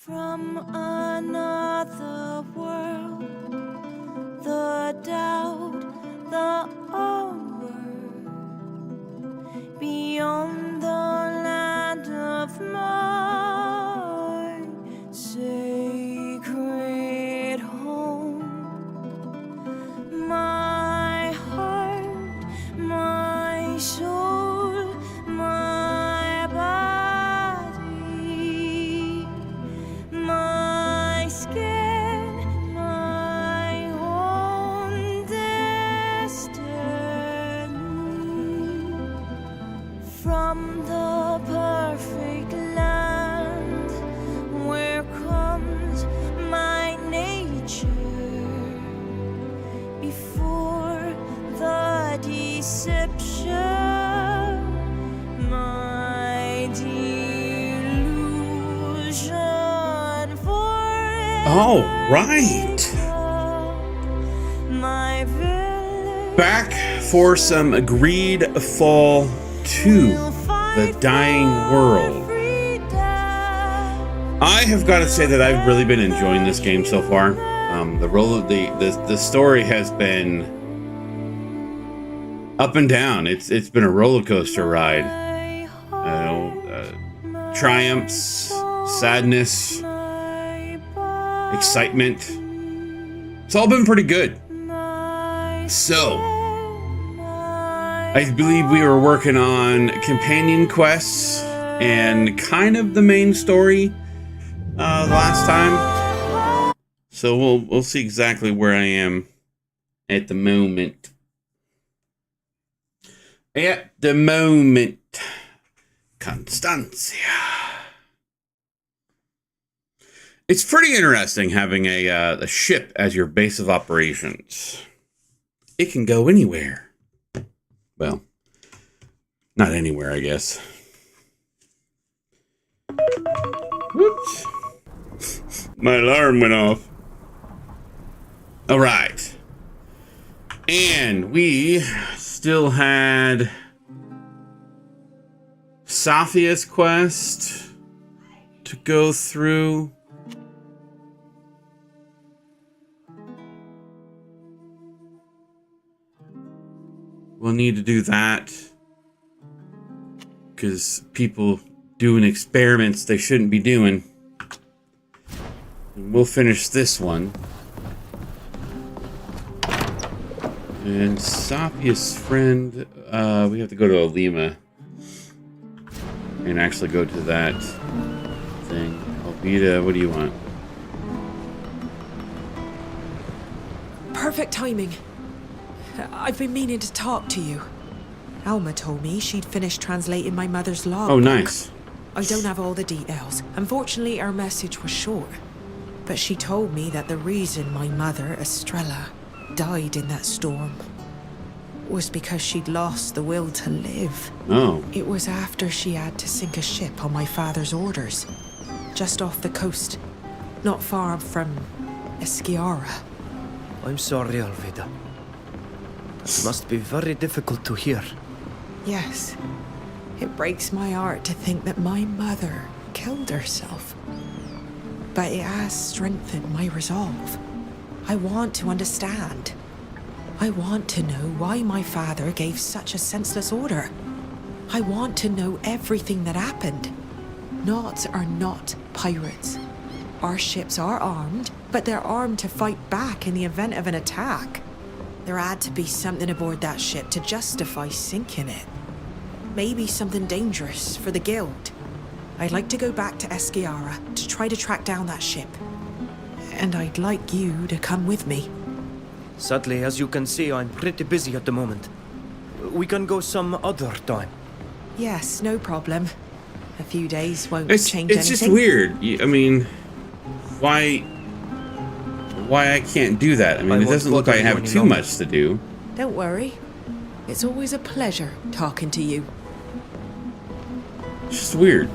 From another world, the doubt, the onward, beyond the land of my sacred home. My heart, my soul, my body, my skin, my own destiny. From the perfect land where comes my nature, before the deception, my delusion forever. All right. My village Back for some Greedfall 2, The Dying World. I have got to say that I've really been enjoying this game so far. The story has been up and down. It's been a roller coaster ride. Triumphs, sadness, excitement. It's all been pretty good. So, I believe we were working on companion quests and kind of the main story last time. So we'll see exactly where I am at the moment. At the moment, Constancia. It's pretty interesting having a ship as your base of operations. It can go anywhere. Well, not anywhere, I guess. Whoops. My alarm went off. All right. And we still had Sophia's quest to go through. We'll need to do that because people doing experiments they shouldn't be doing. And we'll finish this one. And Sophia's friend, we have to go to Olima and actually go to that thing. Alvita, what do you want? Perfect timing. I've been meaning to talk to you. Alma told me she'd finished translating my mother's log. Oh, nice. I don't have all the details. Unfortunately, her message was short. But she told me that the reason my mother, Estrella, died in that storm was because she'd lost the will to live. Oh. It was after she had to sink a ship on my father's orders, just off the coast, not far from Esquiara. I'm sorry, Alvida. That must be very difficult to hear. Yes. It breaks my heart to think that my mother killed herself. But it has strengthened my resolve. I want to understand. I want to know why my father gave such a senseless order. I want to know everything that happened. Knots are not pirates. Our ships are armed, but they're armed to fight back in the event of an attack. There had to be something aboard that ship to justify sinking it. Maybe something dangerous for the guild. I'd like to go back to Esquiara to try to track down that ship. And I'd like you to come with me. Sadly, as you can see, I'm pretty busy at the moment. We can go some other time. Yes, no problem. A few days won't change It's anything. just weird. I mean, why I can't do that? I mean, it doesn't look like I have too much to do. Don't worry. It's always a pleasure talking to you. It's just weird.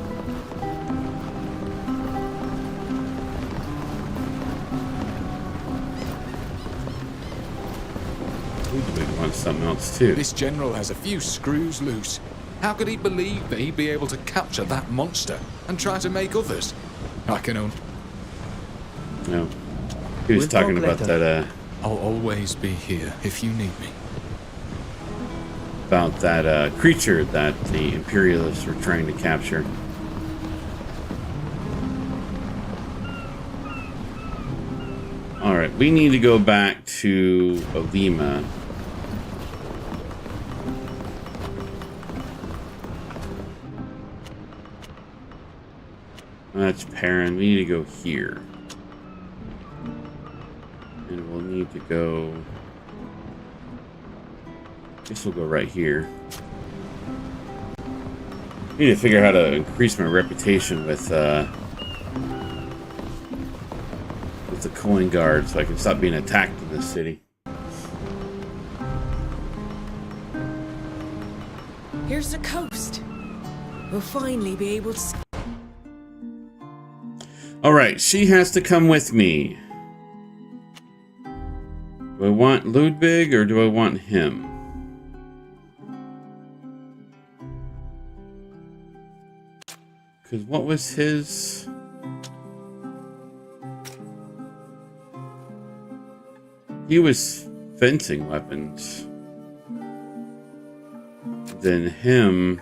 Ludwig wants something else too. This general has a few screws loose. How could he believe that he'd be able to capture that monster and try to make others? I can No. He was We'll talking talk about later. that, I'll always be here if you need me. creature that the Imperialists were trying to capture. Alright, we need to go back to Olima. That's Perrin. We need to go here. And we'll need to go... I guess we'll go right here. I need to figure out how to increase my reputation with the coin guard so I can stop being attacked in this city. Here's the coast. We'll finally be able to... Alright, she has to come with me. Do I want Ludwig or do I want him? Because what was his... He was fencing weapons. Then him...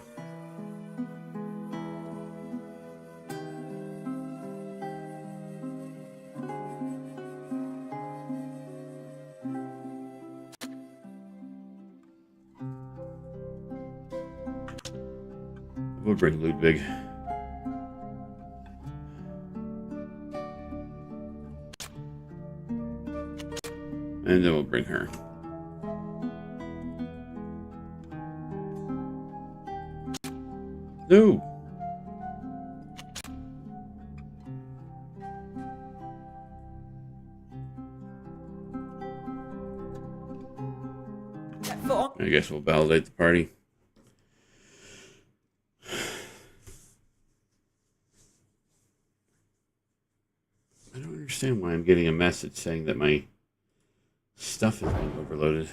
We'll bring Ludwig. And then we'll bring her. No. I guess we'll validate the party. I don't understand why I'm getting a message saying that my stuff is being overloaded.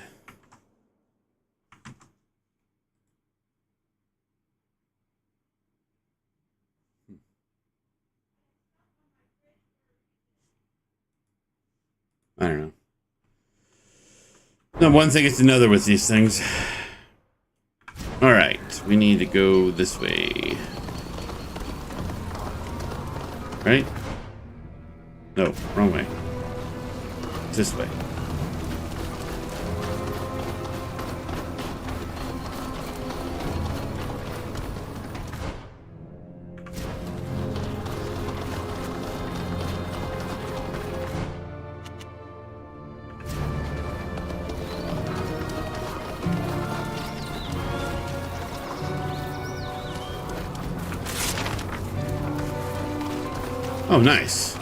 I don't know. No, one thing is another with these things. Alright, we need to go this way. Right? No, wrong way. This way. Oh, nice.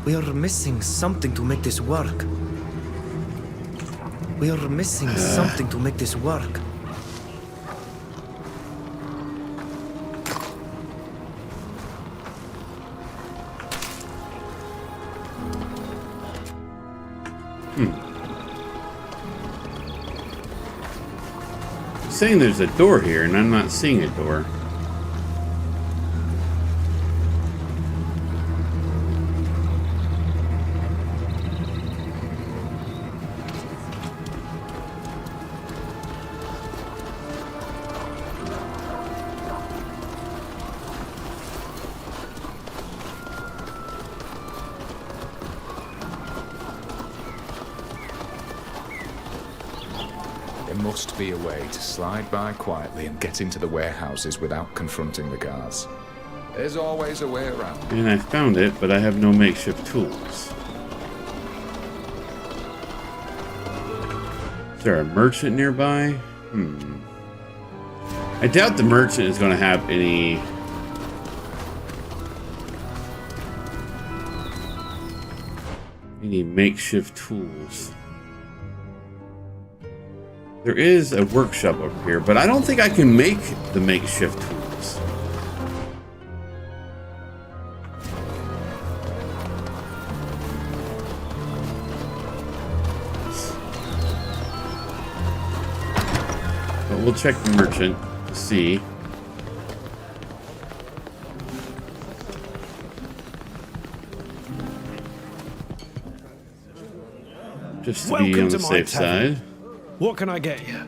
We are missing something to make this work. We are missing something to make this work. Saying there's a door here and I'm not seeing a door. There must be a way to slide by quietly and get into the warehouses without confronting the guards. There's always a way around. And I found it, but I have no makeshift tools. Is there a merchant nearby? I doubt the merchant is going to have any... makeshift tools. There is a workshop over here, but I don't think I can make the makeshift tools. But we'll check the merchant to see. Just to be on the safe side. What can I get you?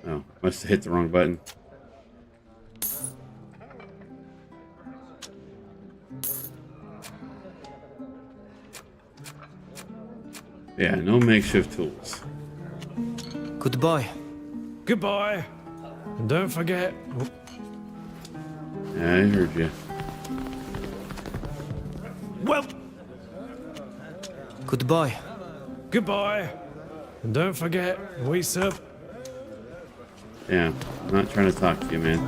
Oh, must have hit the wrong button. Yeah, no makeshift tools. Goodbye. Goodbye. And don't forget. Yeah, I heard you. Well, Goodbye. goodbye. And don't forget, we serve. Yeah, I'm not trying to talk to you, man.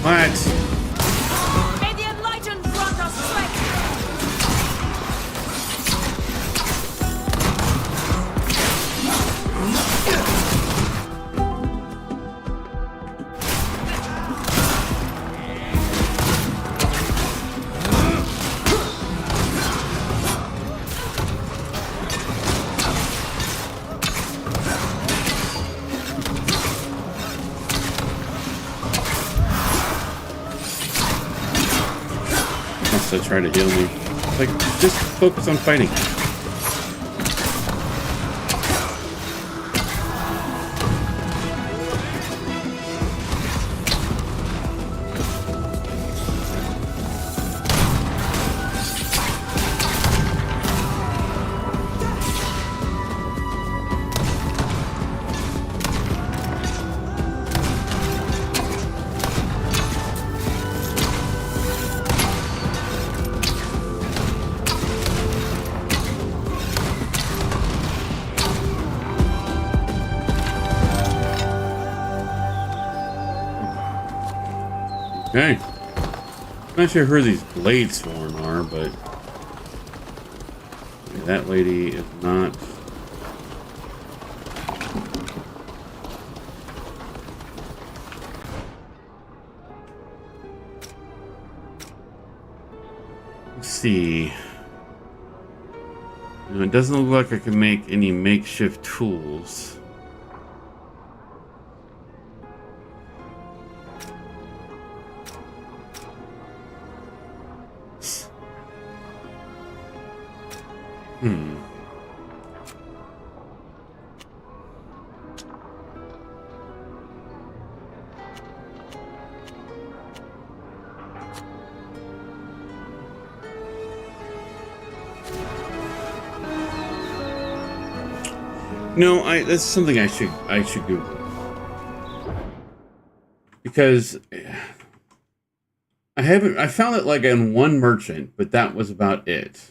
What? May the enlightened grant us strength! Must have tried to heal me. Like, just focus on fighting. Okay. I'm not sure who these blade sworn are, but that lady is not. Let's see. No, it doesn't look like I can make any makeshift tools. No, that's something I should Google. Because I found it like on one merchant, but that was about it.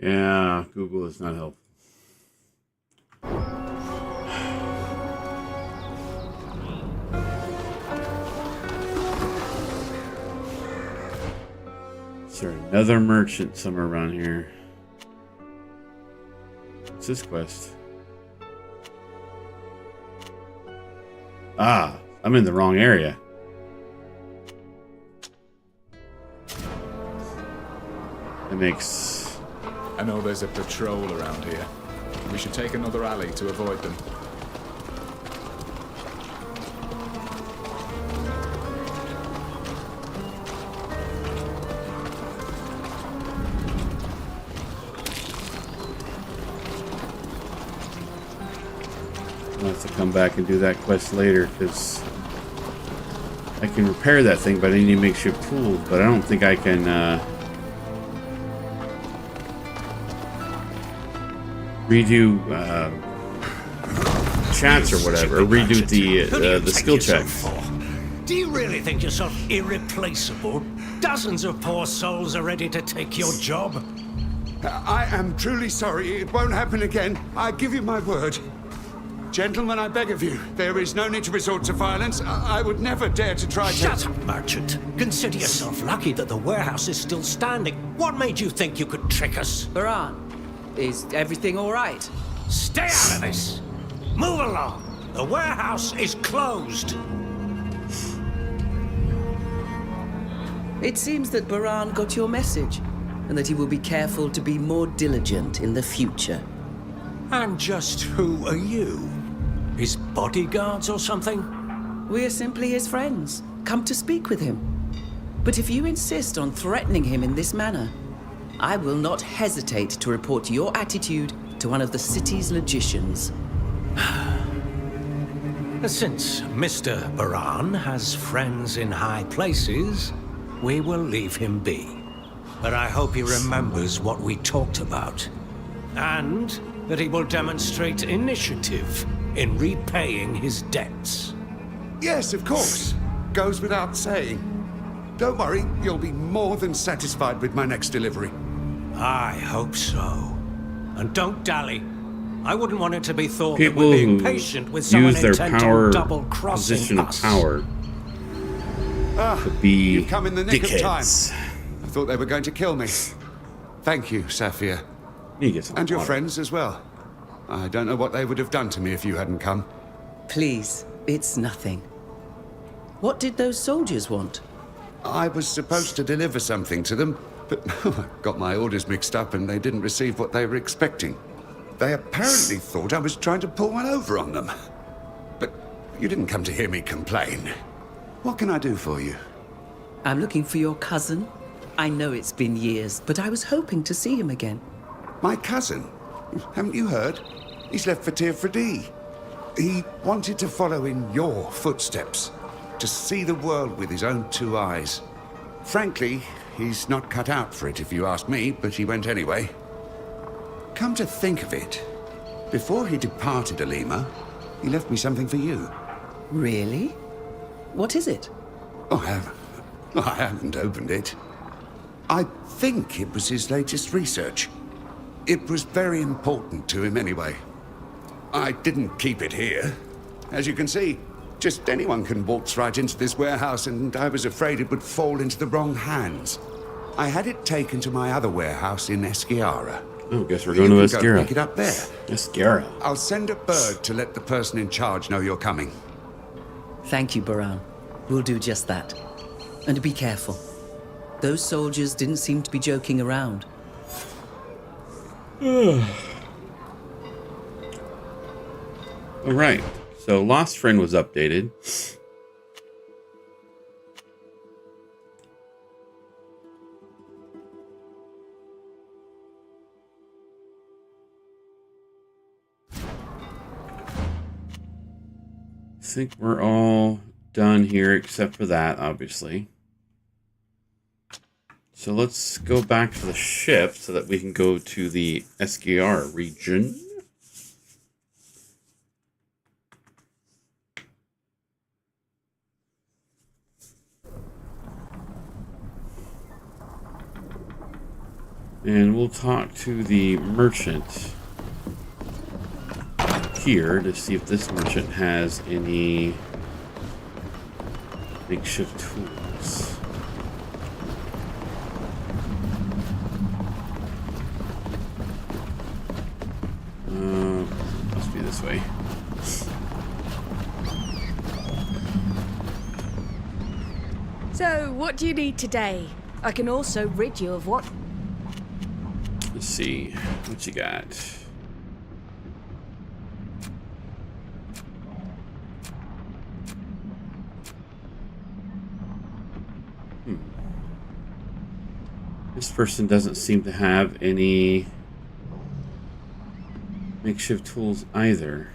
Yeah, Google is not helpful. Is there another merchant somewhere around here? What's this quest? Ah, I'm in the wrong area. That makes... I know there's a patrol around here. We should take another alley to avoid them. I'll have to come back and do that quest later, because I can repair that thing, but I need makeshift tools, but I don't think I can redo chats or whatever, or redo the skill checks. Do you really think yourself irreplaceable? Dozens of poor souls are ready to take your job. I am truly sorry. It won't happen again. I give you my word. Gentlemen, I beg of you, there is no need to resort to violence. I would never dare to try to... Shut up, merchant. Consider yourself lucky that the warehouse is still standing. What made you think you could trick us? Baran, is everything all right? Stay out of this! Move along. The warehouse is closed. It seems that Baran got your message, and that he will be careful to be more diligent in the future. And just who are you? His bodyguards or something? We are simply his friends, come to speak with him. But if you insist on threatening him in this manner, I will not hesitate to report your attitude to one of the city's logicians. Since Mr. Baran has friends in high places, we will leave him be. But I hope he remembers what we talked about. And that he will demonstrate initiative in repaying his debts. Yes, of course. Goes without saying. Don't worry, you'll be more than satisfied with my next delivery. I hope so. And don't dally. I wouldn't want it to be thought that People we're being who patient with someone use their intent on power double-crossing position of us. power to be You've come in the nick of time. dickheads. I thought they were going to kill me. Thank you, Saphir. You get some And your water. friends as well. I don't know what they would have done to me if you hadn't come. Please, it's nothing. What did those soldiers want? I was supposed to deliver something to them, but I got my orders mixed up and they didn't receive what they were expecting. They apparently thought I was trying to pull one over on them. But you didn't come to hear me complain. What can I do for you? I'm looking for your cousin. I know it's been years, but I was hoping to see him again. My cousin? Haven't you heard? He's left for Tir-Fradee. He wanted to follow in your footsteps, to see the world with his own two eyes. Frankly, he's not cut out for it if you ask me, but he went anyway. Come to think of it, before he departed Alima, he left me something for you. Really? What is it? I haven't opened it. I think it was his latest research. It was very important to him anyway. I didn't keep it here. As you can see, just anyone can waltz right into this warehouse, and I was afraid it would fall into the wrong hands. I had it taken to my other warehouse in Esquiara. Oh, guess we're going to You can go Esquira. pick it up there. Esquira. I'll send a bird to let the person in charge know you're coming. Thank you, Baran. We'll do just that. And be careful. Those soldiers didn't seem to be joking around. All right. So Lost Friend was updated. I think we're all done here except for that, obviously. So let's go back to the ship so that we can go to the SKR region. And we'll talk to the merchant here to see if this merchant has any makeshift tools. Must be this way. So, what do you need today? I can also rid you of what... Let's see. What you got? This person doesn't seem to have any makeshift tools either.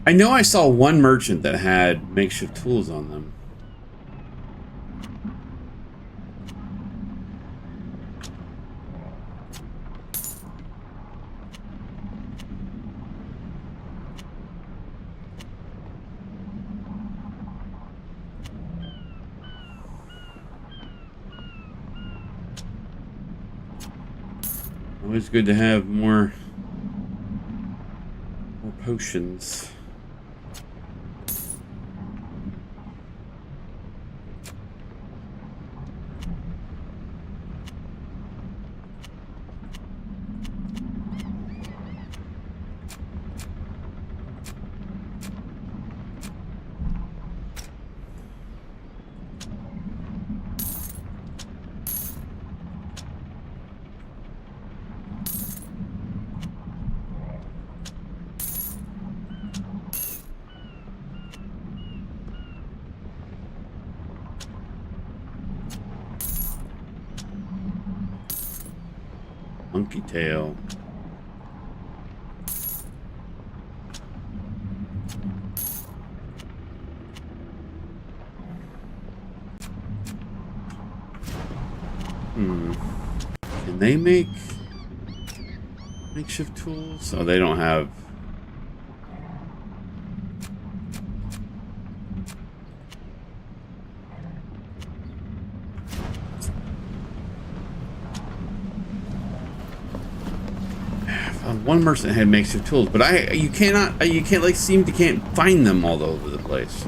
I know I saw one merchant that had makeshift tools on them. Always good to have more potions. Monkey tail. Can they make makeshift tools? Oh, they don't have. One merchant had makeshift tools, but you can't like can't find them all over the place,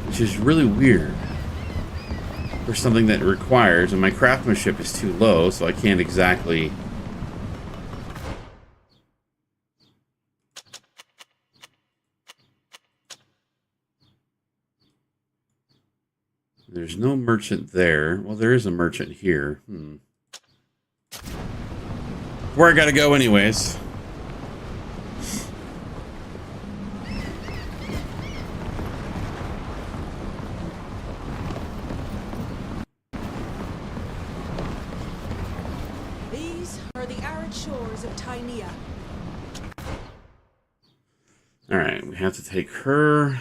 which is really weird for something that requires, and my craftsmanship is too low, so I can't exactly. There's no merchant there. Well, there is a merchant here. Where I gotta go anyways. These are the arid shores of Tynea. Alright, we have to take her.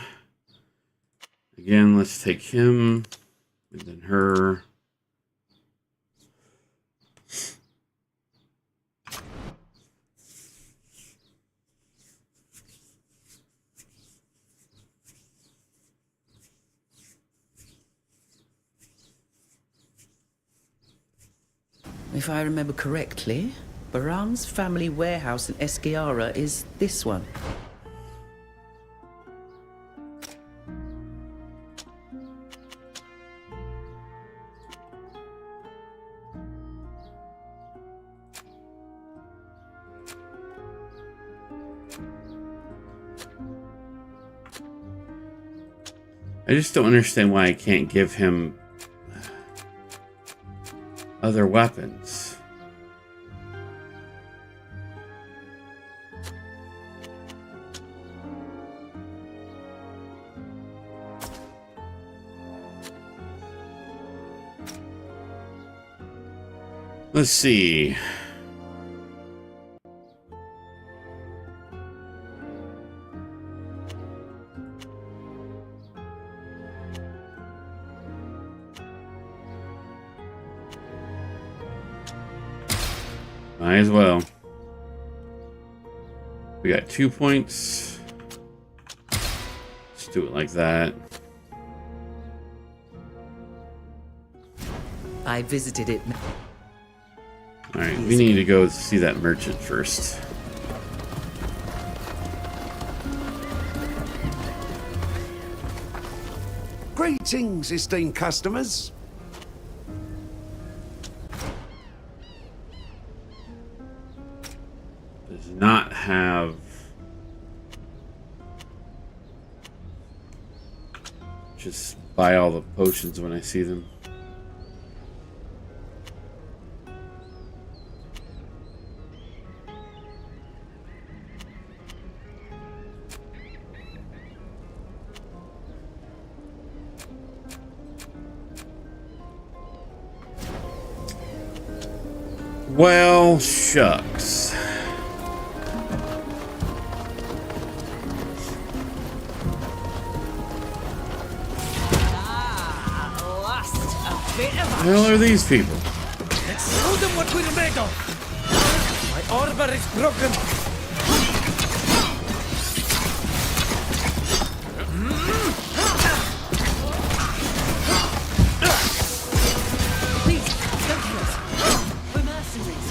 Again, let's take him. And then her. If I remember correctly, Baran's family warehouse in Esquiara is this one. I just don't understand why I can't give him other weapons. Let's see. Might as well. We got 2 points. Let's do it like that. I visited it. Alright, we need to go see that merchant first. Greetings, esteemed customers. Does not have... Just buy all the potions when I see them. Well, shucks. What the hell are these people? Let's show them what we're made of. My armor is broken. Please, don't kill us. We're mercenaries.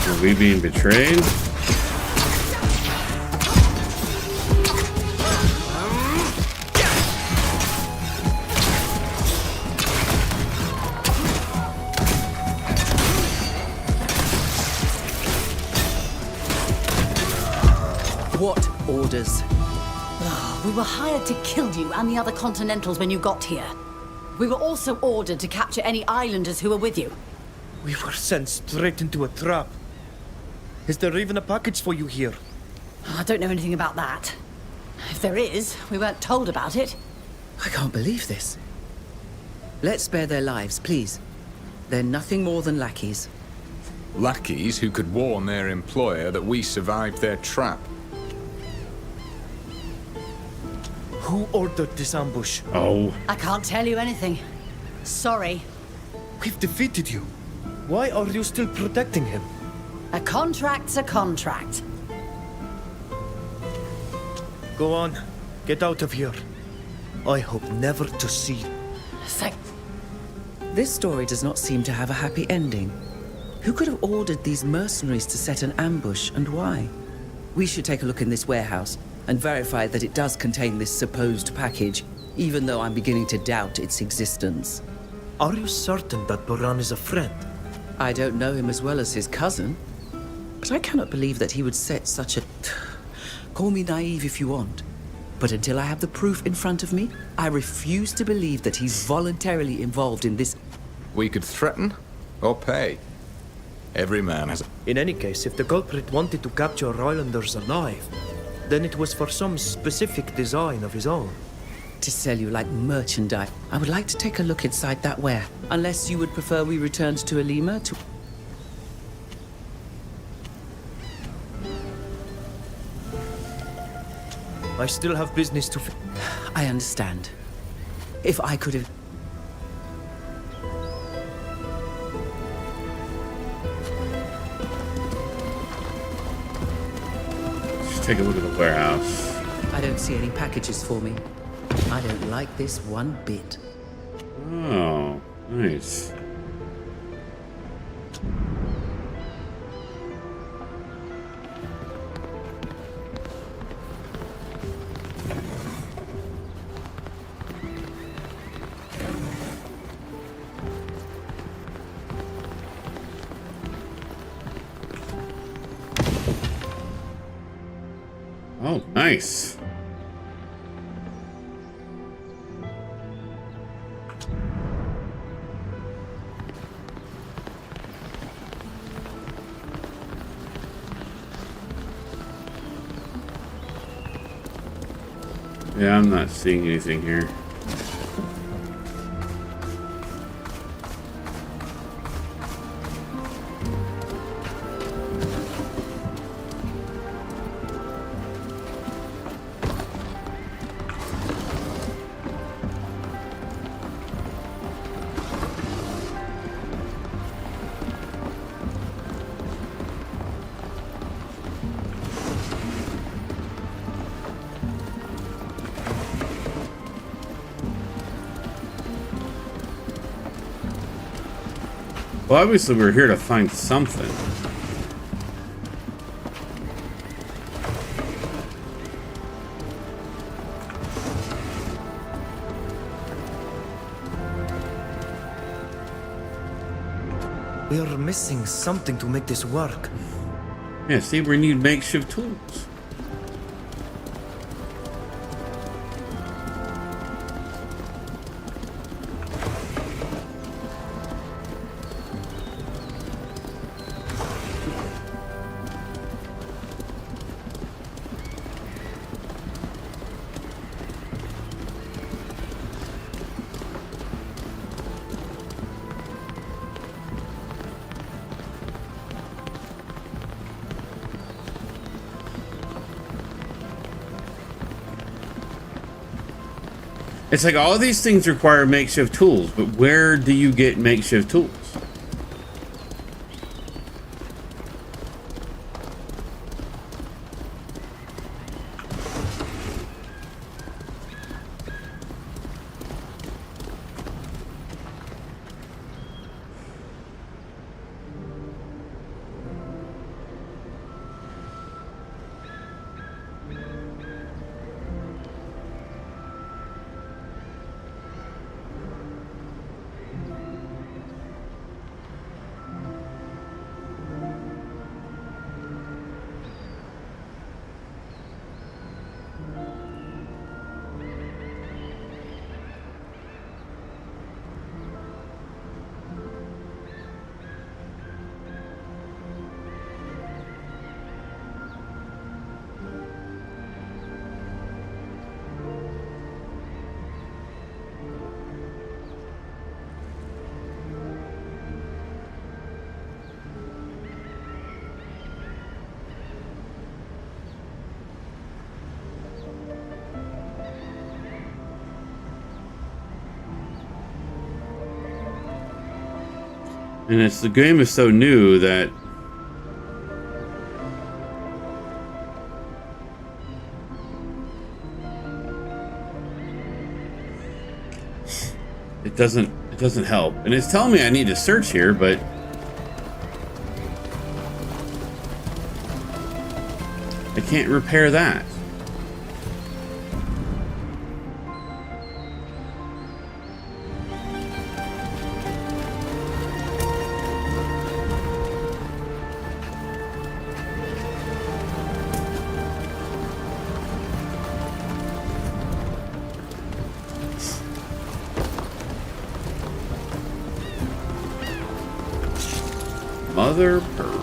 Are we being betrayed? What orders? We were hired to kill you and the other Continentals when you got here. We were also ordered to capture any islanders who were with you. We were sent straight into a trap. Is there even a package for you here? I don't know anything about that. If there is, we weren't told about it. I can't believe this. Let's spare their lives, please. They're nothing more than lackeys. Lackeys who could warn their employer that we survived their trap. Who ordered this ambush? Oh. I can't tell you anything. Sorry. We've defeated you. Why are you still protecting him? A contract's a contract. Go on. Get out of here. I hope never to see. Thank... This story does not seem to have a happy ending. Who could have ordered these mercenaries to set an ambush, and why? We should take a look in this warehouse and verify that it does contain this supposed package, even though I'm beginning to doubt its existence. Are you certain that Baran is a friend? I don't know him as well as his cousin, but I cannot believe that he would set such a... Call me naive if you want, but until I have the proof in front of me, I refuse to believe that he's voluntarily involved in this... We could threaten or pay. Every man has... In any case, if the culprit wanted to capture islanders alive, then it was for some specific design of his own. To sell you like merchandise. I would like to take a look inside that warehouse. Unless you would prefer we returned to Alima to... I still have business to... I understand. If I could have... Just take a look at the warehouse. I don't see any packages for me. I don't like this one bit. Oh, nice. Oh, nice. Yeah, I'm not seeing anything here. Well, obviously we're here to find something. We are missing something to make this work. Yeah, see, we need makeshift tools. It's like all of these things require makeshift tools, but where do you get makeshift tools? And it's the game is so new that it doesn't help. And it's telling me I need to search here, but I can't repair that. Mother Pearl.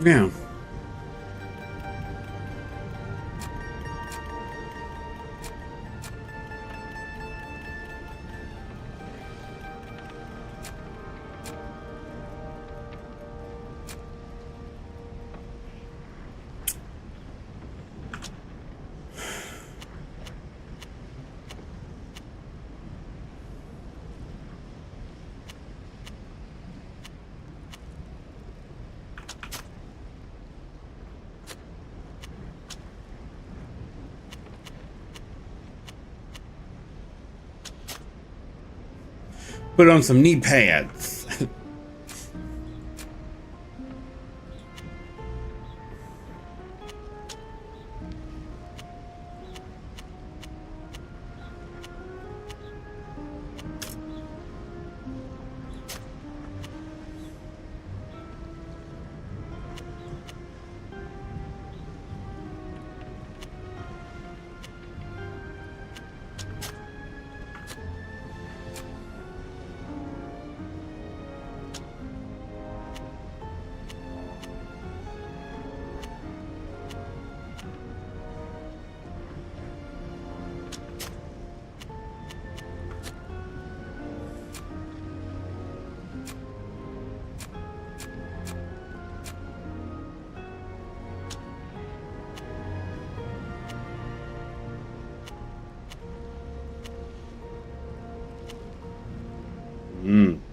Yeah. Put on some knee pads.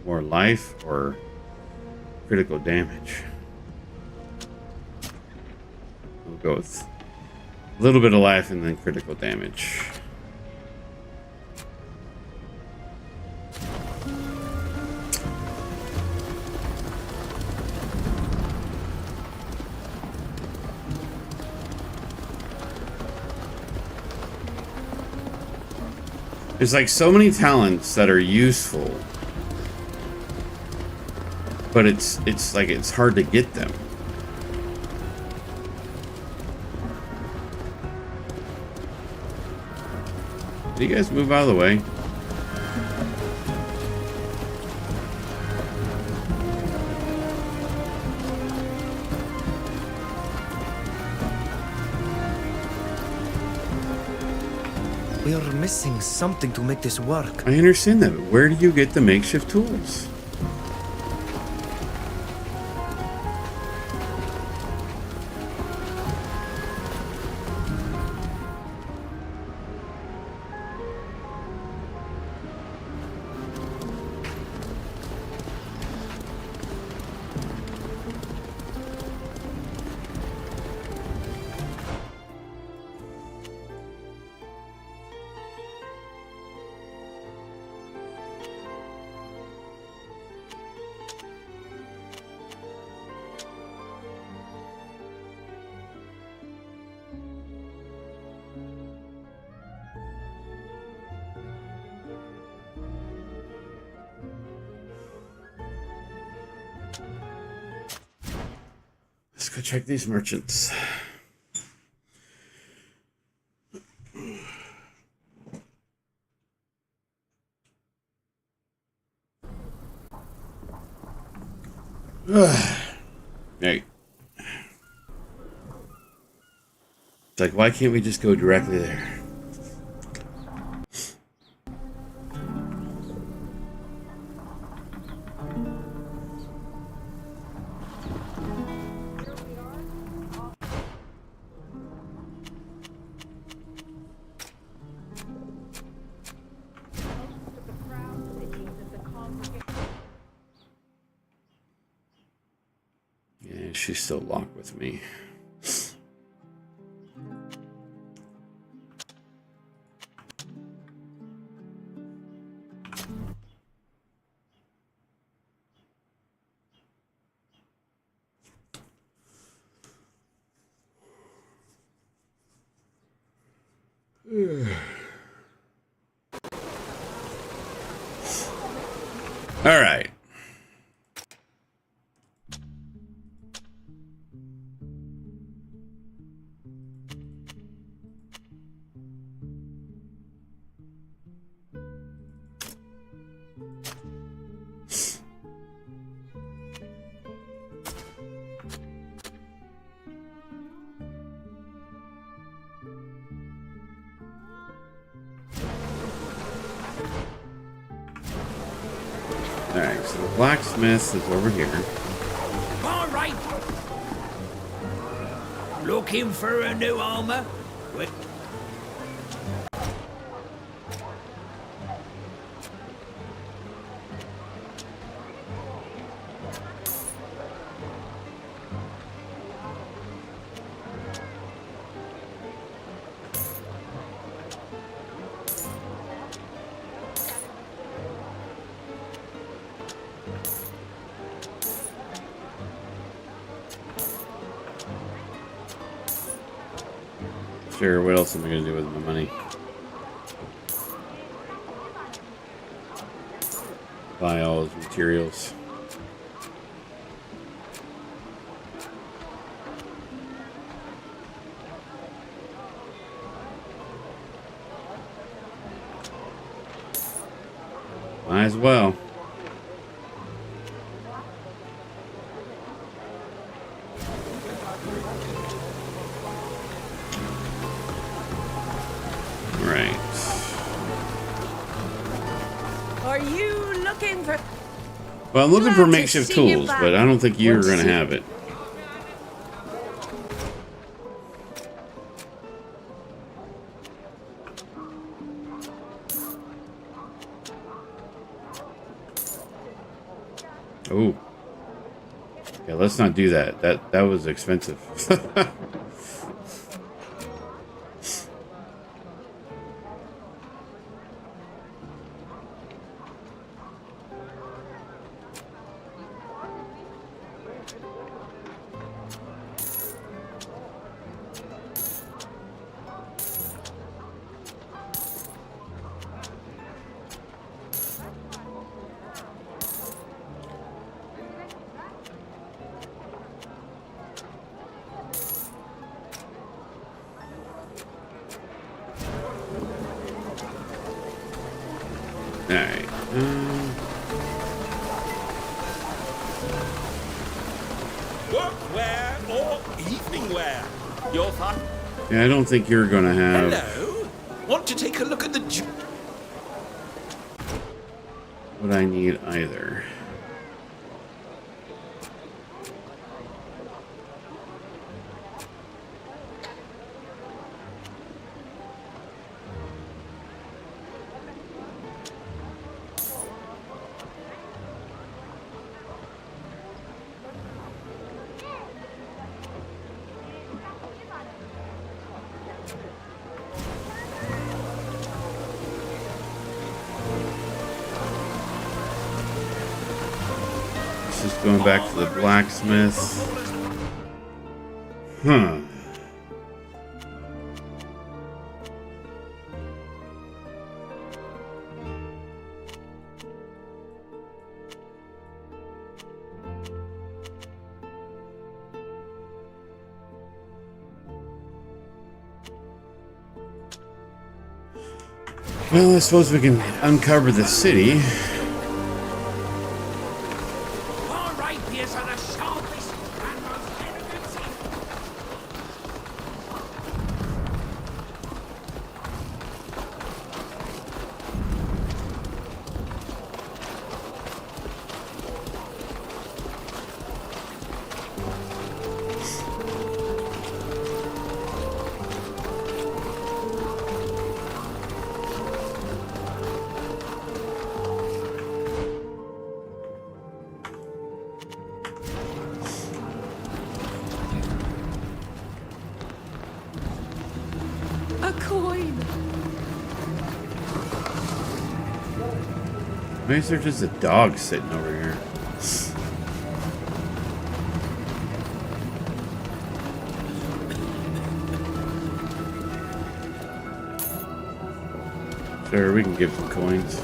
More life or critical damage? We'll go with a little bit of life and then critical damage. There's like so many talents that are useful, but it's like it's hard to get them. Do you guys move out of the way? We are missing something to make this work. I understand that, but where do you get the makeshift tools? Let's go check these merchants. Hey. It's like, why can't we just go directly there? Yeah, she's still locked with me. All right. Alright, so the blacksmith is over here. All right. Looking for a new armor? Wait. Sure, what else am I going to do with my money? Buy all those materials. Might as well. Right. Are you looking for... Well, I'm looking Glad for to makeshift see you tools, back. but I don't think you're Want to going to see- have it. Oh. Yeah, let's not do that. That was expensive. Alright. Workwear or evening wear? Your fun? Yeah, I don't think you're going to have... Hello? Want to take a look at the what I need either. Just going back to the blacksmith. Huh. Well, I suppose we can uncover the city. Our rapiers are the sharpest and most elegant teeth. A coin. Why is there just a dog sitting over here? Sure, we can give some coins.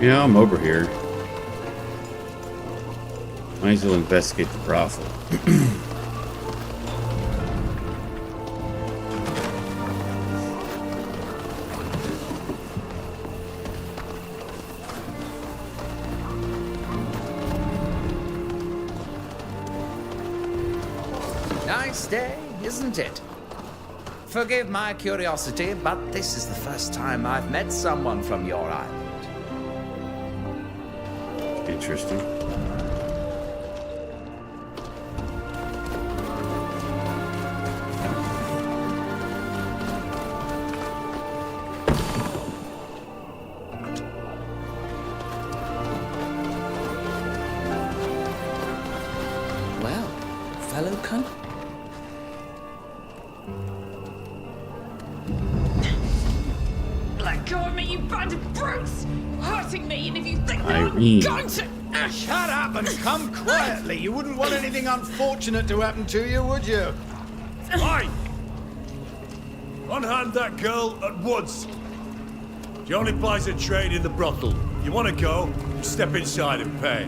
Yeah, I'm over here. Might as well investigate the brothel. Nice day, isn't it? Forgive my curiosity, but this is the first time I've met someone from your island. Interesting. Well, fellow cunt. Let go of me, you band of brutes! Hurting me, and if you think that Irene. I'm going to... Shut up and come quietly. You wouldn't want anything unfortunate to happen to you, would you? Aye! Unhand that girl at once. She only buys a trade in the brothel. You want to go, you step inside and pay.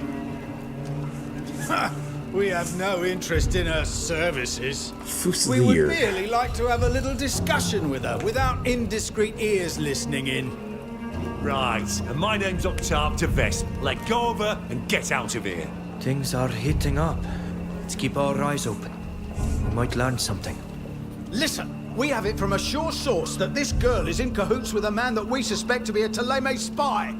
We have no interest in her services. Fussy We would here. merely like to have a little discussion with her without indiscreet ears listening in. Right, and my name's Octave Vest. Let go of her and get out of here. Things are heating up. Let's keep our eyes open. We might learn something. Listen, we have it from a sure source that this girl is in cahoots with a man that we suspect to be a Taleme spy.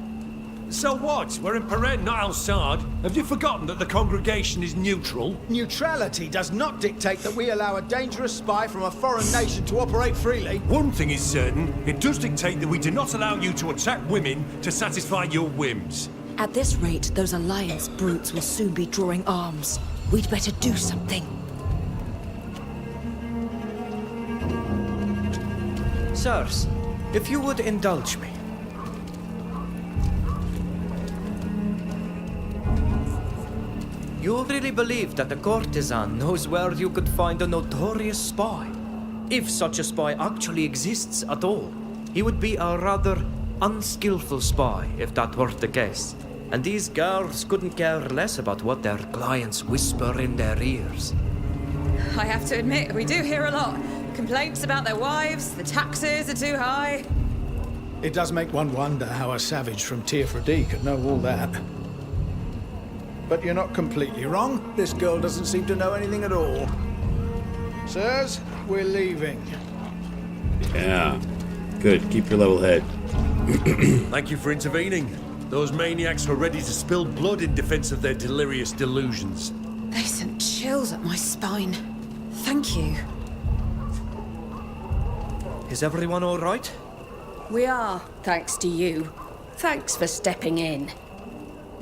So what? We're in Peren, not outside. Have you forgotten that the congregation is neutral? Neutrality does not dictate that we allow a dangerous spy from a foreign nation to operate freely. One thing is certain, it does dictate that we do not allow you to attack women to satisfy your whims. At this rate, those Alliance brutes will soon be drawing arms. We'd better do something. Sirs, if you would indulge me. You really believe that a courtesan knows where you could find a notorious spy? If such a spy actually exists at all, he would be a rather unskillful spy if that were the case. And these girls couldn't care less about what their clients whisper in their ears. I have to admit, we do hear a lot. Complaints about their wives, the taxes are too high. It does make one wonder how a savage from Teofredi could know all that. But you're not completely wrong. This girl doesn't seem to know anything at all. Sirs, we're leaving. Yeah. Good. Keep your level head. Thank you for intervening. Those maniacs were ready to spill blood in defense of their delirious delusions. They sent chills up my spine. Thank you. Is everyone all right? We are, thanks to you. Thanks for stepping in.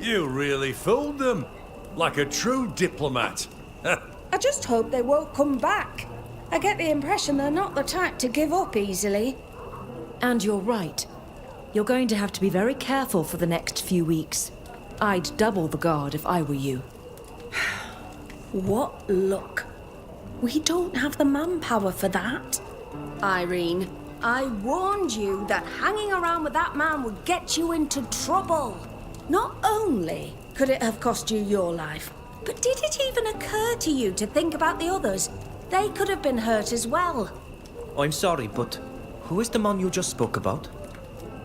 You really fooled them. Like a true diplomat. I just hope they won't come back. I get the impression they're not the type to give up easily. And you're right. You're going to have to be very careful for the next few weeks. I'd double the guard if I were you. What luck. We don't have the manpower for that. Irene, I warned you that hanging around with that man would get you into trouble. Not only could it have cost you your life, but did it even occur to you to think about the others? They could have been hurt as well. I'm sorry, but who is the man you just spoke about?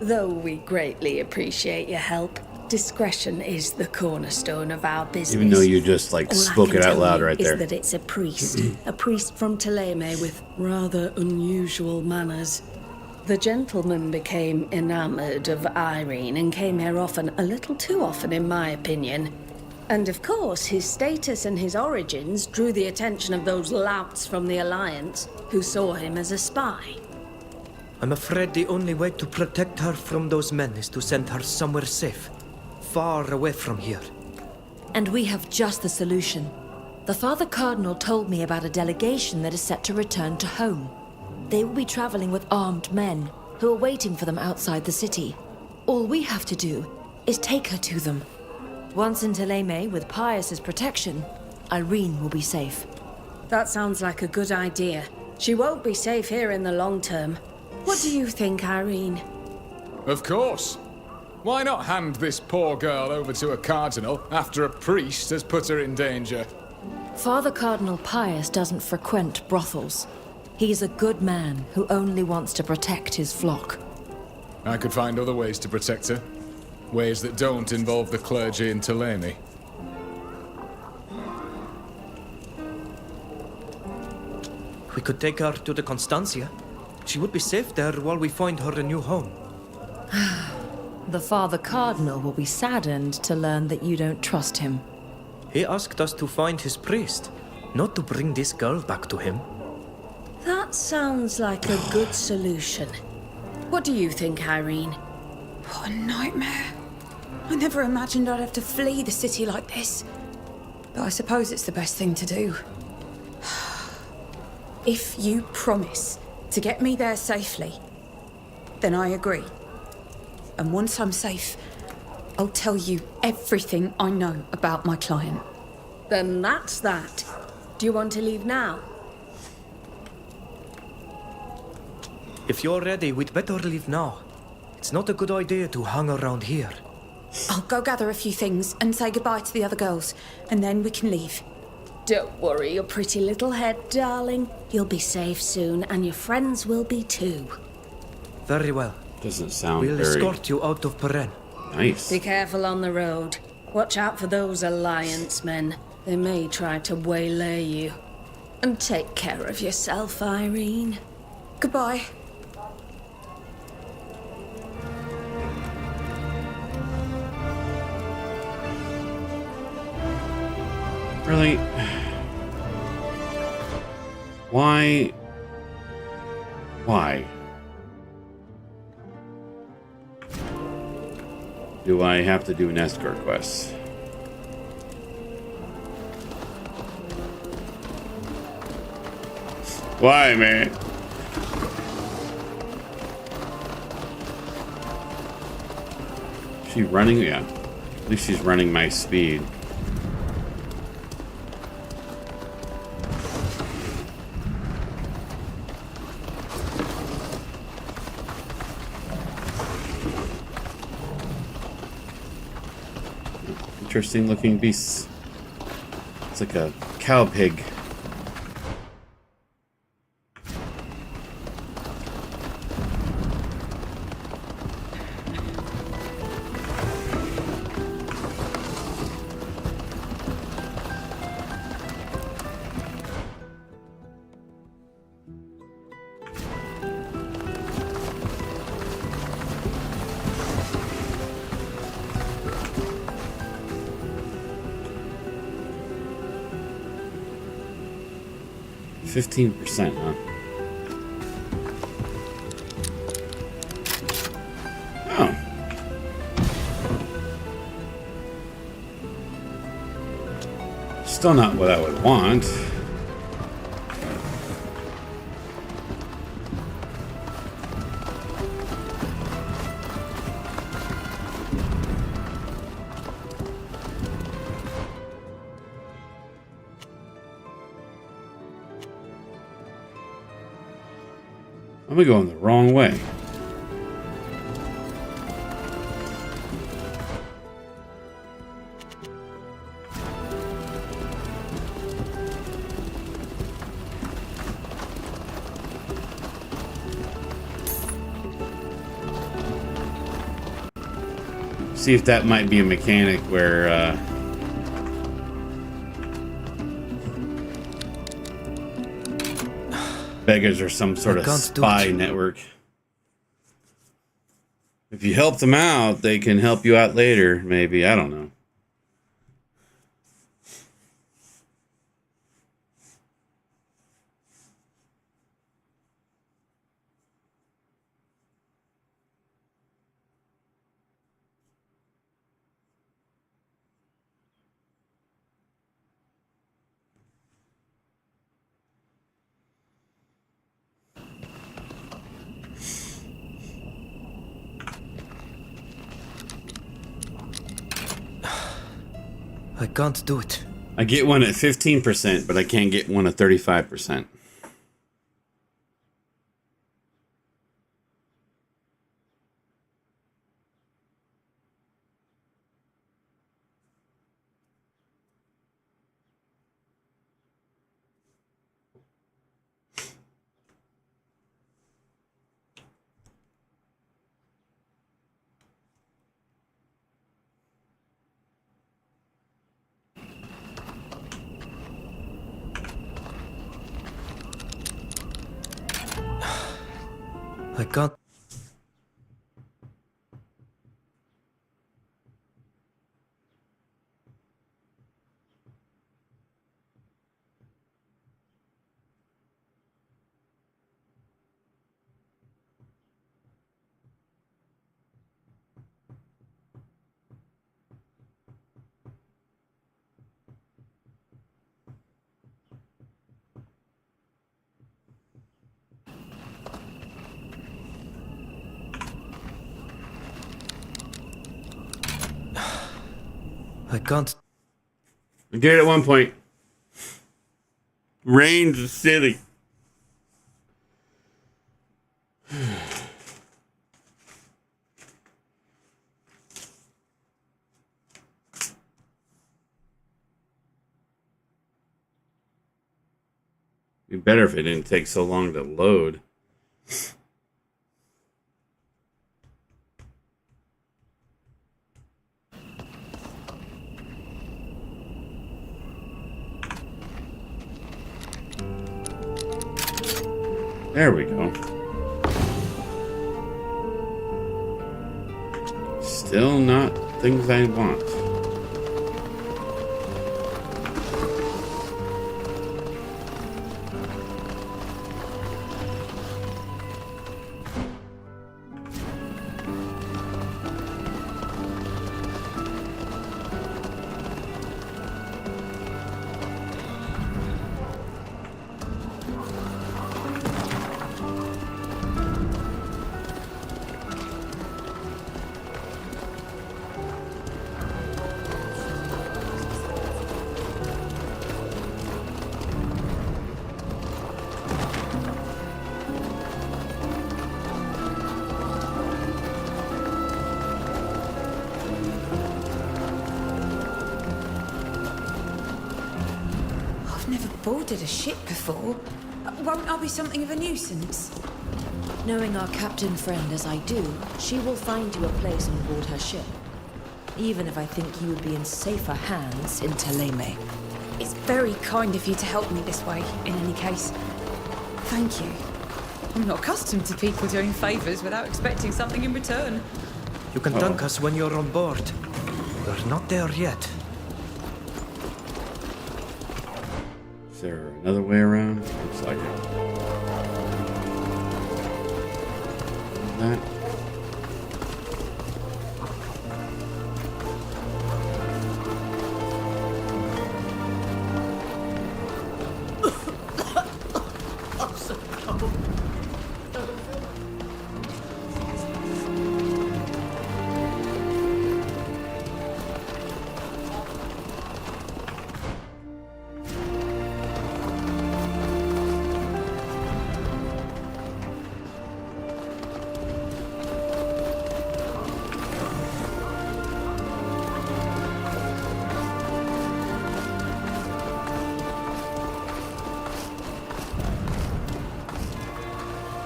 Though we greatly appreciate your help, discretion is the cornerstone of our business. Even though you just, like, All spoke I can it out tell loud you right is there. that it's a priest. A priest from Taleme with rather unusual manners. The gentleman became enamored of Irene and came here often, a little too often in my opinion. And of course, his status and his origins drew the attention of those louts from the Alliance who saw him as a spy. I'm afraid the only way to protect her from those men is to send her somewhere safe. Far away from here. And we have just the solution. The Father Cardinal told me about a delegation that is set to return to home. They will be traveling with armed men who are waiting for them outside the city. All we have to do is take her to them. Once in Taleme with Pius's protection, Irene will be safe. That sounds like a good idea. She won't be safe here in the long term. What do you think, Irene? Of course. Why not hand this poor girl over to a cardinal after a priest has put her in danger? Father Cardinal Pius doesn't frequent brothels. He's a good man who only wants to protect his flock. I could find other ways to protect her. Ways that don't involve the clergy in Thélème. We could take her to the Constancia. She would be safe there while we find her a new home. The Father Cardinal will be saddened to learn that you don't trust him. He asked us to find his priest, not to bring this girl back to him. That sounds like a good solution. What do you think, Irene? What a nightmare. I never imagined I'd have to flee the city like this. But I suppose it's the best thing to do. If you promise to get me there safely, then I agree. And once I'm safe, I'll tell you everything I know about my client. Then that's that. Do you want to leave now? If you're ready, we'd better leave now. It's not a good idea to hang around here. I'll go gather a few things and say goodbye to the other girls, and then we can leave. Don't worry your pretty little head, darling. You'll be safe soon, and your friends will be too. Very well. Doesn't sound We'll very escort you out of Peren. nice. Be careful on the road. Watch out for those Alliance men. They may try to waylay you. And take care of yourself, Irene. Goodbye. Really? Why? Why? Do I have to do an escort quest? Why, man? She running? Yeah. At least she's running my speed. Interesting looking beasts. It's like a cow pig. %, huh? Oh. Still not what I would want. I'm going the wrong way. See if that might be a mechanic where beggars are some sort of spy network. If you help them out, they can help you out later, maybe. I don't know. I can't do it. I get one at 15%, but I can't get one at 35%. I can't. I can't. I did it at one point. Range is silly. Be better if it didn't take so long to load. There we go. Still not things I want. Boarded a ship before. Won't I be something of a nuisance? Knowing our captain friend as I do, she will find you a place on board her ship. Even if I think you would be in safer hands in Teleme. It's very kind of you to help me this way, in any case. Thank you. I'm not accustomed to people doing favors without expecting something in return. You can thank us when you're on board. We're not there yet. Is there another way around? Looks like it. That.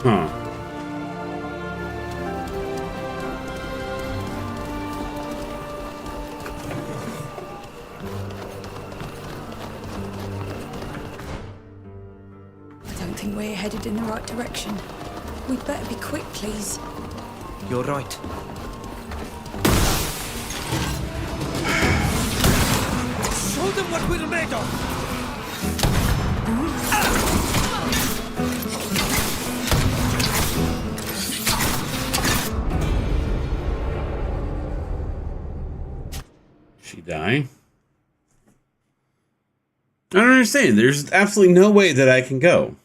Huh. I don't think we're headed in the right direction. We'd better be quick, please. You're right. Show them what we're made of! She die? I don't understand. There's absolutely no way that I can go.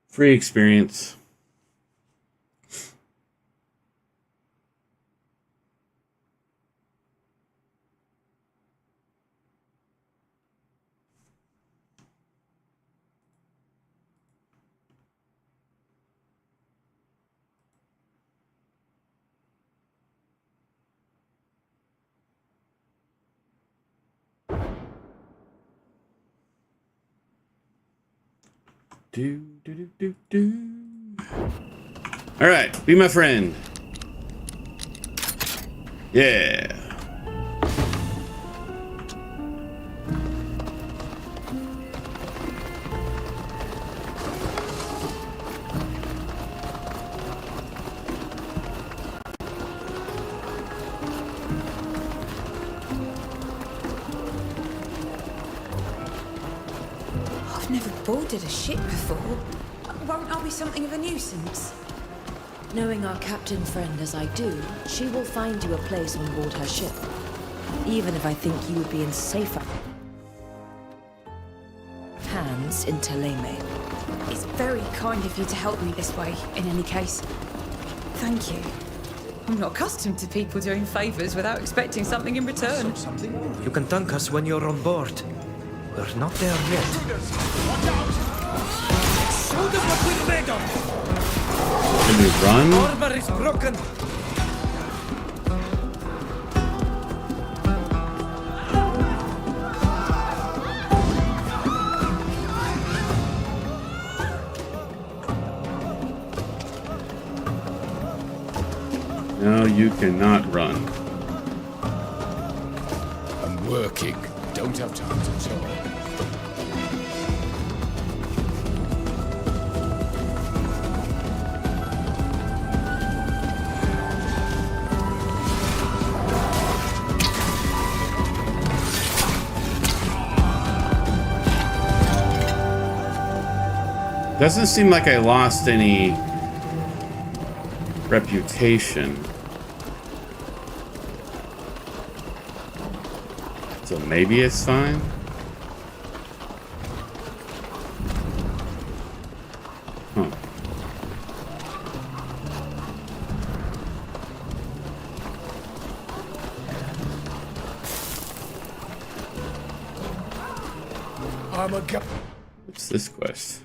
Free experience. All right, be my friend. Yeah. I've never boarded a ship before. Won't I be something of a nuisance? Knowing our captain friend as I do, she will find you a place on board her ship. Even if I think you would be in safer hands in Teleme. It's very kind of you to help me this way, in any case. Thank you. I'm not accustomed to people doing favors without expecting something in return. You can thank us when you're on board. We're not there yet. Show them what we're made of! Can we run? Armor is broken! No, you cannot run. I'm working. Don't have time to talk. Doesn't seem like I lost any reputation. So maybe it's fine. Huh. I'm a What's this quest?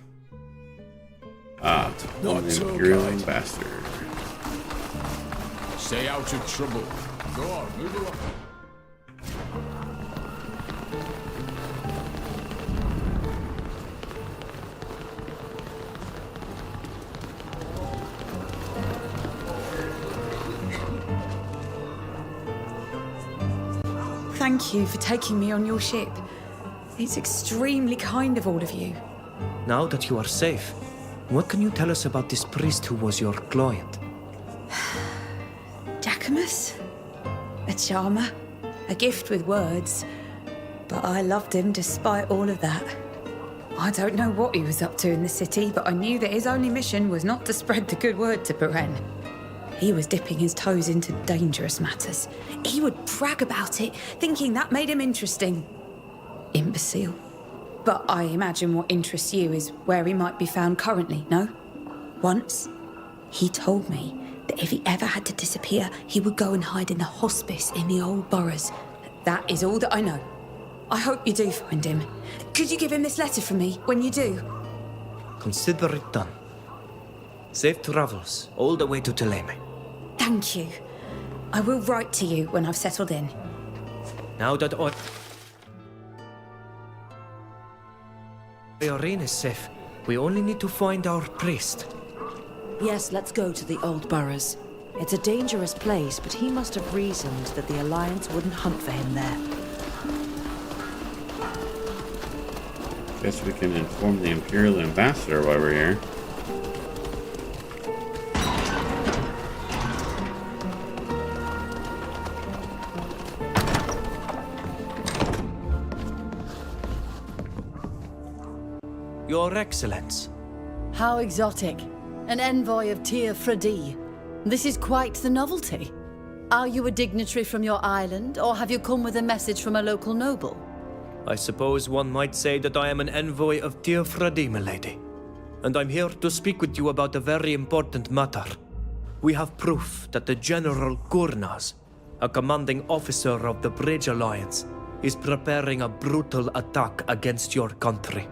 Ah, Not an so Imperial kind. Ambassador. Stay out of trouble. Go on, move along. Thank you for taking me on your ship. It's extremely kind of all of you. Now that you are safe, what can you tell us about this priest who was your client? Jacquemus? A charmer. A gift with words. But I loved him despite all of that. I don't know what he was up to in the city, but I knew that his only mission was not to spread the good word to Beren. He was dipping his toes into dangerous matters. He would brag about it, thinking that made him interesting. Imbecile. But I imagine what interests you is where he might be found currently, no? Once, he told me that if he ever had to disappear, he would go and hide in the hospice in the old boroughs. That is all that I know. I hope you do find him. Could you give him this letter from me when you do? Consider it done. Safe travels all the way to Teleme. Thank you. I will write to you when I've settled in. Now that Irene is safe, we only need to find our priest. Yes, let's go to the old boroughs. It's a dangerous place, but he must have reasoned that the Alliance wouldn't hunt for him there. Guess we can inform the Imperial Ambassador while we're here. Your Excellence. How exotic. An envoy of Tyr Fredi. This is quite the novelty. Are you a dignitary from your island, or have you come with a message from a local noble? I suppose one might say that I am an envoy of Tyr Fredi, milady. And I'm here to speak with you about a very important matter. We have proof that the General Gurnaz, a commanding officer of the Bridge Alliance, is preparing a brutal attack against your country.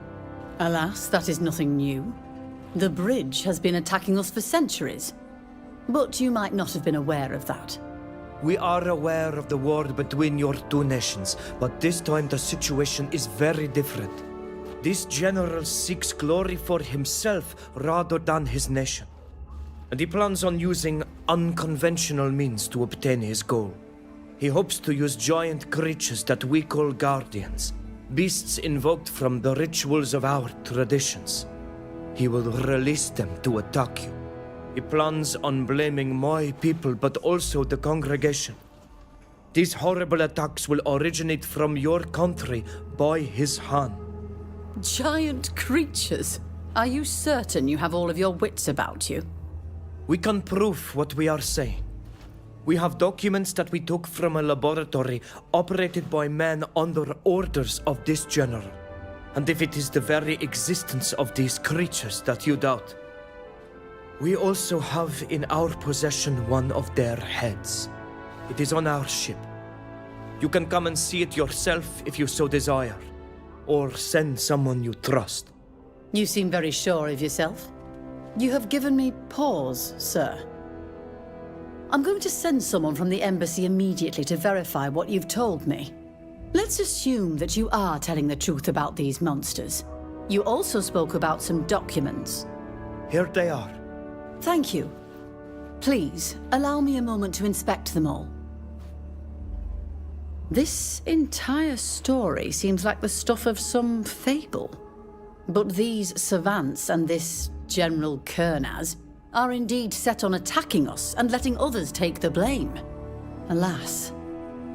Alas, that is nothing new. The Bridge has been attacking us for centuries. But you might not have been aware of that. We are aware of the war between your two nations, but this time the situation is very different. This general seeks glory for himself rather than his nation. And he plans on using unconventional means to obtain his goal. He hopes to use giant creatures that we call guardians, beasts invoked from the rituals of our traditions. He will release them to attack you. He plans on blaming my people, but also the congregation. These horrible attacks will originate from your country by his hand. Giant creatures? Are you certain you have all of your wits about you? We can prove what we are saying. We have documents that we took from a laboratory operated by men under orders of this general. And if it is the very existence of these creatures that you doubt, we also have in our possession one of their heads. It is on our ship. You can come and see it yourself if you so desire, or send someone you trust. You seem very sure of yourself. You have given me pause, sir. I'm going to send someone from the embassy immediately to verify what you've told me. Let's assume that you are telling the truth about these monsters. You also spoke about some documents. Here they are. Thank you. Please, allow me a moment to inspect them all. This entire story seems like the stuff of some fable. But these savants and this General Kernaz are indeed set on attacking us and letting others take the blame. Alas,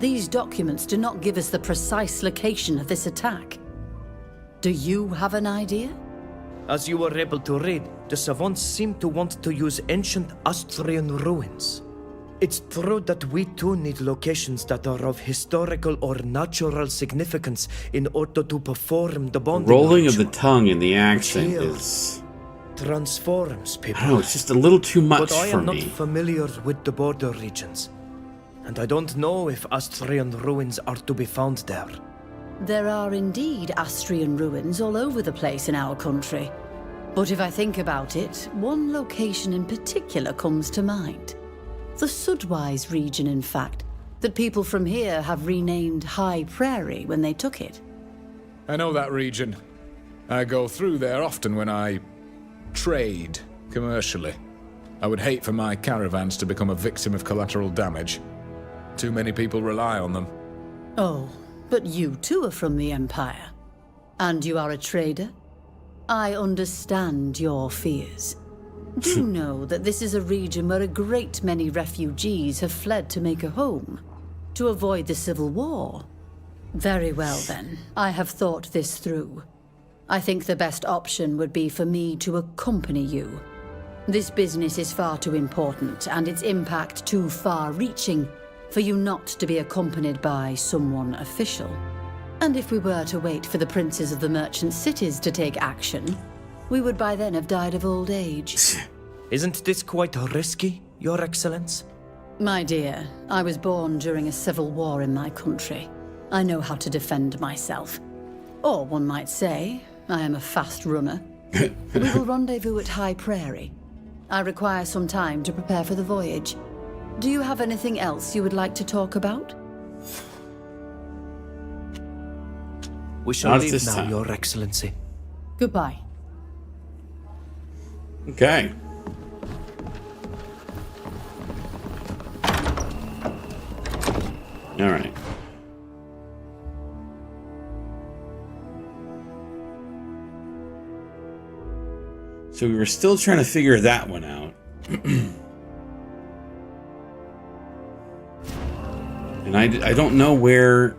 these documents do not give us the precise location of this attack. Do you have an idea? As you were able to read, the savants seem to want to use ancient Austrian ruins. It's true that we too need locations that are of historical or natural significance in order to perform the bonding Rolling of ritual. the tongue in the accent Here is... transforms people. I don't know, it's just a little too much but I for am not me. familiar with the border regions. And I don't know if Austrian ruins are to be found there. There are indeed Austrian ruins all over the place in our country. But if I think about it, one location in particular comes to mind. The Sudwise region, in fact, that people from here have renamed High Prairie when they took it. I know that region. I go through there often when I trade commercially. I would hate for my caravans to become a victim of collateral damage. Too many people rely on them. Oh, but you too are from the Empire. And you are a trader? I understand your fears. Do know that this is a region where a great many refugees have fled to make a home, to avoid the civil war. Very well then, I have thought this through. I think the best option would be for me to accompany you. This business is far too important and its impact too far-reaching for you not to be accompanied by someone official. And if we were to wait for the princes of the merchant cities to take action, we would by then have died of old age. Isn't this quite risky, Your Excellence? My dear, I was born during a civil war in my country. I know how to defend myself. Or one might say, I am a fast runner. We will rendezvous at High Prairie. I require some time to prepare for the voyage. Do you have anything else you would like to talk about? We shall Not leave this now, time. Your Excellency. Goodbye. Okay. All right. So we were still trying to figure that one out. And I don't know where...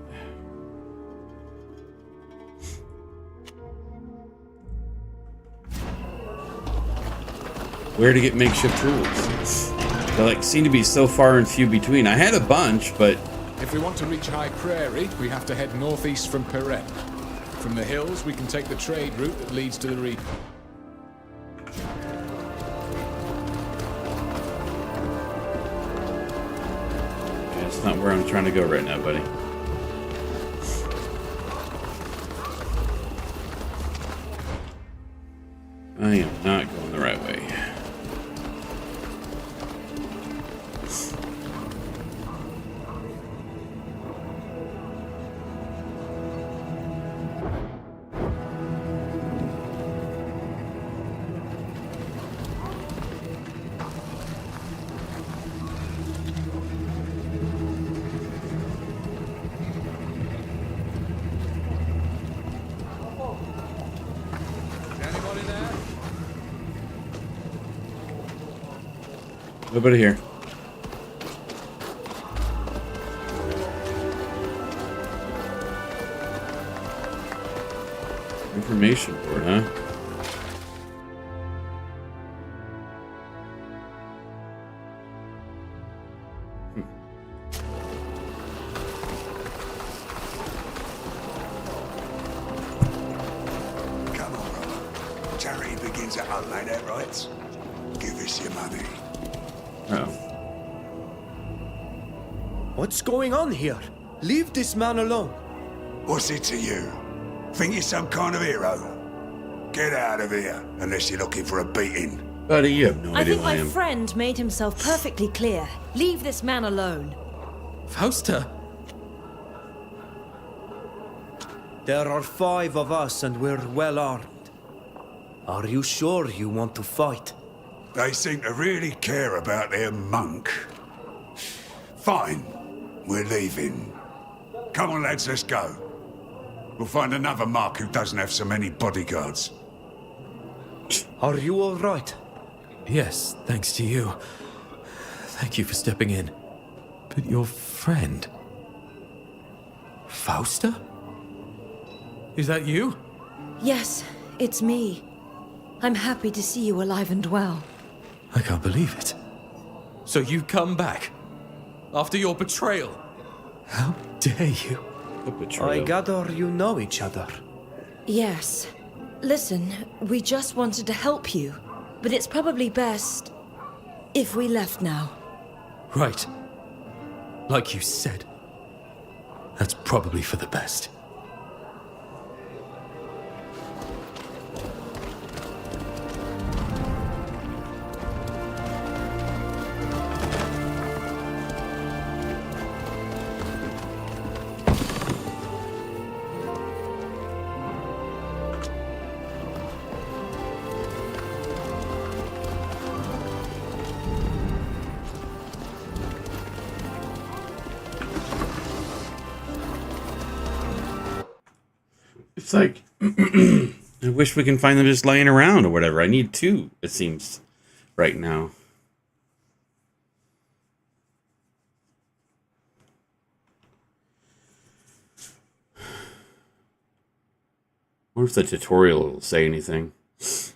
where to get makeshift tools. They like seem to be so far and few between. I had a bunch, but If we want to reach High Prairie, we have to head northeast from Perret. From the hills, we can take the trade route that leads to the region. that's not where I'm trying to go right now, buddy. I am not going the right way. Nobody here. Information board, huh? Come on, brother. Charity begins at home, ain't that right? Give us your money. Oh. What's going on here? Leave this man alone. What's it to you? Think you're some kind of hero? Get out of here, unless you're looking for a beating. Buddy, you have no I idea think who I my am. friend made himself perfectly clear. Leave this man alone. Fausta? There are 5 of us and we're well armed. Are you sure you want to fight? They seem to really care about their monk. Fine, we're leaving. Come on, lads, let's go. We'll find another mark who doesn't have so many bodyguards. Are you all right? Yes, thanks to you. Thank you for stepping in. But your friend... Fausta? Is that you? Yes, it's me. I'm happy to see you alive and well. I can't believe it. So you come back? After your betrayal? How dare you? I gather you know each other. Yes. Listen, we just wanted to help you, but it's probably best if we left now. Right. Like you said. That's probably for the best. It's like, I wish we can find them just laying around or whatever. I need 2, it seems, right now. I wonder if the tutorial will say anything. Let's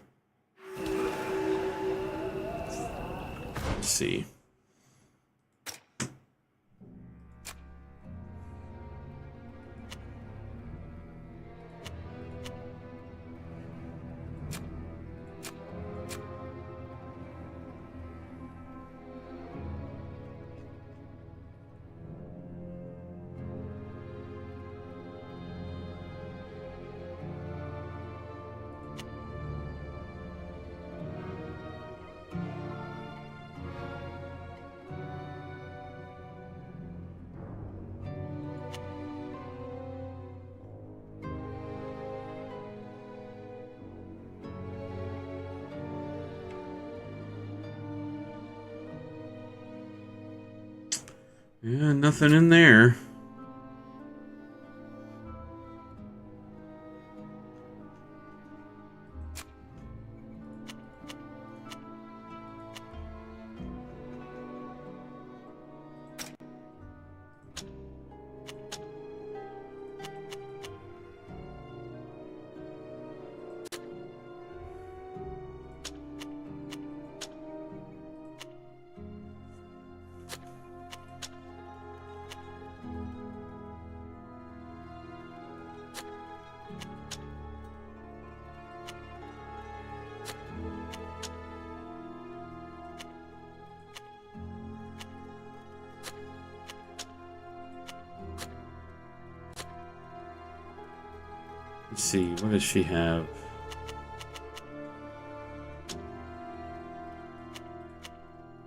see. Yeah, nothing in there. Let's see, what does she have?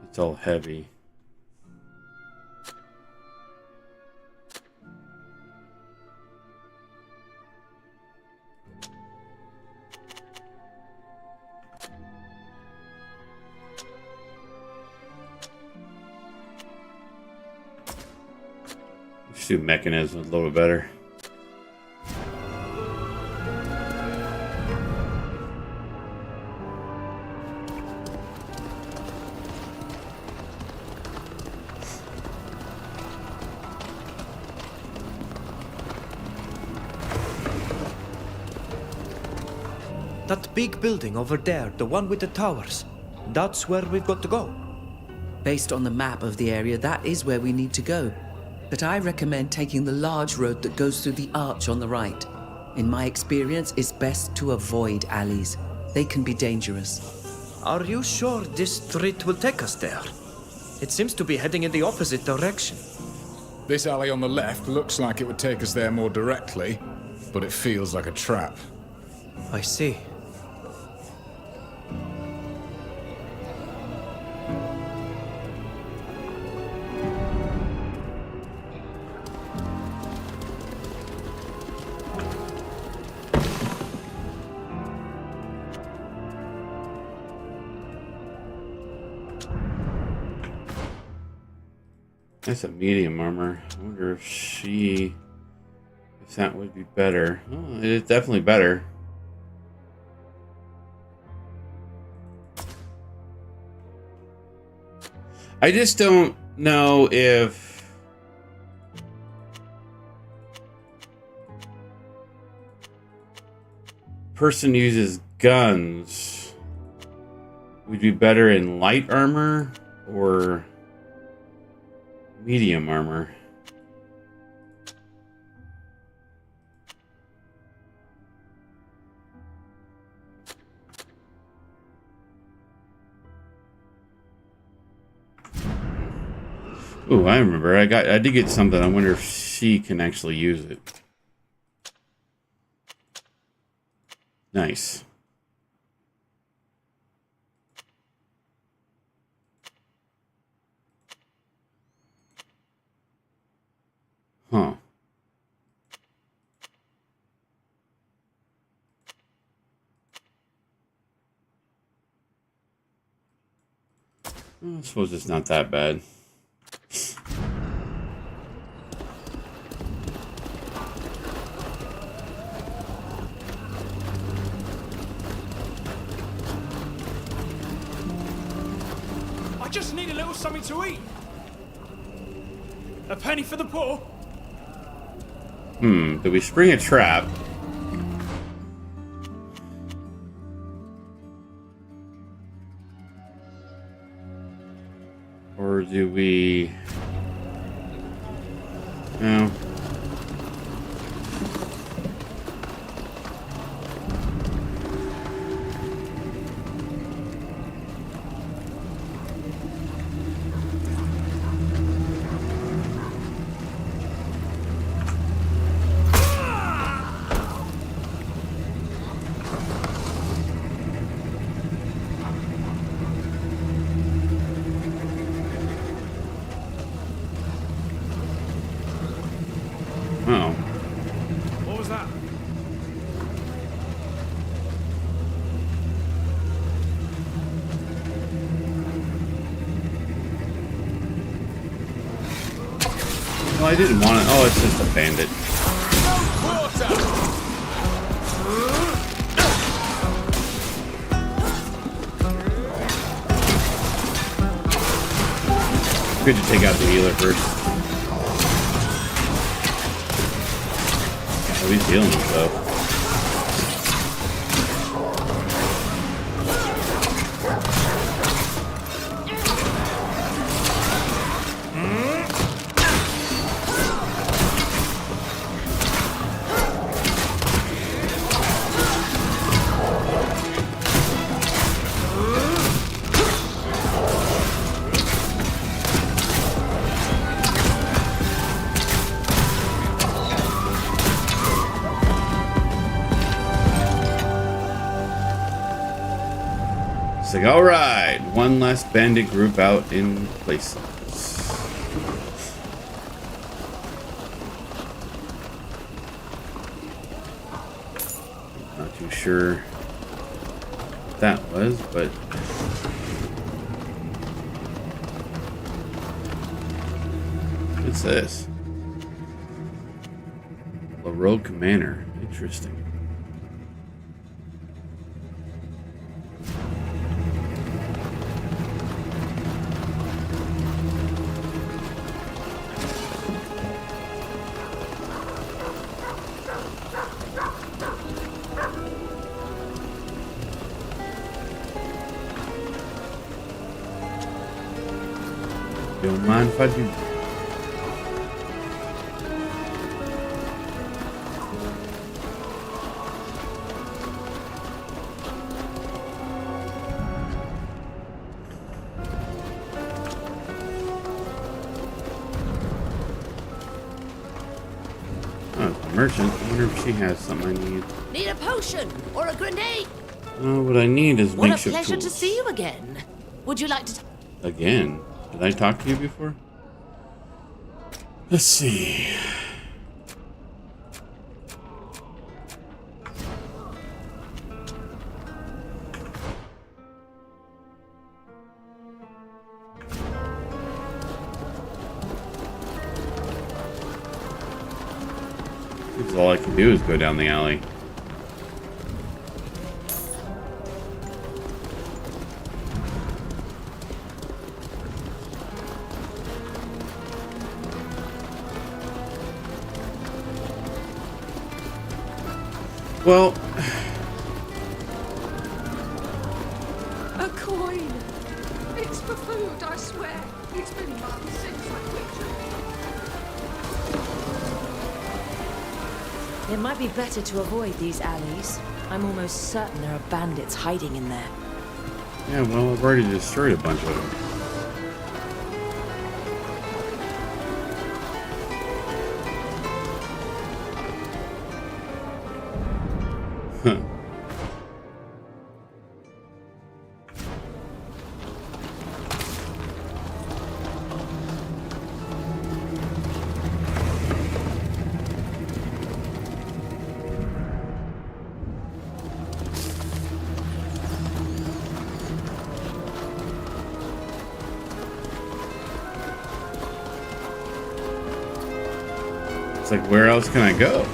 It's all heavy. Let's do mechanism a little better. That big building over there, the one with the towers. That's where we've got to go. Based on the map of the area, that is where we need to go. But I recommend taking the large road that goes through the arch on the right. In my experience, it's best to avoid alleys. They can be dangerous. Are you sure this street will take us there? It seems to be heading in the opposite direction. This alley on the left looks like it would take us there more directly, but it feels like a trap. I see. That's a medium armor. I wonder if that would be better. Oh, it is definitely better. I just don't know if person uses guns would be better in light armor or medium armor. Ooh, I remember. I did get something. I wonder if she can actually use it. Nice. Huh. I suppose it's not that bad. I just need a little something to eat. A penny for the poor. Do we spring a trap? Or do we... No. Oh. What was that? No, I didn't want it. Oh, it's just a bandit. Good to take out the healer first. Oh, he's healing himself. It's like, all right, one less bandit group out in places. Not too sure what that was, but what's this? A rogue commander. Interesting. Don't mind if I do. Merchant. I wonder if she has something I need. Need a potion or a grenade? What I need is What a makeshift pleasure tools. to see you again. Would you like to... Again? Did I talk to you before? Let's see. All I can do is go down the alley. Well, a coin. It's for food, I swear. It's been months since I picked it. It might be better to avoid these alleys. I'm almost certain there are bandits hiding in there. yeah, well, I've already destroyed a bunch of them. Huh. It's like, where else can I go?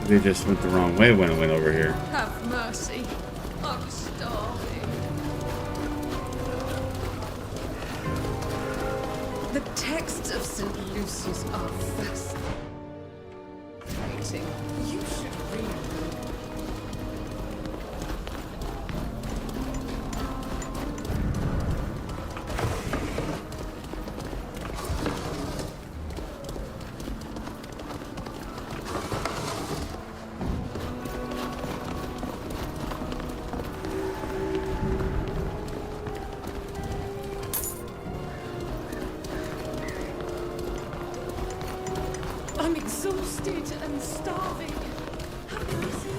They just went the wrong way when I went over here. Have mercy. I'm starving. The texts of St. Lucius are fascinating. You should read them. I'm exhausted and starving. Have mercy.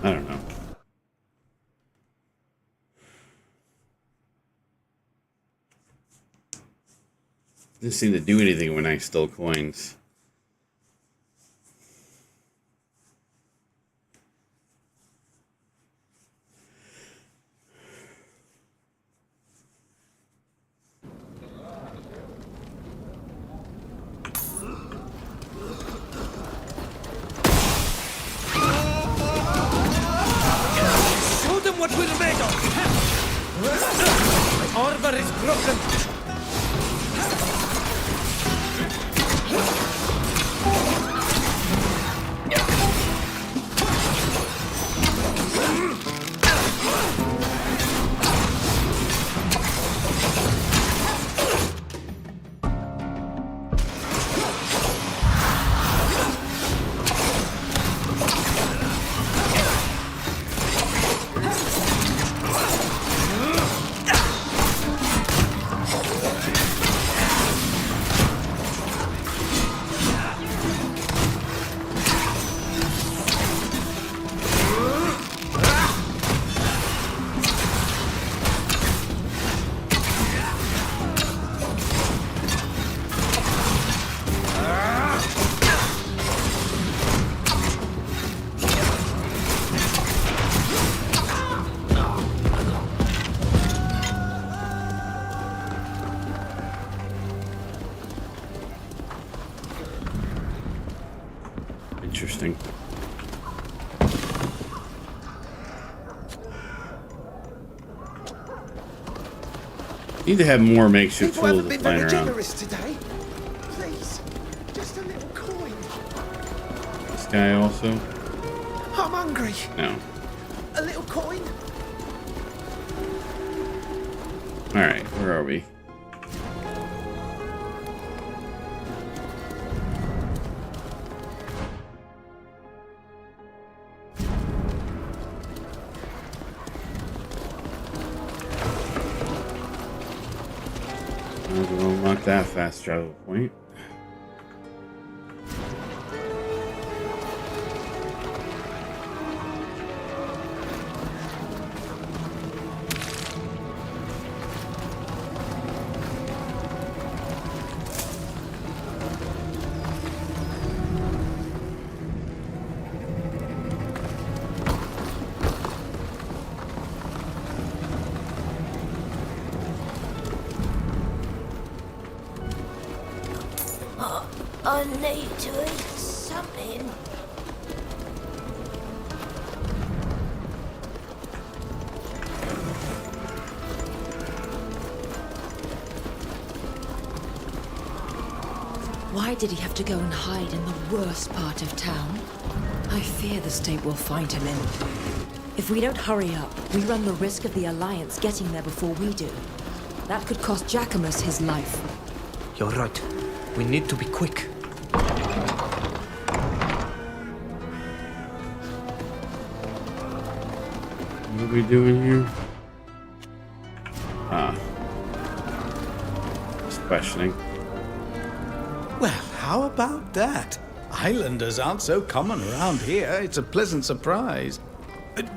I don't know. Didn't seem to do anything when I stole coins. Show them what we're made of! My armor is broken! interesting. Need to have more makeshift People haven't tools been lying very around. generous today. Please, just a little coin. This guy also? I'm hungry. No. A little coin. Alright, where are we? We'll unlock that fast travel point. I need to eat something. Why did he have to go and hide in the worst part of town? I fear the state will find him in. If we don't hurry up, we run the risk of the Alliance getting there before we do. That could cost Jacquemus his life. You're right. We need to be quick. What are we doing here? Just questioning. Well, how about that? Islanders aren't so common around here. It's a pleasant surprise.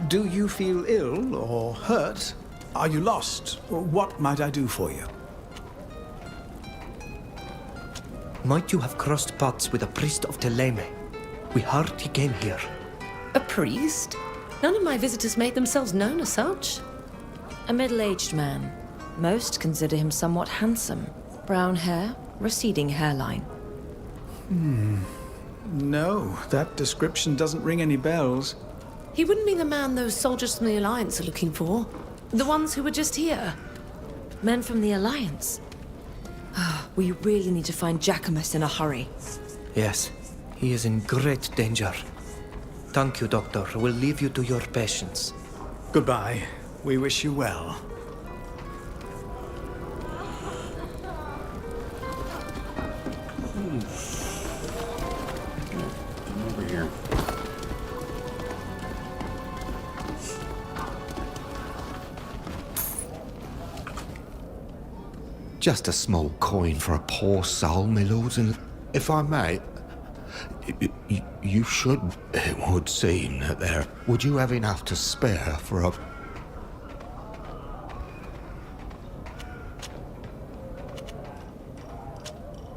Do you feel ill or hurt? Are you lost? What might I do for you? Might you have crossed paths with a priest of Teleme? We heard he came here. A priest? None of my visitors made themselves known as such. A middle-aged man. Most consider him somewhat handsome. Brown hair, receding hairline. No, that description doesn't ring any bells. He wouldn't be the man those soldiers from the Alliance are looking for. The ones who were just here. Men from the Alliance? We really need to find Jacquemus in a hurry. Yes, he is in great danger. Thank you, Doctor. We'll leave you to your patients. Goodbye. We wish you well. Over here. Just a small coin for a poor soul, my lords, and if I may, you should. It would seem that there. Would you have enough to spare for a?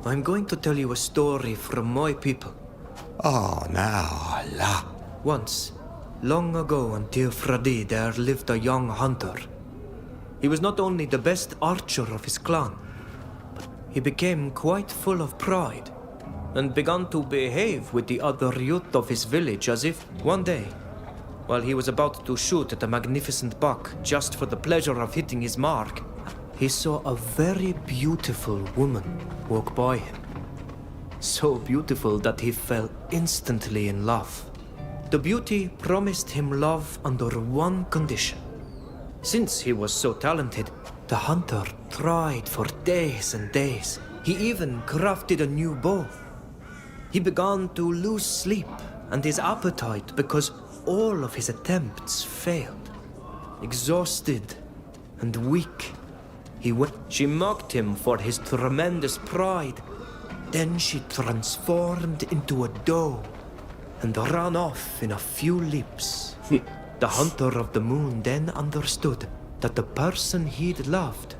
I'm going to tell you a story from my people. Oh, now, la. Once, long ago on Teofradi, there lived a young hunter. He was not only the best archer of his clan, but he became quite full of pride and began to behave with the other youth of his village as if, one day, while he was about to shoot at a magnificent buck just for the pleasure of hitting his mark, he saw a very beautiful woman walk by him. So beautiful that he fell instantly in love. The beauty promised him love under one condition. Since he was so talented, the hunter tried for days and days. He even crafted a new bow. He began to lose sleep and his appetite because all of his attempts failed. Exhausted and weak, she mocked him for his tremendous pride. Then she transformed into a doe and ran off in a few leaps. The Hunter of the Moon then understood that the person he'd loved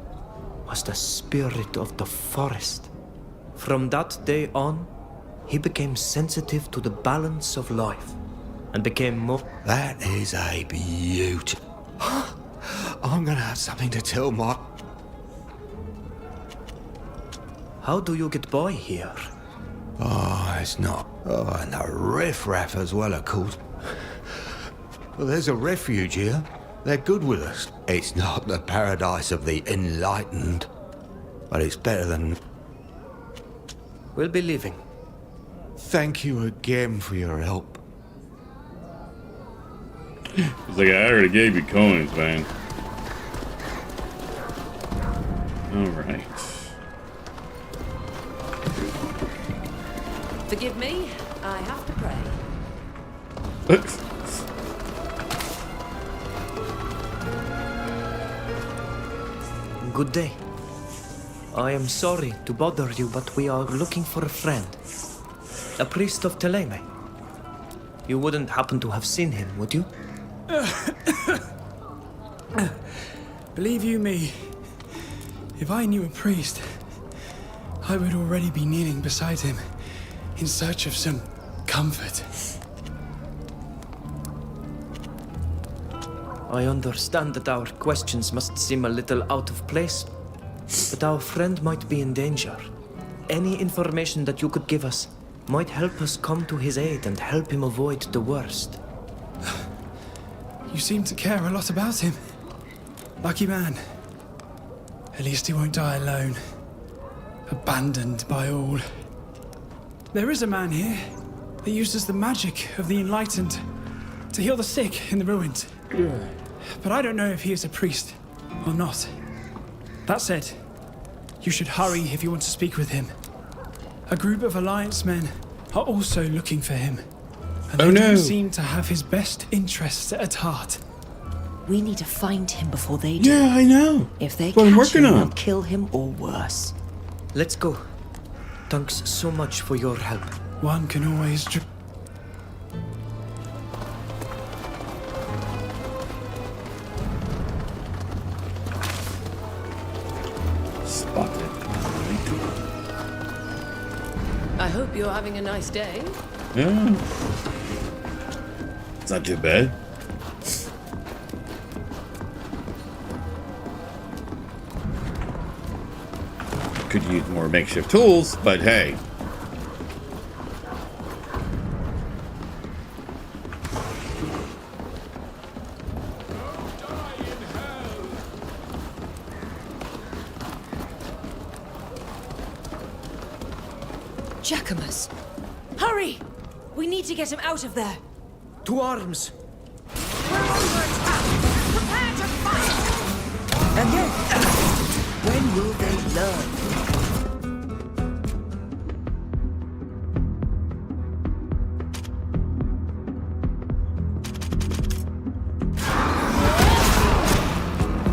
was the spirit of the forest. From that day on, he became sensitive to the balance of life and became more... That is a beauty. I'm gonna have something to tell my... How do you get by here? Oh, it's not. Oh, and the riffraff as well, of course. Well, there's a refuge here. They're good with us. It's not the paradise of the enlightened, but it's better than... We'll be leaving. Thank you again for your help. It's like, I already gave you coins, man. Alright. Forgive me, I have to pray. Good day. I am sorry to bother you, but we are looking for a friend. A priest of Teleme. You wouldn't happen to have seen him, would you? Believe you me, if I knew a priest, I would already be kneeling beside him in search of some comfort. I understand that our questions must seem a little out of place, but our friend might be in danger. Any information that you could give us might help us come to his aid and help him avoid the worst. You seem to care a lot about him. Lucky man. At least he won't die alone. Abandoned by all. There is a man here that uses the magic of the enlightened to heal the sick in the ruins. But I don't know if he is a priest or not. That said, you should hurry if you want to speak with him. A group of Alliance men are also looking for him. And they don't seem to have his best interests at heart. We need to find him before they do. Yeah, I know. If they That's what I'm catch him, working they'll on. kill him or worse. Let's go. Thanks so much for your help. One can always Spotted. I hope you're having a nice day. Yeah. It's not too bad. Could use more makeshift tools, but hey. Jackamus! Hurry! We need to get him out of there. To arms! And yet, when will they learn?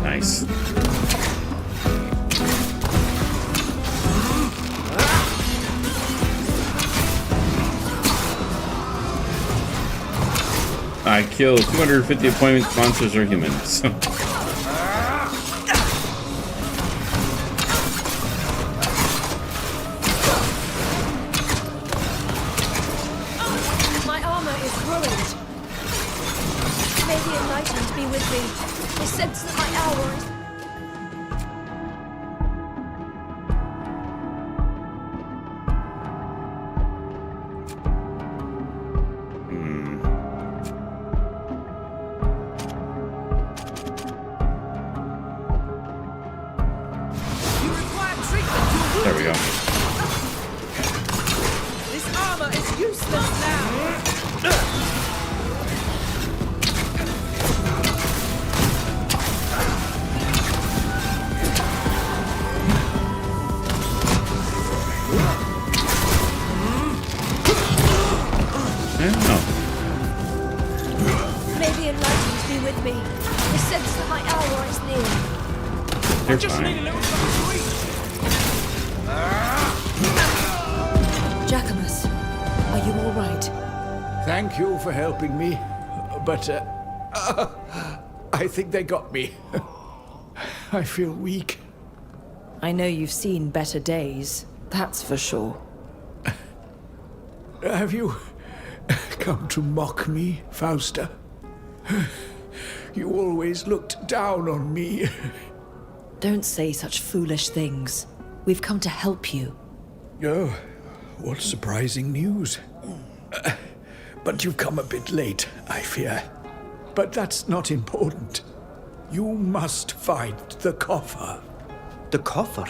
Nice. I kill 250 appointment monsters or humans. My armor is ruined. May the enlightened be with me. I sense that my hour is... There we go. This armor is useless now. May the enlightened be with me. I sense that my hour is near. You're fine. Jackamus, are you all right? Thank you for helping me, but I think they got me. I feel weak. I know you've seen better days, that's for sure. Have you come to mock me, Fausta? You always looked down on me. Don't say such foolish things. We've come to help you. Oh, what surprising news. But you've come a bit late, I fear. But that's not important. You must find the coffer. The coffer?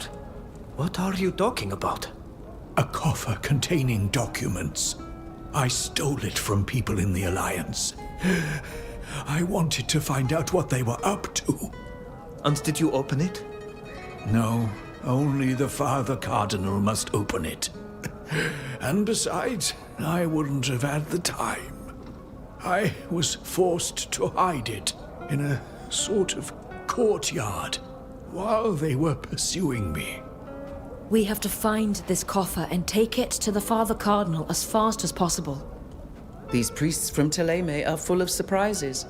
What are you talking about? A coffer containing documents. I stole it from people in the Alliance. I wanted to find out what they were up to. And did you open it? No, only the Father Cardinal must open it. And besides, I wouldn't have had the time. I was forced to hide it in a sort of courtyard while they were pursuing me. We have to find this coffer and take it to the Father Cardinal as fast as possible. These priests from Teleme are full of surprises.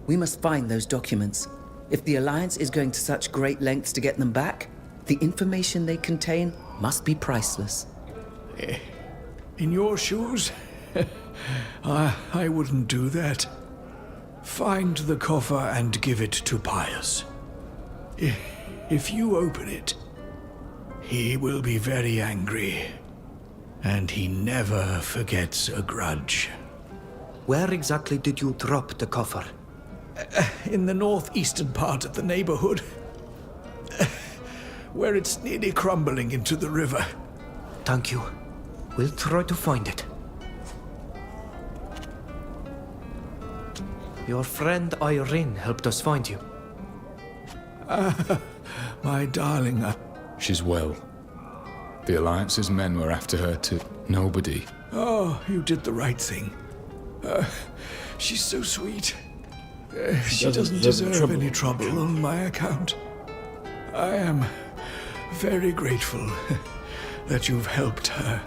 We must find those documents. If the Alliance is going to such great lengths to get them back, the information they contain must be priceless. In your shoes, I wouldn't do that. Find the coffer and give it to Pius. If you open it, he will be very angry. And he never forgets a grudge. Where exactly did you drop the coffer? In the northeastern part of the neighborhood. Where it's nearly crumbling into the river. Thank you. We'll try to find it. Your friend Irene helped us find you. My darling. She's well. The Alliance's men were after her to nobody. Oh, you did the right thing. She's so sweet. She doesn't deserve any trouble on my account. I am very grateful that you've helped her.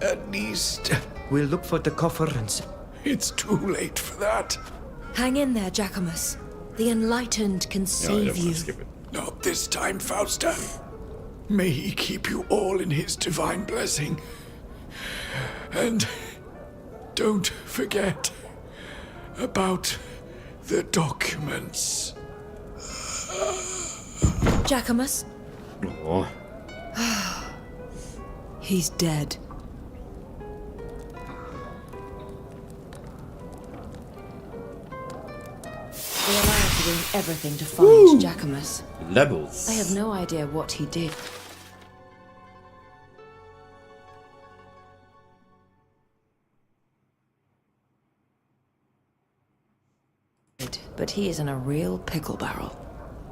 At least... We'll look for the coffer and... It's too late for that. Hang in there, Jacquemus. The Enlightened can save you. Not this time, Fausta. May he keep you all in his divine blessing. And don't forget about the documents. Jacquemus? Oh. He's dead. The Alliance are doing everything to find Jacquemus. Levels. I have no idea what he did. But he is in a real pickle barrel.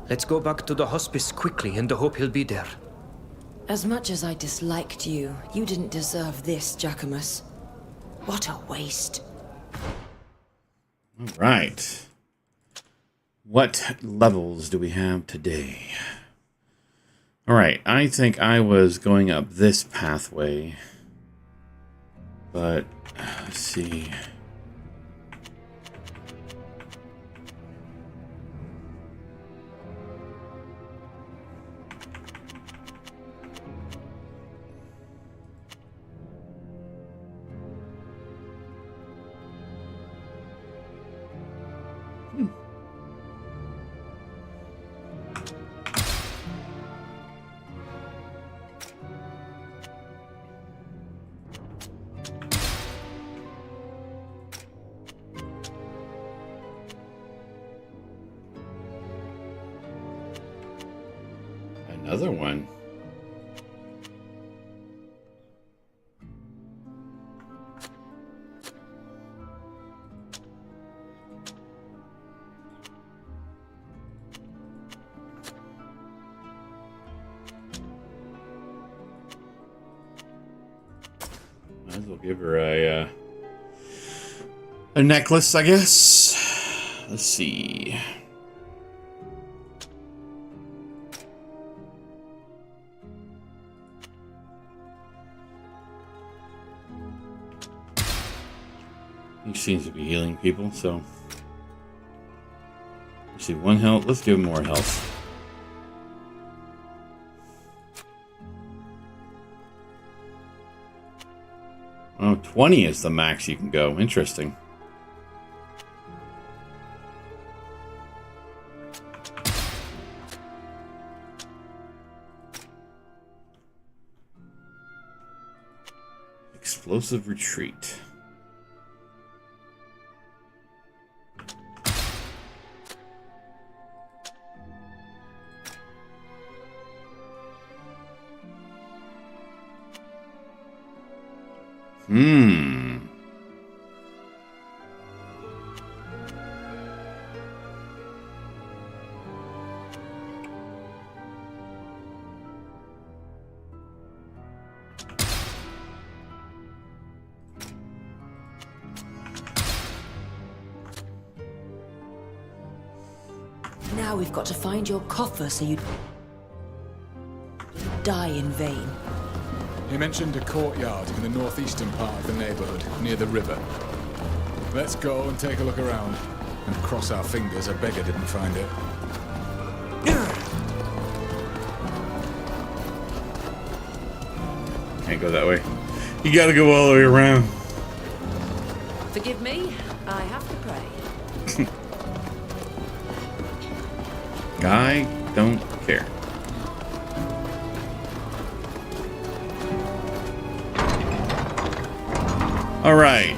Let's go back to the hospice quickly in the hope he'll be there. As much as I disliked you, you didn't deserve this, Jacquemus. What a waste. All right. What levels do we have today? All right, I think I was going up this pathway. But, let's see. Another one. Might as well give her a necklace, I guess. Let's see. He seems to be healing people, so... Let's see, 1 health. Let's give him more health. Oh, 20 is the max you can go. Interesting. Explosive retreat. Now we've got to find your coffer so you die in vain. He mentioned a courtyard in the northeastern part of the neighborhood, near the river. Let's go and take a look around. And cross our fingers a beggar didn't find it. Can't go that way. You gotta go all the way around. Forgive me, I have to pray. I don't care. All right.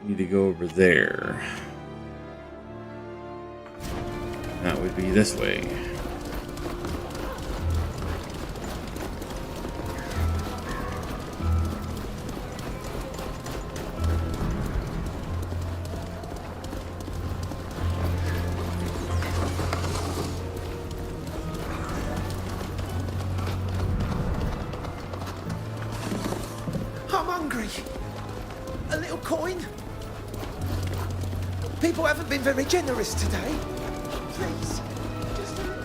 Need to go over there. That would be this way. I'm hungry. A little coin? People haven't been very generous today. Please. Just a little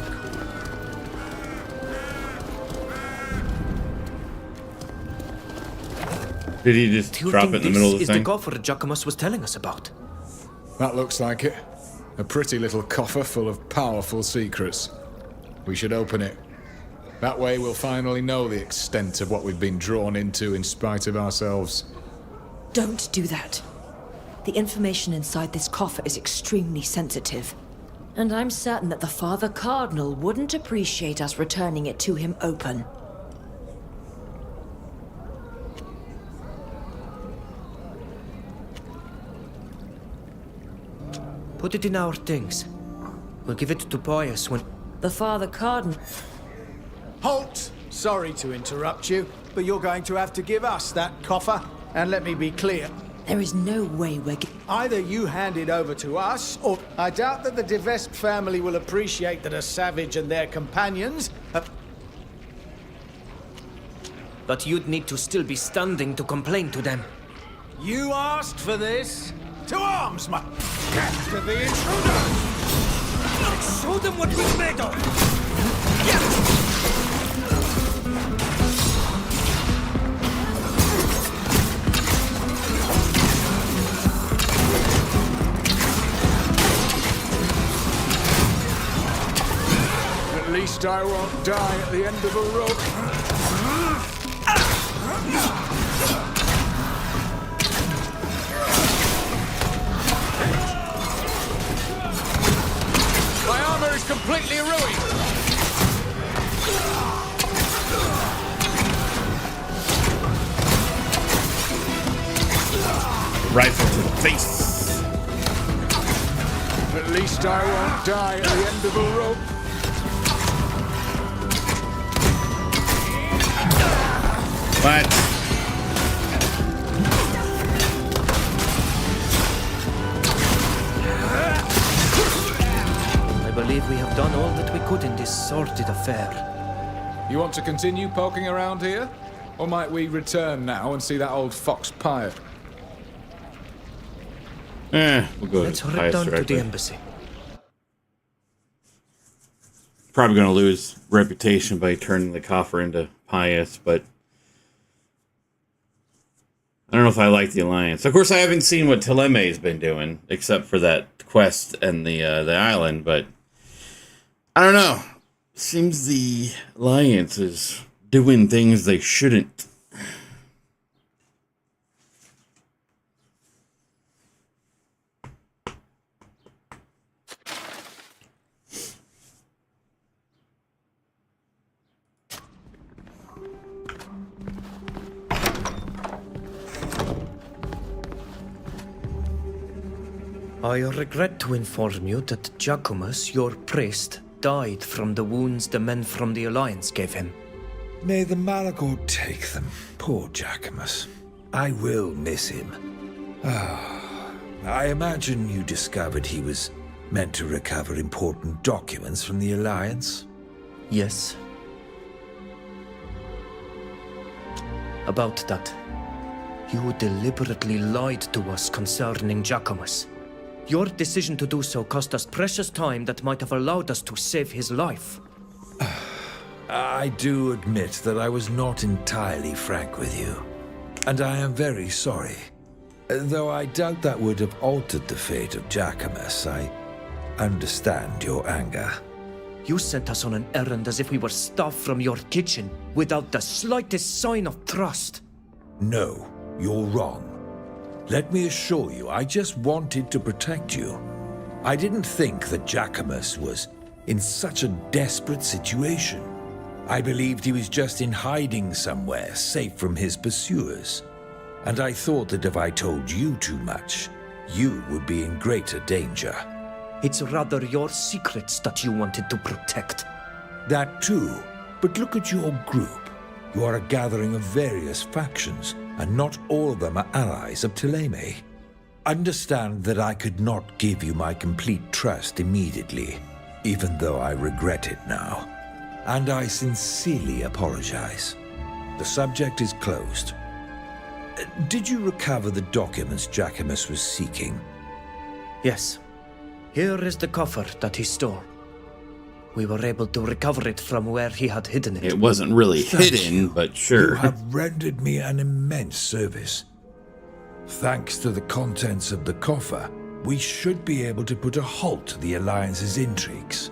coin. Did he just Do you drop think it in the middle of the this is thing? the coffer Giacomus was telling us about? That looks like it. A pretty little coffer full of powerful secrets. We should open it. That way we'll finally know the extent of what we've been drawn into in spite of ourselves. Don't do that. The information inside this coffer is extremely sensitive. And I'm certain that the Father Cardinal wouldn't appreciate us returning it to him open. Put it in our things. We'll give it to Pius when... The Father Cardinal... Halt! Sorry to interrupt you, but you're going to have to give us that coffer. And let me be clear. There is no way we're... Either you hand it over to us, or I doubt that the De Vespe family will appreciate that a savage and their companions... But you'd need to still be standing to complain to them. You asked for this? To arms, my... Get to the intruder! Let's show them what we're made of! At least I won't die at the end of a rope. My armor is completely ruined. Rifle to the face. At least I won't die at the end of a rope. What? I believe we have done all that we could in this sordid affair. You want to continue poking around here? Or might we return now and see that old fox pirate? We'll go Let's to hurry Pius down to directly. the embassy. Probably going to lose reputation by turning the coffer into Pius, but I don't know if I like the alliance. Of course, I haven't seen what Teleme's been doing, except for that quest and the island, but I don't know. Seems the alliance is doing things they shouldn't. I regret to inform you that Giacomus, your priest, died from the wounds the men from the Alliance gave him. May the Malagor take them. Poor Giacomus. I will miss him. I imagine you discovered he was meant to recover important documents from the Alliance? Yes. About that, you deliberately lied to us concerning Giacomus. Your decision to do so cost us precious time that might have allowed us to save his life. I do admit that I was not entirely frank with you, and I am very sorry. Though I doubt that would have altered the fate of Giacomus, I understand your anger. You sent us on an errand as if we were staff from your kitchen, without the slightest sign of trust. No, you're wrong. Let me assure you, I just wanted to protect you. I didn't think that Giacomus was in such a desperate situation. I believed he was just in hiding somewhere, safe from his pursuers. And I thought that if I told you too much, you would be in greater danger. It's rather your secrets that you wanted to protect. That too. But look at your group. You are a gathering of various factions, and not all of them are allies of Thélème. Understand that I could not give you my complete trust immediately, even though I regret it now. And I sincerely apologize. The subject is closed. Did you recover the documents Giacomus was seeking? Yes. Here is the coffer that he stole. We were able to recover it from where he had hidden it. It wasn't really Thank hidden, you. but sure. You have rendered me an immense service. Thanks to the contents of the coffer, we should be able to put a halt to the Alliance's intrigues.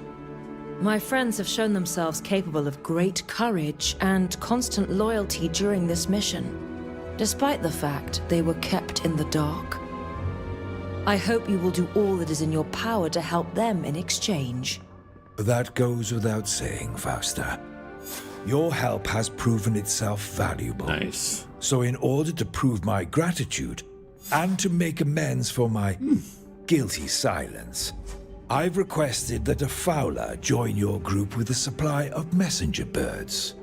My friends have shown themselves capable of great courage and constant loyalty during this mission, despite the fact they were kept in the dark. I hope you will do all that is in your power to help them in exchange. That goes without saying, Fausta. Your help has proven itself valuable. Nice. So in order to prove my gratitude, and to make amends for my guilty silence, I've requested that a Fowler join your group with a supply of messenger birds.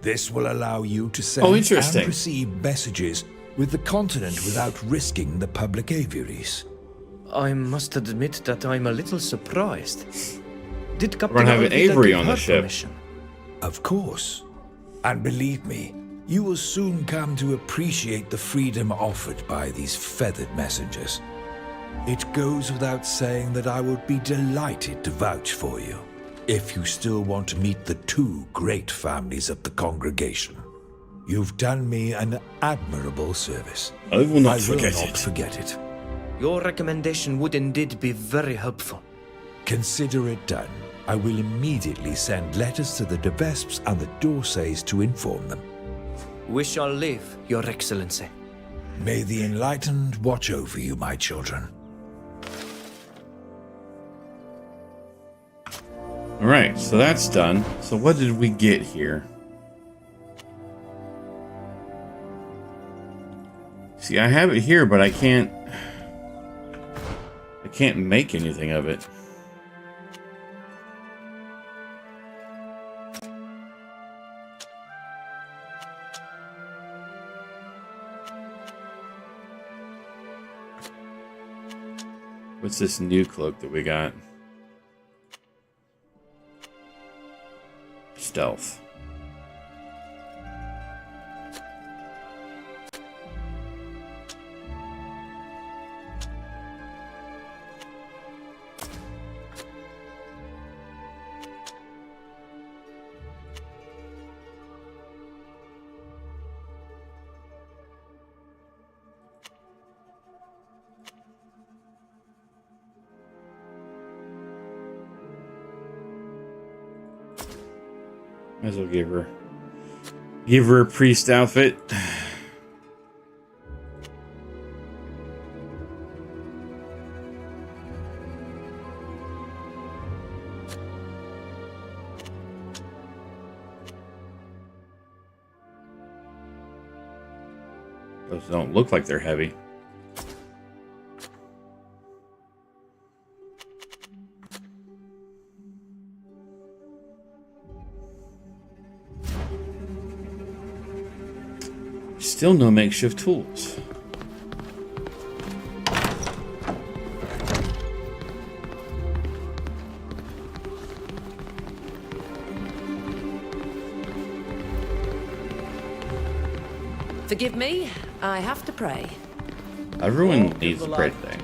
This will allow you to send and receive messages with the continent without risking the public aviaries. I must admit that I'm a little surprised. Did We're Captain gonna have an Alvida Avery give on her the ship. permission? Of course. And believe me, you will soon come to appreciate the freedom offered by these feathered messengers. It goes without saying that I would be delighted to vouch for you, if you still want to meet the two great families of the congregation. You've done me an admirable service. I will not forget it. Your recommendation would indeed be very helpful. Consider it done. I will immediately send letters to the de Vesps and the Dorsays to inform them. We shall leave, Your Excellency. May the Enlightened watch over you, my children. Alright, so that's done. So what did we get here? See, I have it here, but I can't make anything of it. What's this new cloak that we got? Stealth. Might as well give her a priest outfit. Those don't look like they're heavy. Still no makeshift tools. Forgive me, I have to pray. Everyone needs to pray today.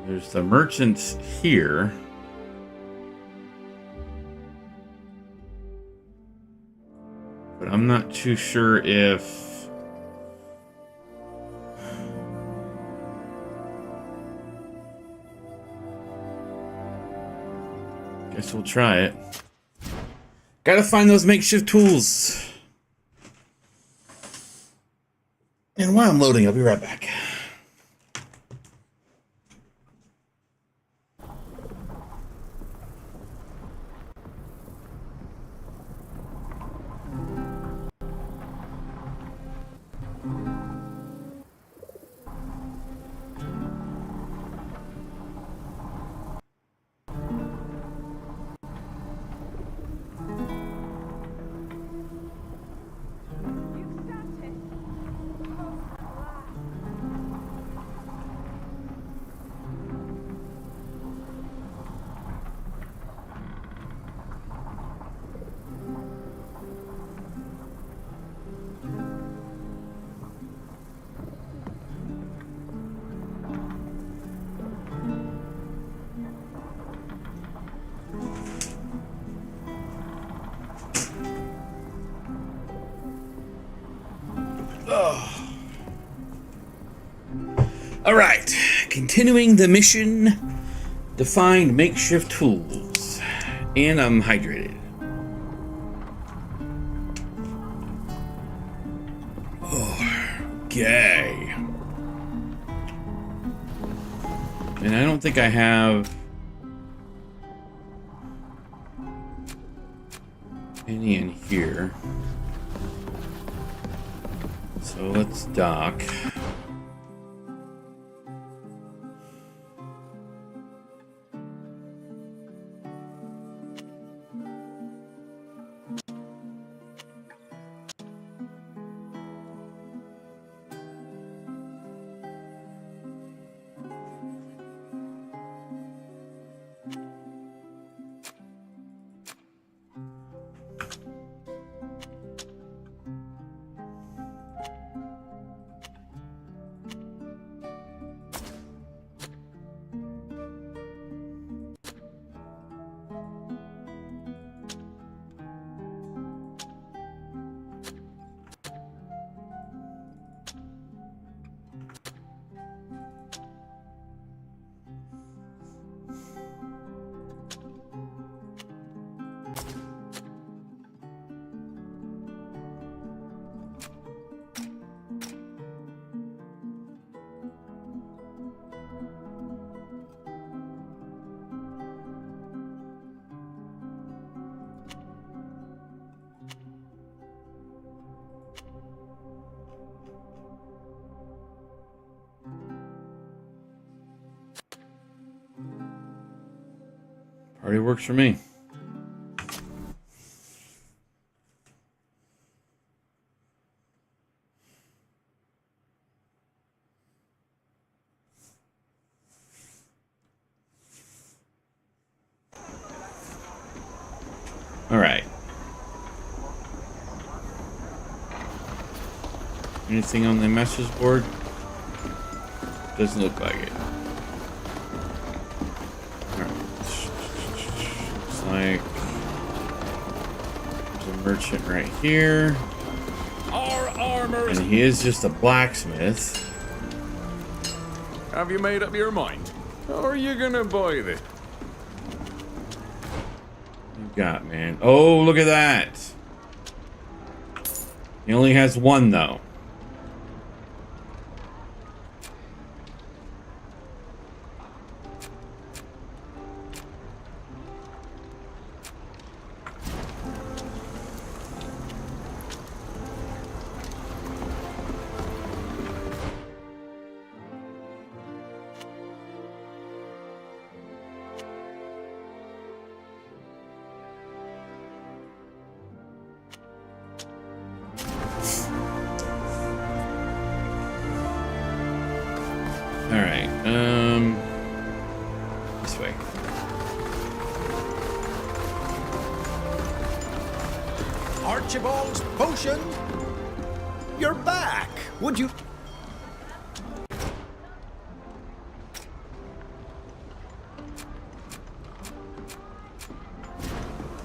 There's the merchants here. But I'm not too sure if... Guess we'll try it. Gotta find those makeshift tools. And while I'm loading, I'll be right back. Alright, continuing the mission to find makeshift tools. And I'm hydrated. Okay. And I don't think I have any in here. So let's dock. Already works for me. All right. Anything on the message board? Doesn't look like it. Like there's a merchant right here, Our armor is... and he is just a blacksmith. Have you made up your mind? Or are you gonna buy this? You got, man. Oh, look at that. He only has one though. Alright, this way. Archibald's potion? You're back! Would you...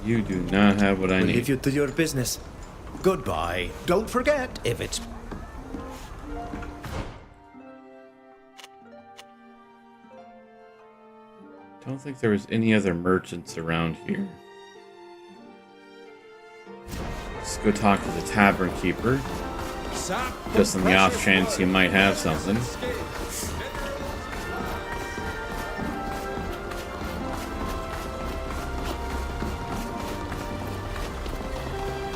You do not have what I We'll need. leave you to your business. Goodbye. Don't forget, if it's... Don't think there was any other merchants around here. Let's go talk to the tavern keeper. Just on the off chance he might have something.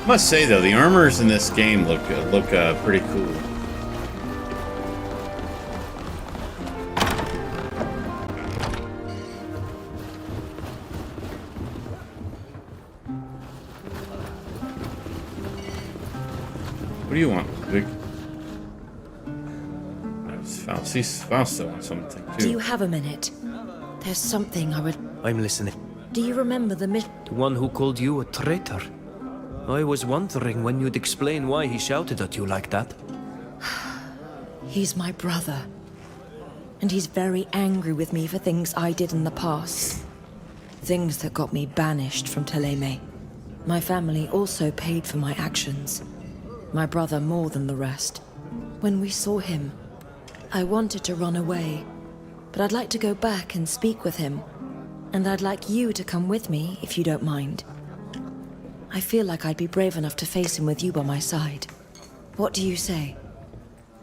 Must say though, the armors in this game look pretty cool. What do you want, Ludwig? Fausto wants something too. Do you have a minute? There's something I would... I'm listening. Do you remember the The one who called you a traitor? I was wondering when you'd explain why he shouted at you like that. He's my brother. And he's very angry with me for things I did in the past. Things that got me banished from Thélème. My family also paid for my actions. My brother more than the rest. When we saw him, I wanted to run away. But I'd like to go back and speak with him. And I'd like you to come with me, if you don't mind. I feel like I'd be brave enough to face him with you by my side. What do you say?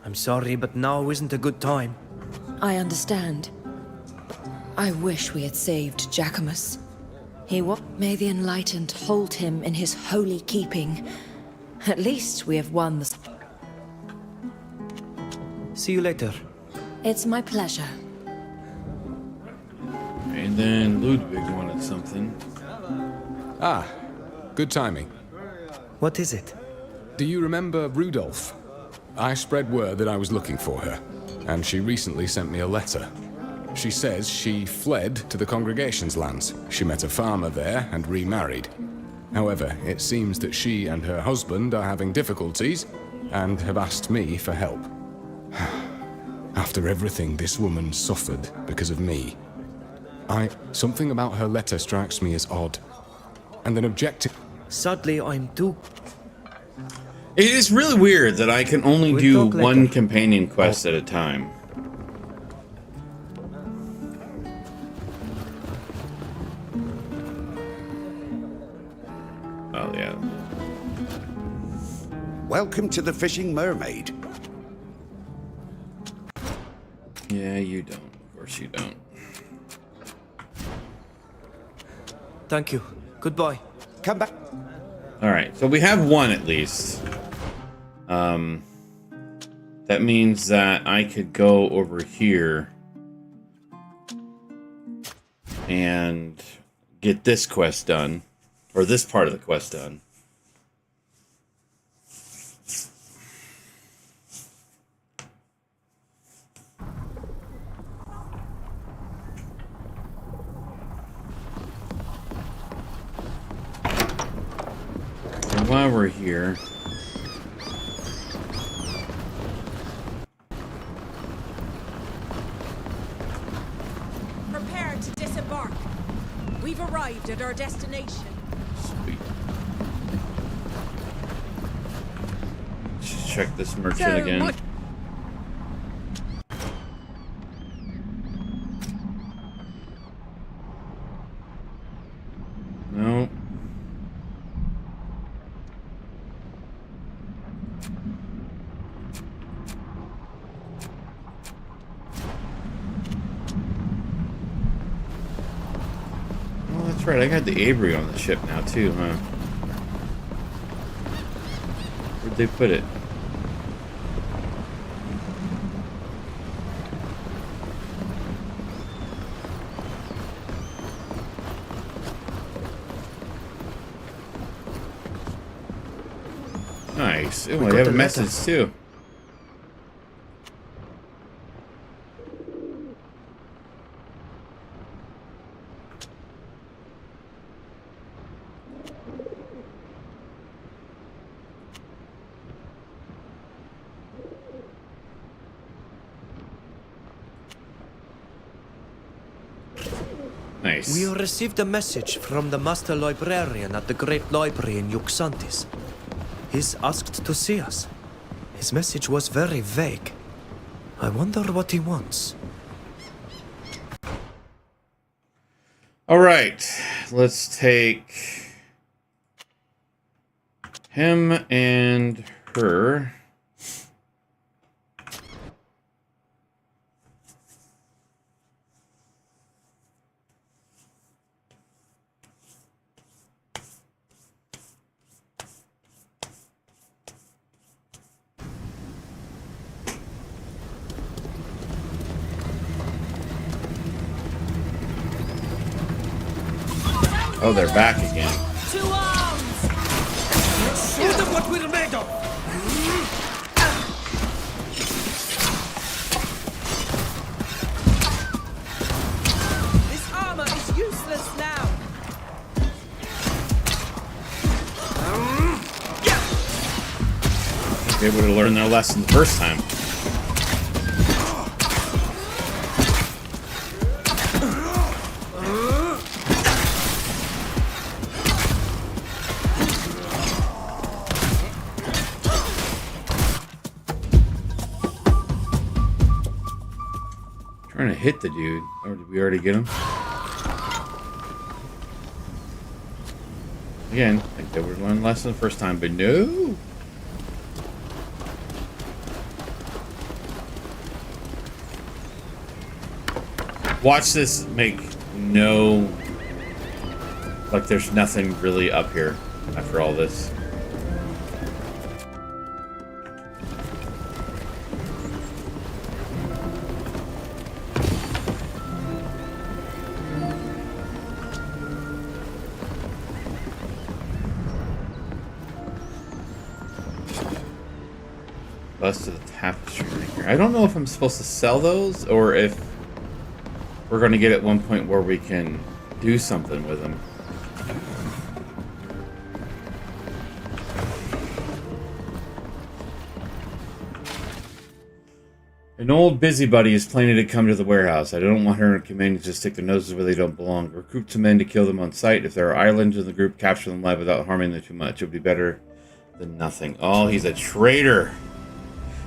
I'm sorry, but now isn't a good time. I understand. I wish we had saved Jacquemus. May the Enlightened hold him in his holy keeping. At least we have won the... See you later. It's my pleasure. And then Ludwig wanted something. Ah, good timing. What is it? Do you remember Rudolph? I spread word that I was looking for her, and she recently sent me a letter. She says she fled to the congregation's lands. She met a farmer there and remarried. However, it seems that she and her husband are having difficulties and have asked me for help. After everything this woman suffered because of me, something about her letter strikes me as odd. And an objective... Sadly, I'm too... It is really weird that I can only do one companion quest at a time. Oh, yeah. Welcome to the Fishing Mermaid. Yeah, you don't. Of course you don't. Thank you. Goodbye. Come back. Alright, so we have one at least. That means that I could go over here and get this quest done, or this part of the quest done. And while we're here, Prepare to disembark. We've arrived at our destination. sweet. Just check this merchant again. No. Oh, that's right. I got the Avery on the ship now too, huh? Where'd they put it? Nice. Oh, I have a message too. Nice. We received a message from the Master Librarian at the Great Library in Yuxantis. He's asked to see us. His message was very vague. I wonder what he wants. All right, let's take him and her. Oh, they're back again. To arms! Show them what we're made of! This armor is useless now. They would have learned their lesson the first time. Trying to hit the dude. Or did we already get him? Again, I think they would have learned the lesson the first time, but no. Watch this make no... Like there's nothing really up here after all this. Bust of the tapestry right here. I don't know if I'm supposed to sell those or if we're going to get at one point where we can do something with them. An old busybody is planning to come to the warehouse. I don't want her and companions to stick their noses where they don't belong. Recruit some men to kill them on sight. If there are islands in the group, capture them live without harming them too much. It would be better than nothing. Oh, he's a traitor.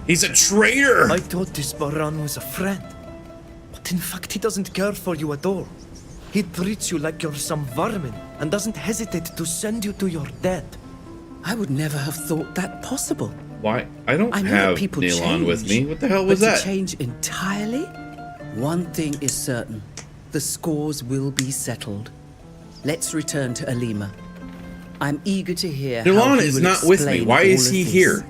He's a traitor! I thought this Baran was a friend. But in fact, he doesn't care for you at all. He treats you like you're some vermin and doesn't hesitate to send you to your death. I would never have thought that possible. Why? I don't I know have that people Neilon with change, me. What the hell was but that? To change entirely? One thing is certain. The scores will be settled. Let's return to Alima. I'm eager to hear how Neilon he is will not with me. explain Why all is of he this. here?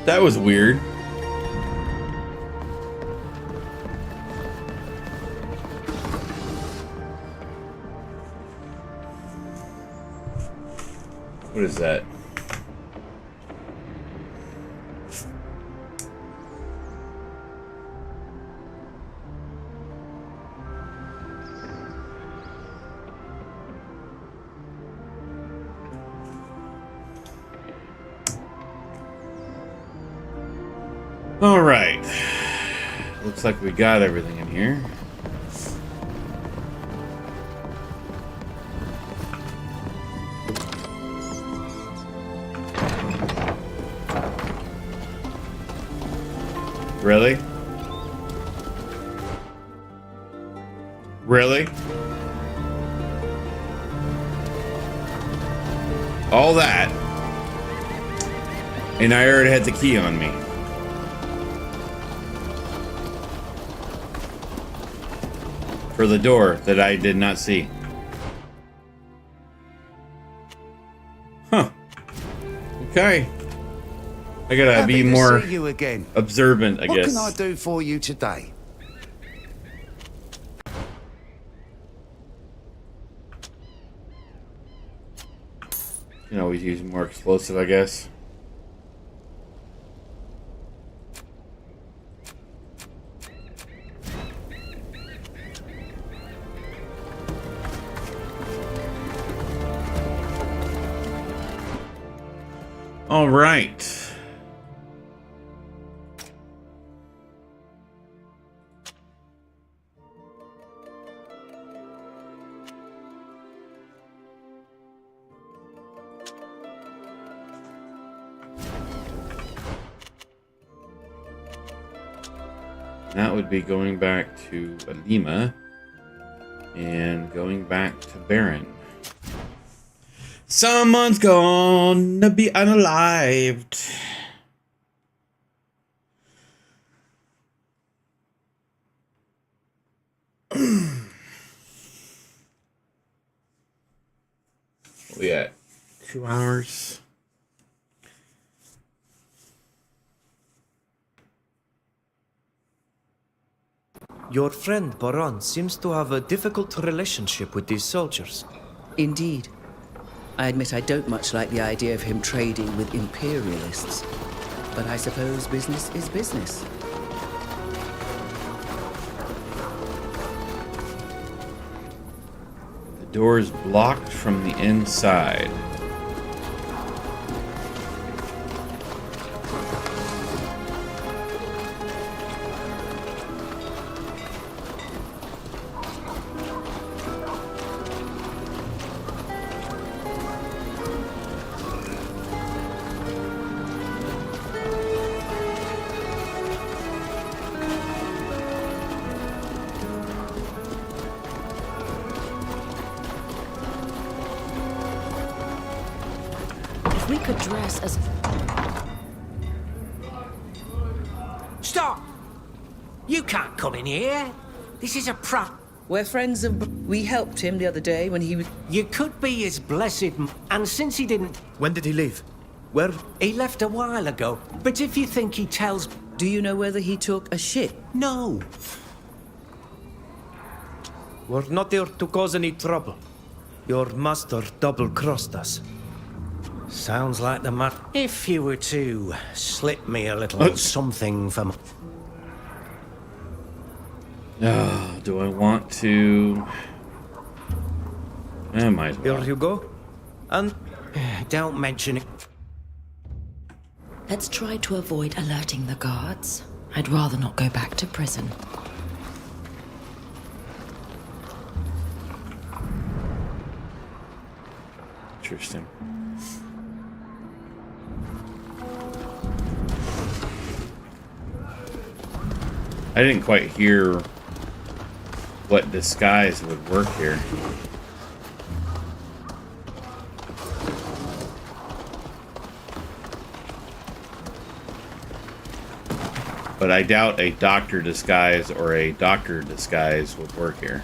That was weird. What is that? All right. Looks like we got everything in here. Really? Really? All that. And I already had the key on me. For the door that I did not see. Huh. Okay. I gotta Happy be to more see you again. observant, I What guess. can I do for you today? You can always use more explosive, I guess. All right. That would be going back to Alima and going back to Baron. Someone's gonna be unalived. We at 2 hours. Your friend Baron seems to have a difficult relationship with these soldiers. Indeed. I admit I don't much like the idea of him trading with imperialists. But I suppose business is business. The door is blocked from the inside. If we could dress as... Stop! You can't come in here. This is a We're friends of... We helped him the other day when he was... You could be his and since he didn't... When did he leave? Where? He left a while ago, but if you think he tells... Do you know whether he took a ship? No. We're not here to cause any trouble. Your master double-crossed us. Sounds like the man. If you were to slip me a little something from... Do I want to... I might as well. Here you go. And... Don't mention it. Let's try to avoid alerting the guards. I'd rather not go back to prison. Interesting. I didn't quite hear what disguise would work here. But I doubt a doctor disguise or a doctor disguise would work here.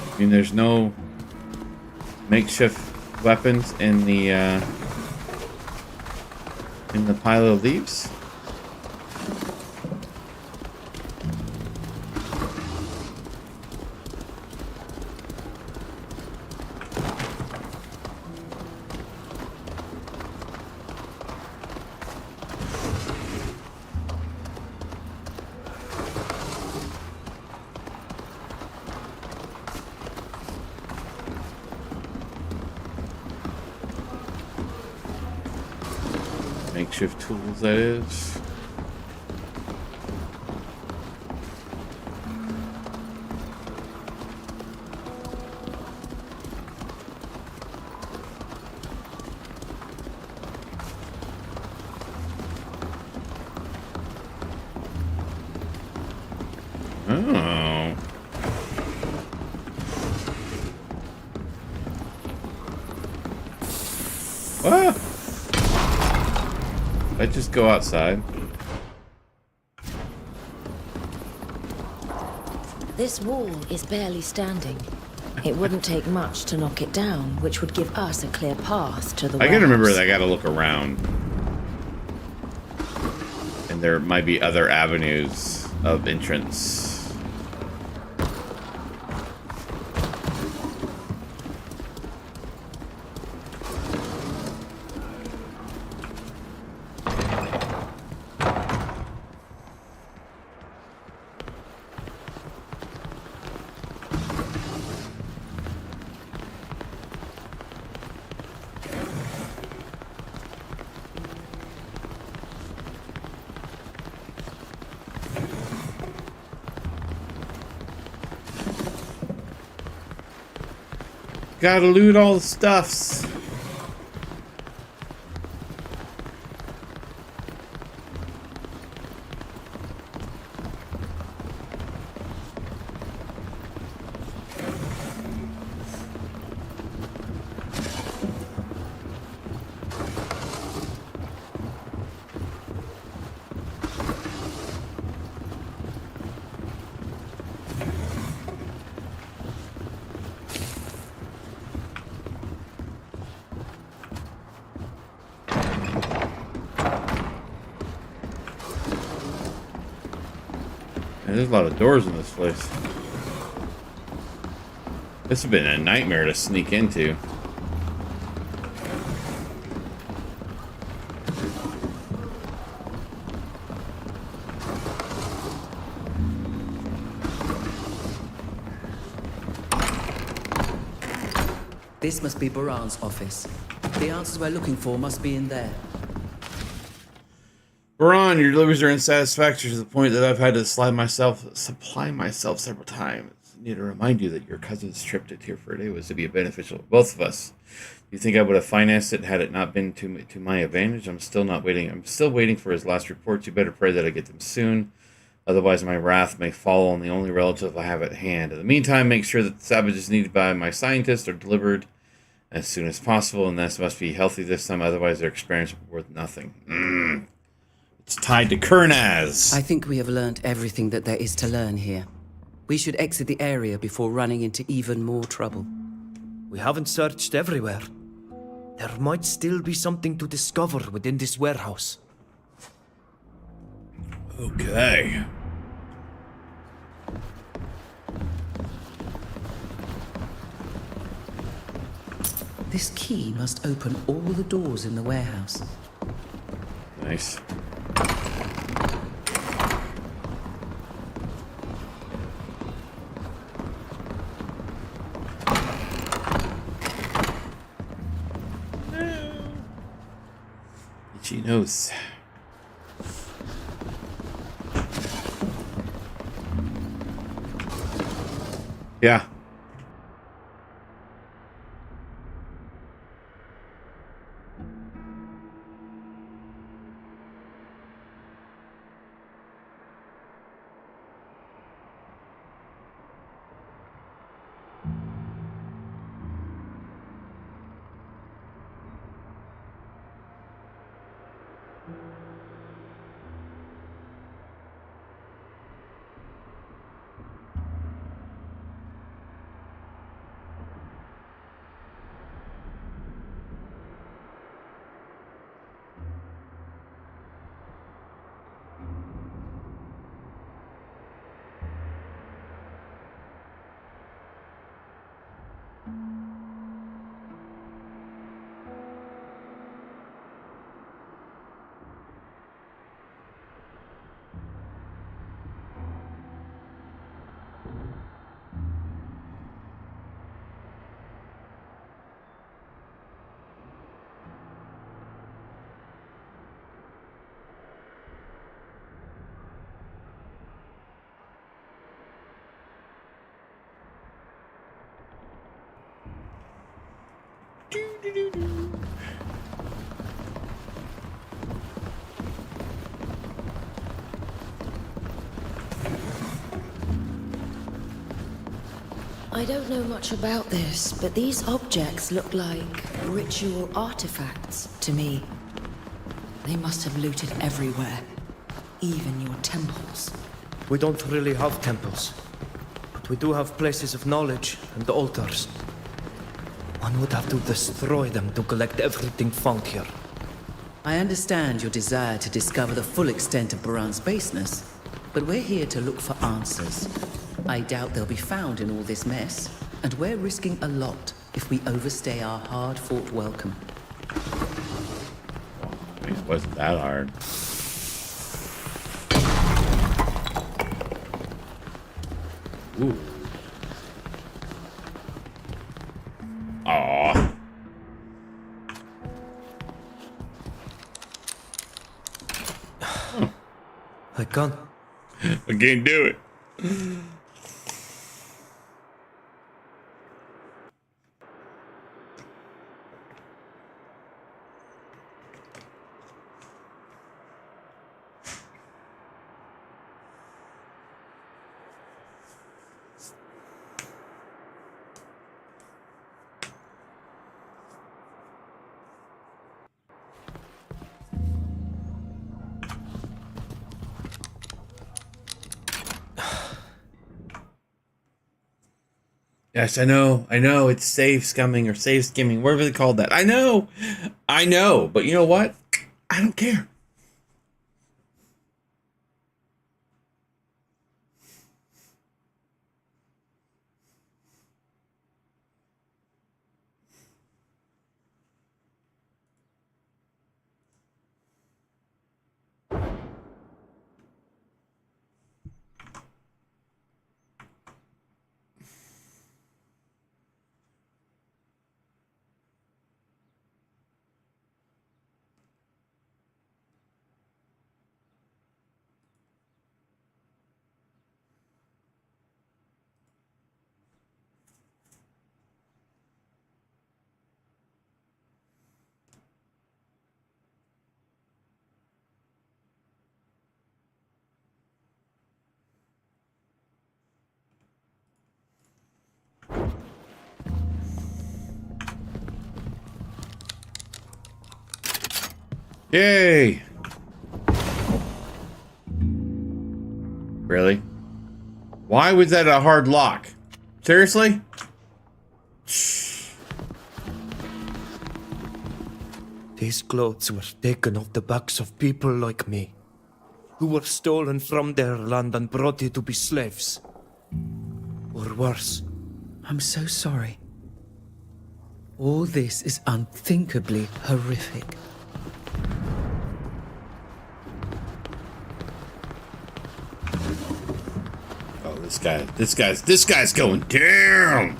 I mean, there's no makeshift weapons in the pile of leaves. Makeshift tools, that is. Oh. What? I just go outside. This wall is barely standing. It wouldn't take much to knock it down, which would give us a clear path to the I gotta remember that I warehouse. gotta look around. And there might be other avenues of entrance. Gotta loot all the stuffs. There's a lot of doors in this place. This has been a nightmare to sneak into. This must be Baran's office. The answers we're looking for must be in there. Baran, your deliveries are unsatisfactory to the point that I've had to supply myself several times. I need to remind you that your cousin's trip to Tier 4 was to be beneficial to both of us. Do you think I would have financed it had it not been to my advantage? I'm still waiting for his last reports. You better pray that I get them soon. Otherwise, my wrath may fall on the only relative I have at hand. In the meantime, make sure that the salvages needed by my scientists are delivered as soon as possible, and this must be healthy this time. Otherwise, their experience will be worth nothing. It's tied to Kurnaz. I think we have learned everything that there is to learn here. We should exit the area before running into even more trouble. We haven't searched everywhere. There might still be something to discover within this warehouse. Okay. This key must open all the doors in the warehouse. Nice. Itchy nose. Yeah. I don't know much about this, but these objects look like ritual artifacts to me. They must have looted everywhere, even your temples. We don't really have temples, but we do have places of knowledge and altars. One would have to destroy them to collect everything found here. I understand your desire to discover the full extent of Baran's baseness, but we're here to look for answers. I doubt they'll be found in all this mess, and we're risking a lot if we overstay our hard-fought welcome. It wasn't that hard. Ooh. Aww. I can't. I can't do it. Yes, I know, it's save scumming or save skimming, whatever they call that. I know, but you know what? I don't care. Yay! Really? Why was that a hard lock? Seriously? These clothes were taken off the backs of people like me, who were stolen from their land and brought here to be slaves. Or worse. I'm so sorry. All this is unthinkably horrific. Oh, this guy's going down.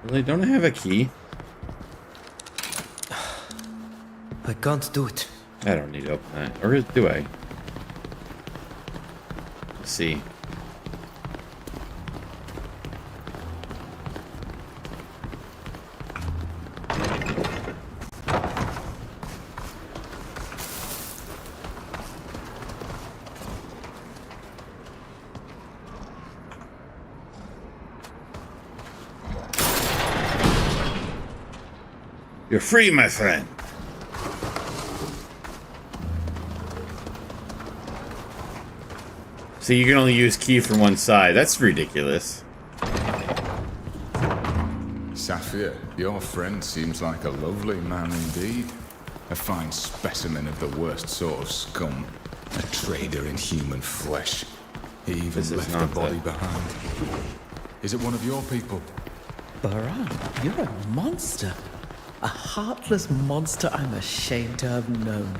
Really? Don't I have a key? I can't do it. I don't need to open that. Or do I? Let's see. You're free, my friend. So you can only use key from one side. That's ridiculous. Saphir, your friend seems like a lovely man indeed. A fine specimen of the worst sort of scum. A trader in human flesh. He even left a body behind. Is it one of your people? Baran, you're a monster. A heartless monster I'm ashamed to have known.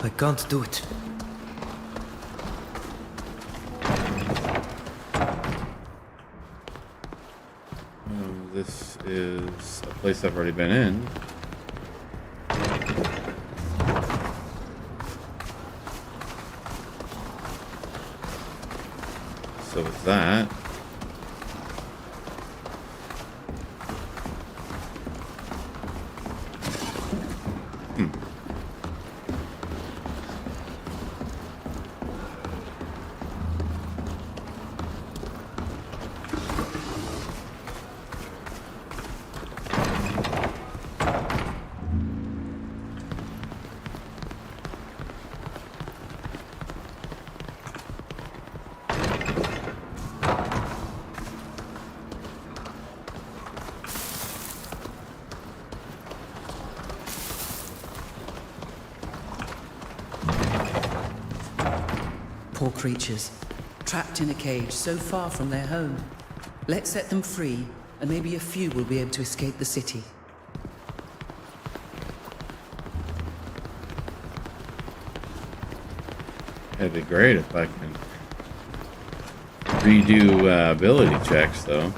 I can't do it. This is a place I've already been in. So with that. Poor creatures, trapped in a cage so far from their home. Let's set them free, and maybe a few will be able to escape the city. It'd be great if I can redo ability checks, though.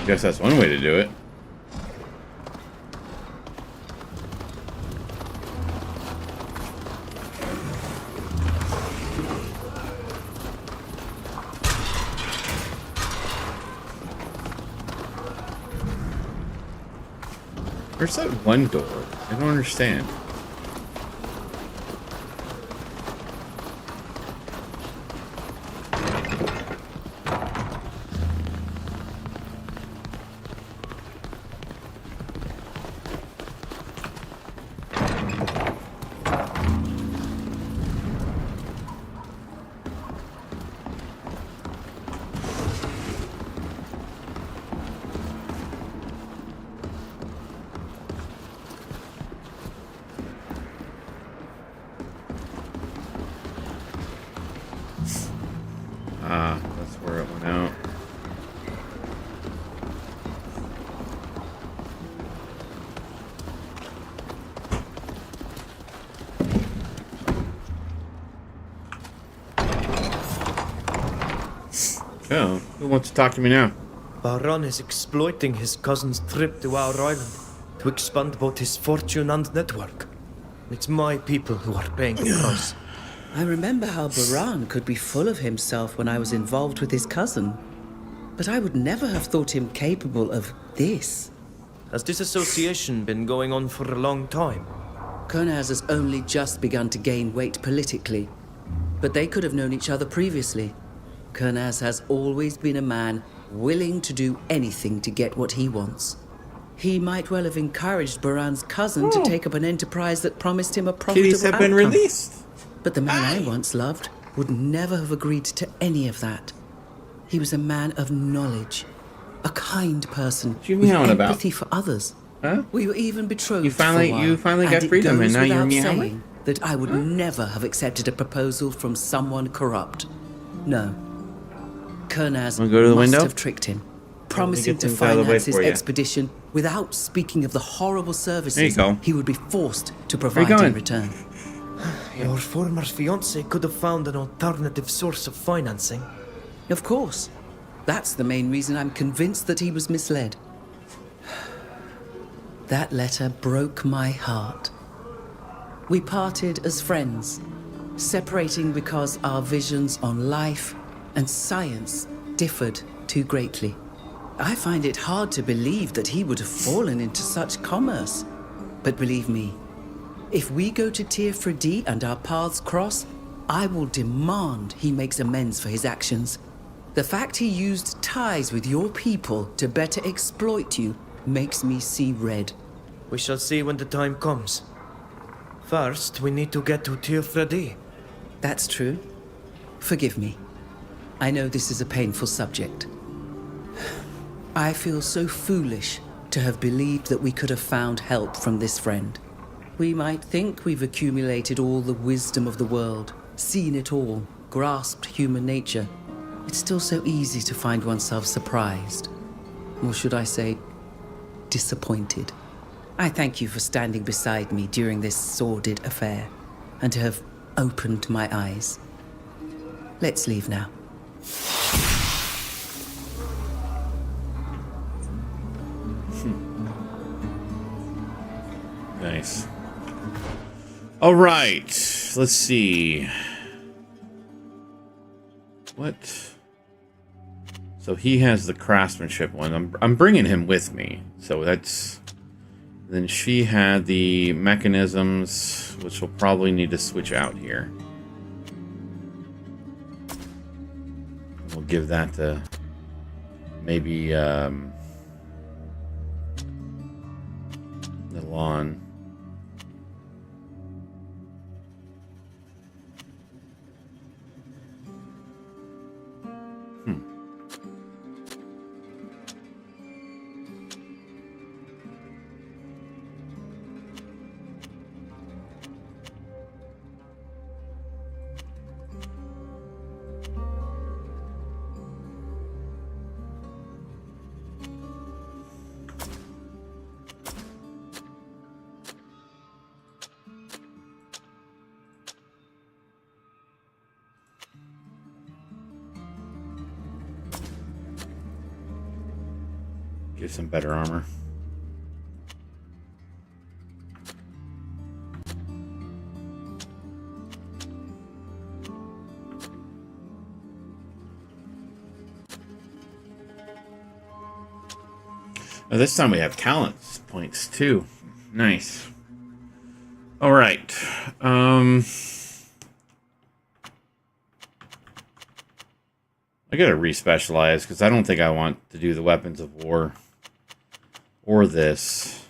Guess that's one way to do it. Where's that one door? I don't understand. Ah, that's where it went out. Oh, who wants to talk to me now? Baron is exploiting his cousin's trip to our island to expand both his fortune and network. It's my people who are paying the price. I remember how Baran could be full of himself when I was involved with his cousin. But I would never have thought him capable of this. Has this association been going on for a long time? Kurnaz has only just begun to gain weight politically. But they could have known each other previously. Kurnaz has always been a man willing to do anything to get what he wants. He might well have encouraged Baran's cousin to take up an enterprise that promised him a profitable Kitties have been outcome. released. But the man I once loved would never have agreed to any of that. He was a man of knowledge, a kind person you with meowing about? empathy for others. Huh? We were even betrothed You finally- for a while, you finally got and freedom, it and goes now you're without meowing? saying that I would never have accepted a proposal from someone corrupt. No. Kurnaz Wanna go to the must window? have tricked him, promising get to things out of the way finance his for you. expedition without speaking of the horrible services There you go. he would be forced to Where provide you in going? return. Your former fiance could have found an alternative source of financing. Of course. That's the main reason I'm convinced that he was misled. That letter broke my heart. We parted as friends, separating because our visions on life and science differed too greatly. I find it hard to believe that he would have fallen into such commerce. But believe me, if we go to Teofredi and our paths cross, I will demand he makes amends for his actions. The fact he used ties with your people to better exploit you makes me see red. We shall see when the time comes. First, we need to get to Teofredi. That's true. Forgive me. I know this is a painful subject. I feel so foolish to have believed that we could have found help from this friend. We might think we've accumulated all the wisdom of the world, seen it all, grasped human nature. It's still so easy to find oneself surprised. Or should I say, disappointed. I thank you for standing beside me during this sordid affair, and to have opened my eyes. Let's leave now. Nice. All right. Let's see. What? So he has the craftsmanship one. I'm bringing him with me. So that's... Then she had the mechanisms, which we'll probably need to switch out here. We'll give that to maybe the lawn. get some better armor. Oh, this time we have talent points too. Nice. All right. I gotta respecialize because I don't think I want to do the weapons of war or this.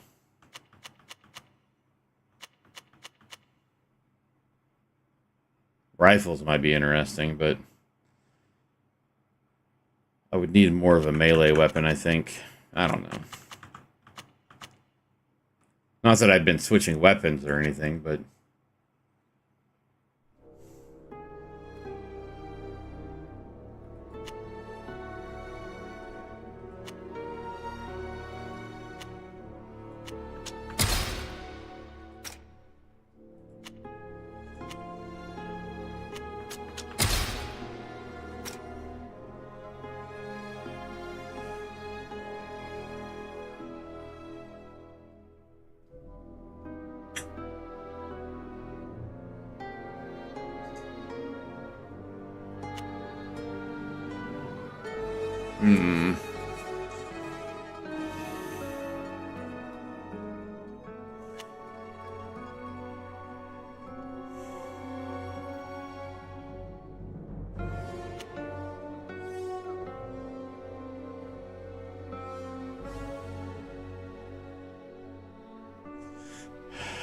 Rifles might be interesting, but I would need more of a melee weapon, I think. I don't know. Not that I've been switching weapons or anything, but...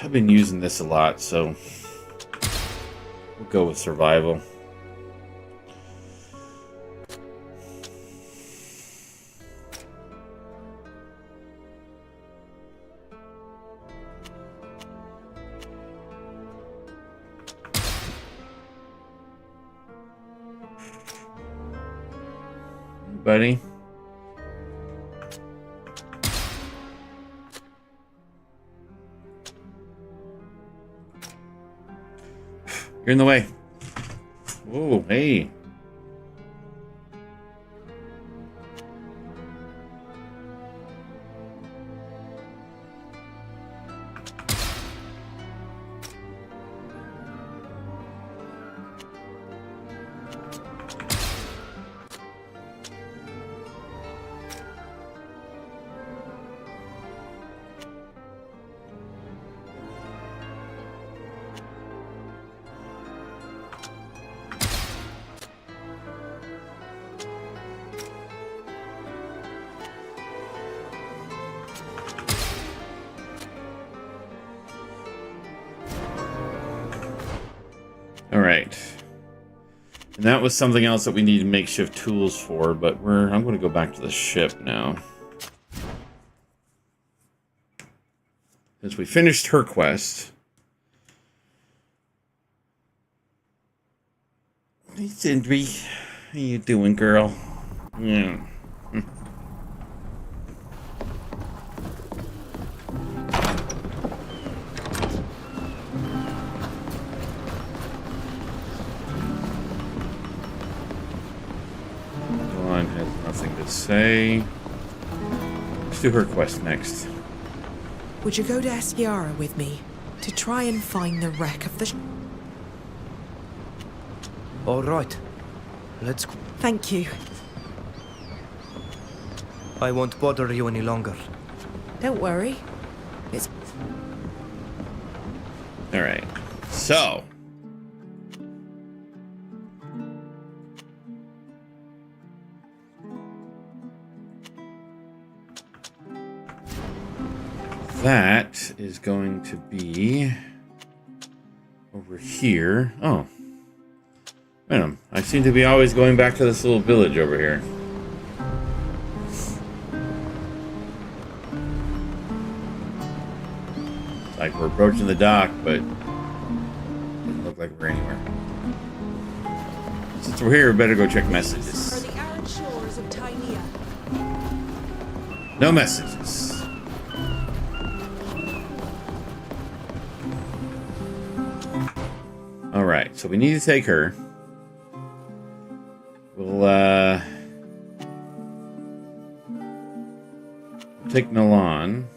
I've been using this a lot, so we'll go with survival. Buddy. You're in the way. Whoa, hey. All right. And that was something else that we need makeshift tools for, but I'm going to go back to the ship now. Since we finished her quest. Hey, Sindri. How you doing, girl? Yeah. Say, let's do her quest next. Would you go to Eskiara with me to try and find the wreck of the All right. Let's... Thank you. I won't bother you any longer. Don't worry. It's... All right. So... that is going to be over here. Oh. I seem to be always going back to this little village over here. It's like we're approaching the dock, but it doesn't look like we're anywhere. Since we're here, we better go check messages. For the arid shores of Tynea. No messages. Alright, so we need to take her. We'll, take Milan.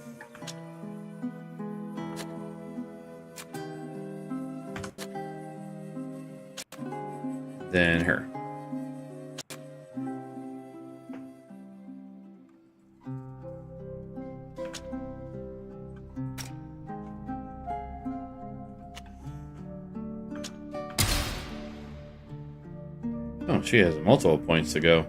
Then her. Oh, she has multiple points to go.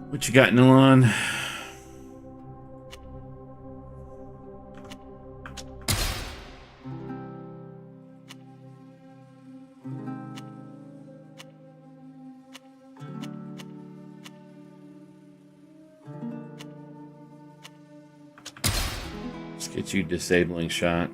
What you got, Nilan? Let's get you disabling shot.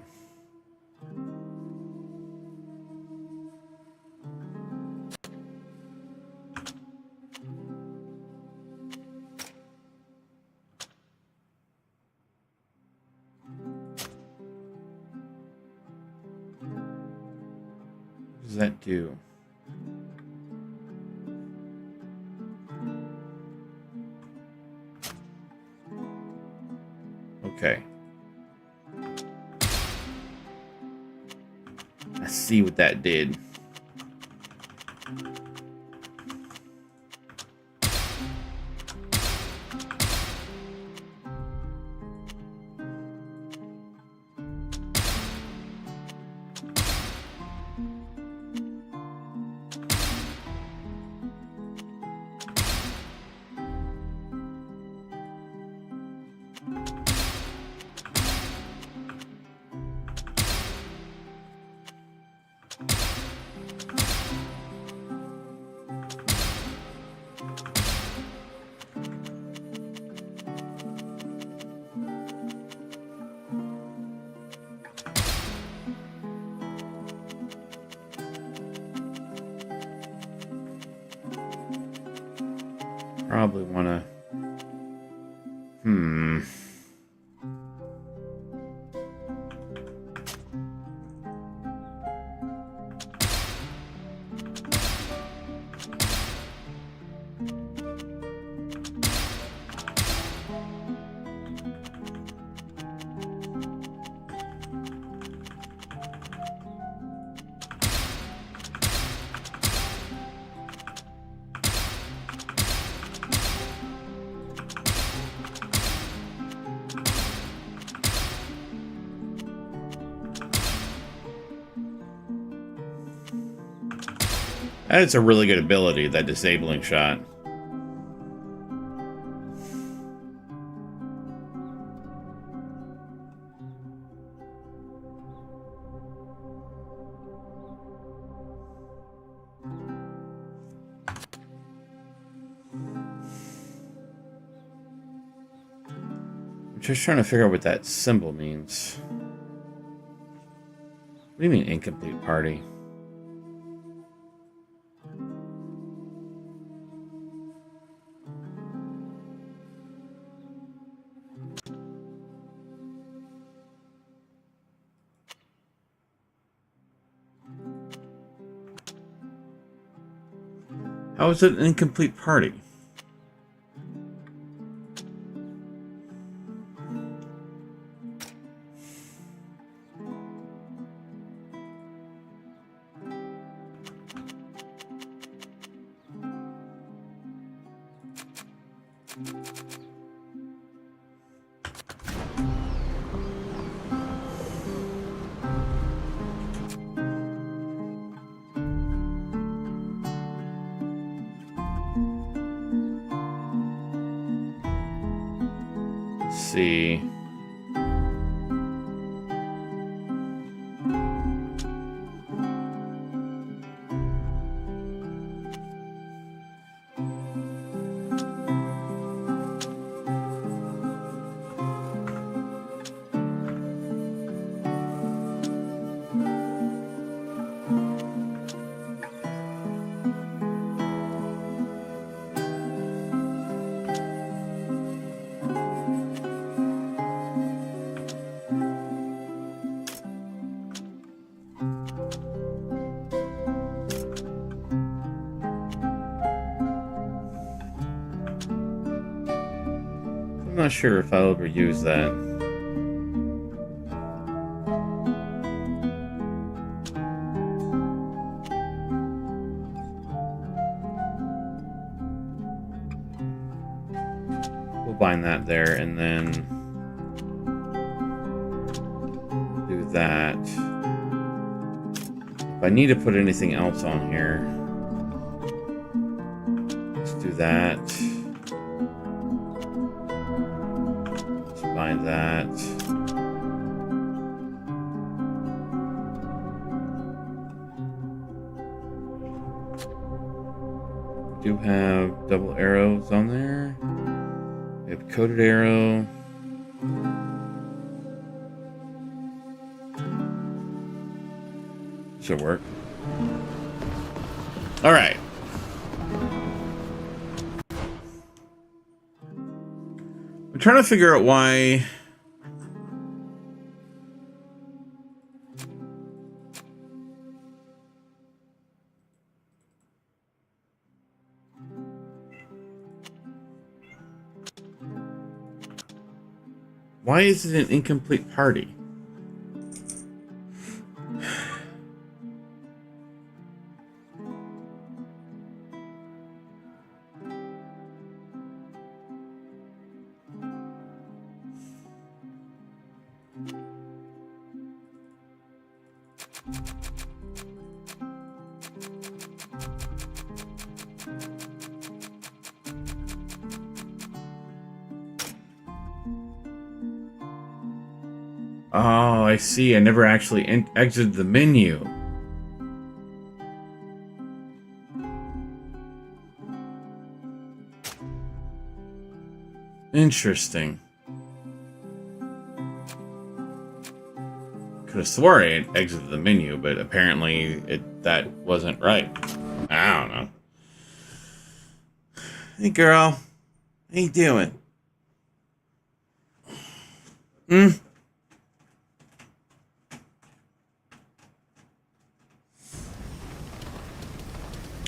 What does that do? Okay. I see what that did. Probably want to... That's a really good ability, that disabling shot. I'm just trying to figure out what that symbol means. What do you mean, incomplete party? How is it an incomplete party? See. not sure if I'll ever use that. We'll bind that there and then do that. If I need to put anything else on here, let's do that. Let's bind that. Do have double arrows on there. We have coated arrow. Should work. All right. I'm trying to figure out why. Why is it an incomplete party? Oh, I see. I never actually exited the menu. Interesting. Could have swore I exited the menu, but apparently that wasn't right. I don't know. Hey, girl. How you doing?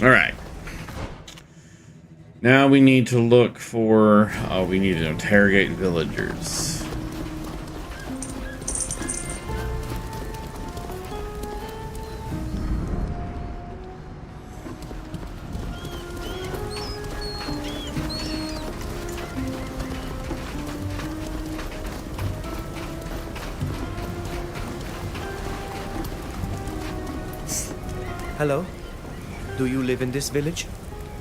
All right. Now we need to look for... Oh, we need to interrogate villagers. Hello? Do you live in this village?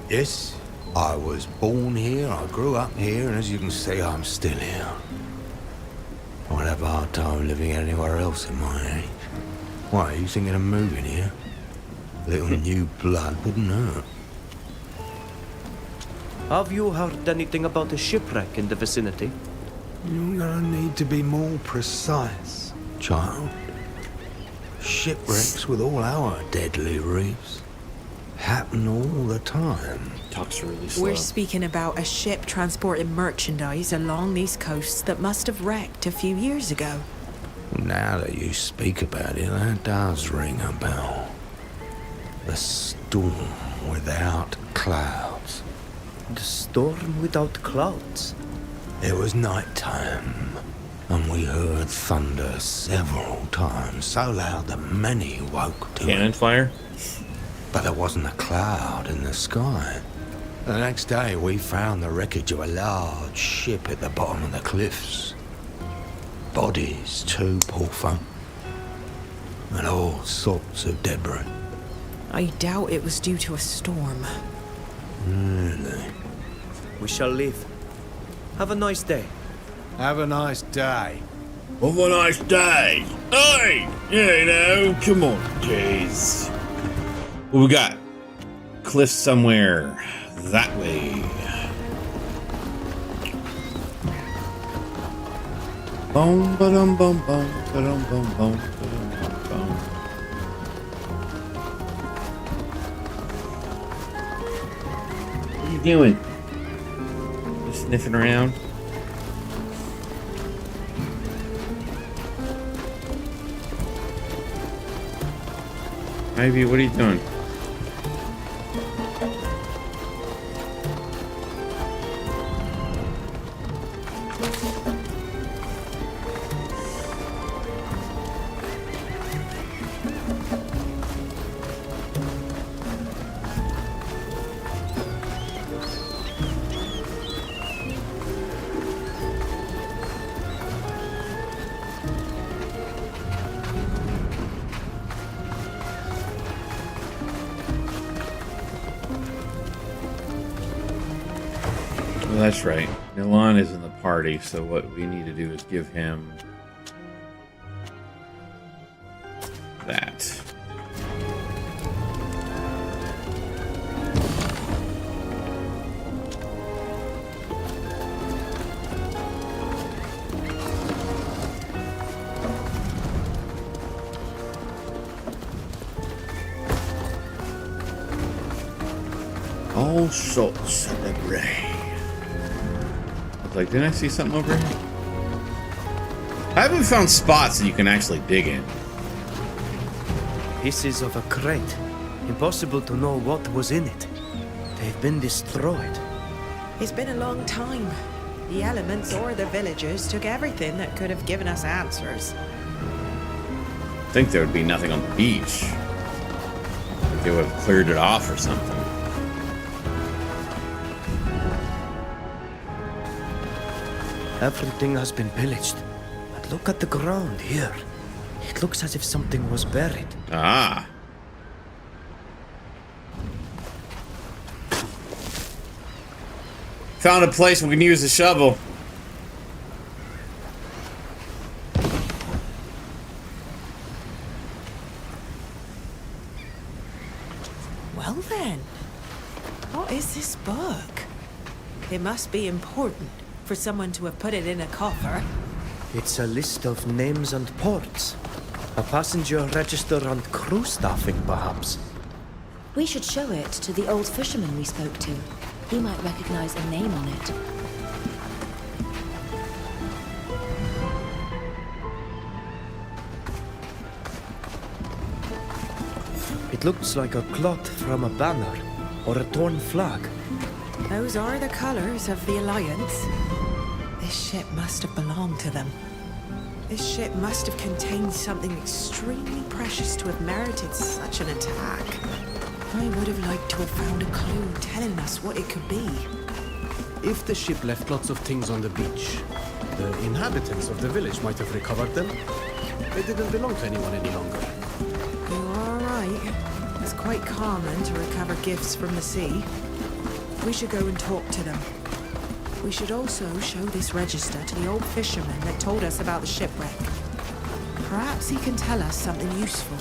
Yes, I was born here, I grew up here, and as you can see, I'm still here. I'd have a hard time living anywhere else in my age. Why, are you thinking of moving here? Little new blood wouldn't hurt. Have you heard anything about a shipwreck in the vicinity? You're gonna need to be more precise, child. Shipwrecks with all our deadly reefs happen all the time. Talks really slow. We're speaking about a ship transporting merchandise along these coasts that must have wrecked a few years ago. Now that you speak about it, that does ring a bell. The storm without clouds. The storm without clouds? It was night time, and we heard thunder several times, so loud that many woke to Cannon it. fire? But there wasn't a cloud in the sky. The next day, we found the wreckage of a large ship at the bottom of the cliffs. Bodies, too, poor folk. And all sorts of debris. I doubt it was due to a storm. Really? We shall leave. Have a nice day. Have a nice day. Have a nice day. Hey! You know, come on, jeez. What we got? Cliff somewhere that way. Boom, ba-dum, bum, bum, ba-dum, bum, bum, ba-dum, bum, bum. What are you doing? Just sniffing around? Ivy, what are you doing? that's right. Milan is in the party, so what we need to do is give him that. All sorts celebrate. I was like, didn't I see something over here? I haven't found spots that you can actually dig in. Pieces of a crate. Impossible to know what was in it. They've been destroyed. It's been a long time. The elements or the villagers took everything that could have given us answers. I think there would be nothing on the beach. Like they would have cleared it off or something. Everything has been pillaged. But look at the ground here. It looks as if something was buried. Ah. Found a place we can use a shovel. Well then, what is this book? It must be important for someone to have put it in a coffer. It's a list of names and ports. A passenger register and crew staffing, perhaps. We should show it to the old fisherman we spoke to. He might recognize a name on it. It looks like a cloth from a banner or a torn flag. Those are the colors of the Alliance. This ship must have belonged to them. This ship must have contained something extremely precious to have merited such an attack. I would have liked to have found a clue telling us what it could be. If the ship left lots of things on the beach, the inhabitants of the village might have recovered them. They didn't belong to anyone any longer. You are right. It's quite common to recover gifts from the sea. We should go and talk to them. We should also show this register to the old fisherman that told us about the shipwreck. Perhaps he can tell us something useful.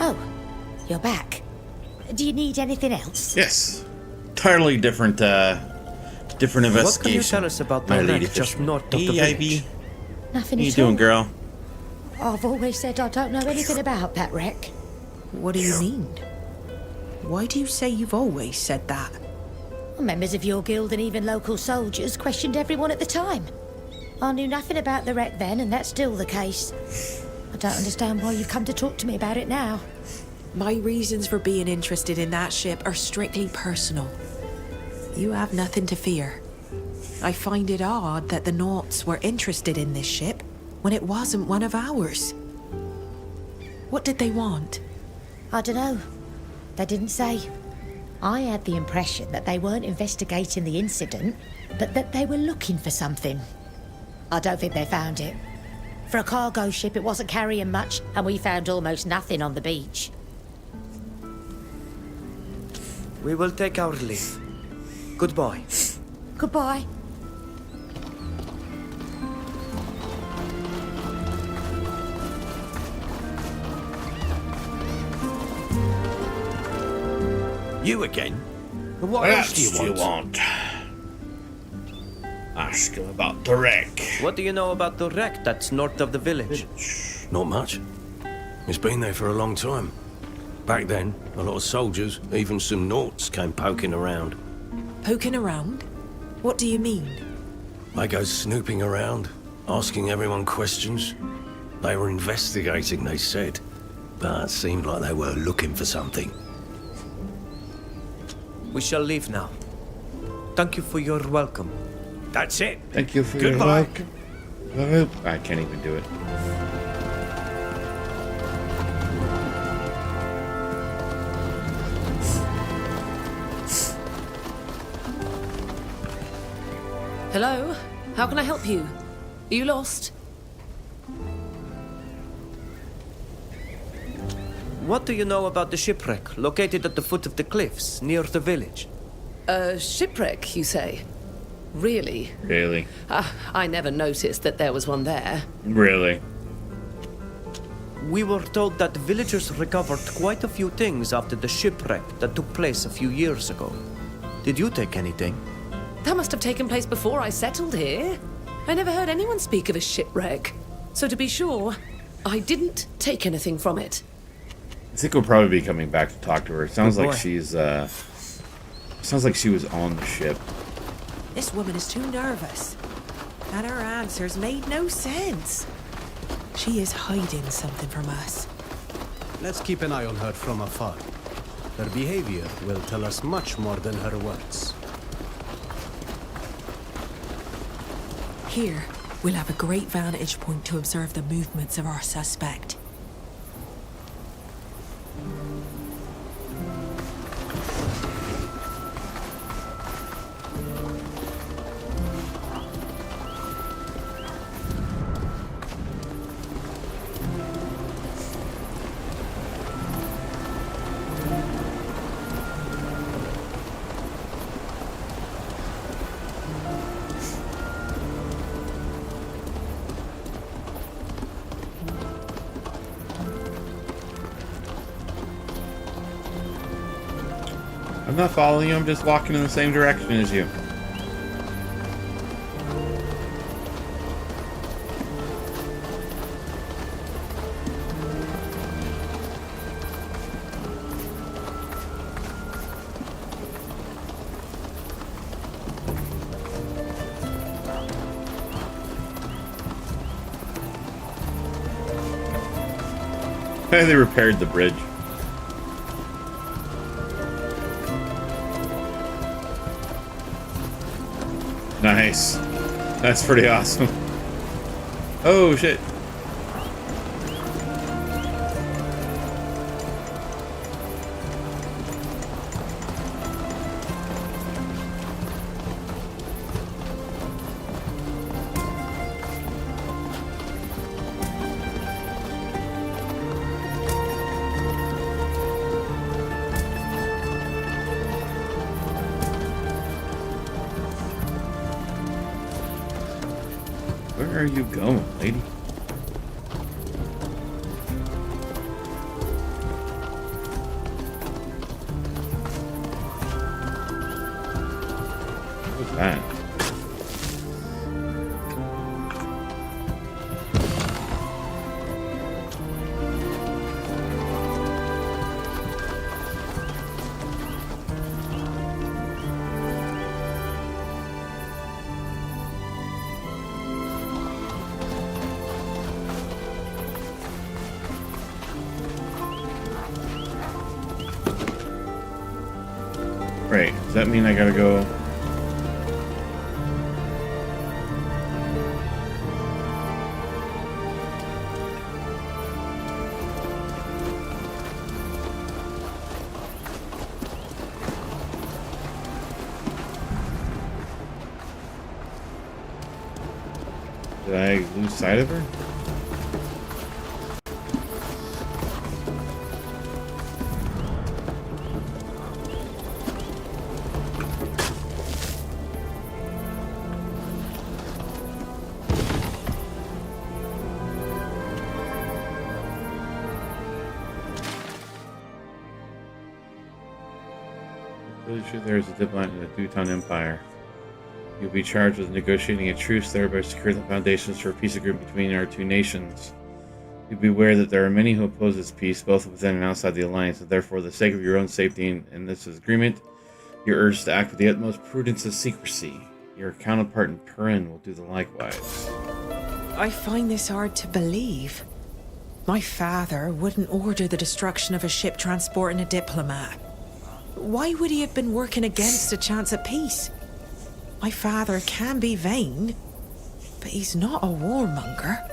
Oh, you're back. Do you need anything else? Yes. Entirely different, different investigation. What can you tell us about the wreck just north of the village? Nothing How you at doing, all. girl? I've always said I don't know anything about that wreck. What do you mean? Why do you say you've always said that? Members of your guild and even local soldiers questioned everyone at the time. I knew nothing about the wreck then, and that's still the case. I don't understand why you've come to talk to me about it now. My reasons for being interested in that ship are strictly personal. You have nothing to fear. I find it odd that the Nauts were interested in this ship when it wasn't one of ours. What did they want? I don't know. They didn't say. I had the impression that they weren't investigating the incident, but that they were looking for something. I don't think they found it. For a cargo ship, it wasn't carrying much, and we found almost nothing on the beach. We will take our leave. Goodbye. Goodbye. You again? What else do you want? Ask him about the wreck. What do you know about the wreck that's north of the village? Not much. It's been there for a long time. Back then, a lot of soldiers, even some Nauts, came poking around. Poking around? What do you mean? They go snooping around, asking everyone questions. They were investigating, they said. But it seemed like they were looking for something. We shall leave now. Thank you for your welcome. That's it. Thank you for Goodbye. your welcome. I can't even do it. Hello? How can I help you? Are you lost? What do you know about the shipwreck located at the foot of the cliffs near the village? A shipwreck, you say? Really? Really? I never noticed that there was one there. Really? We were told that villagers recovered quite a few things after the shipwreck that took place a few years ago. Did you take anything? That must have taken place before I settled here. I never heard anyone speak of a shipwreck. So to be sure, I didn't take anything from it. I think we'll probably be coming back to talk to her. It sounds Good like boy. she's, sounds like she was on the ship. This woman is too nervous. And her answers made no sense. She is hiding something from us. Let's keep an eye on her from afar. Her behavior will tell us much more than her words. Here, we'll have a great vantage point to observe the movements of our suspect. I'm not following you, I'm just walking in the same direction as you. They repaired the bridge. Nice. That's pretty awesome. Oh, shit. Where are you going, lady? What was that? Right, does that mean I gotta go? Did I lose sight of her? Really sure there is a diplomat in the Dutan Empire. You'll be charged with negotiating a truce, thereby secure the foundations for a peace agreement between our two nations. You be aware that there are many who oppose this peace, both within and outside the alliance, and therefore, for the sake of your own safety in this agreement, you're urged to act with the utmost prudence and secrecy. Your counterpart in Turin will do the likewise. I find this hard to believe. My father wouldn't order the destruction of a ship transporting a diplomat. Why would he have been working against a chance at peace? My father can be vain, but he's not a warmonger.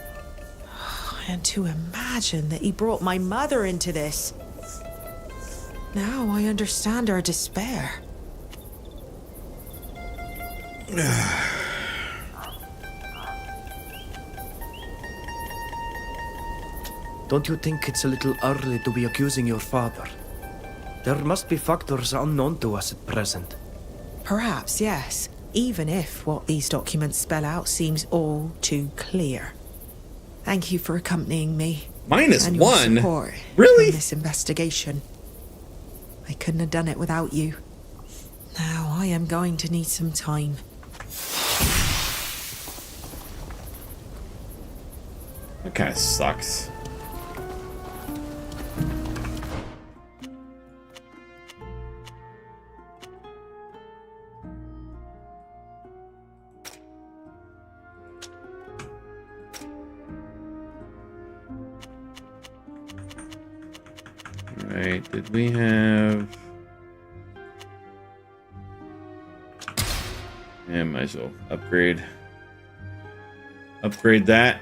And to imagine that he brought my mother into this. Now I understand our despair. Don't you think it's a little early to be accusing your father? There must be factors unknown to us at present. Perhaps, yes. Even if what these documents spell out seems all too clear. Thank you for accompanying me. Minus and your one? support Really? in this investigation. I couldn't have done it without you. Now I am going to need some time. That kind of sucks. Alright, did we have... Yeah, might as well upgrade. Upgrade that.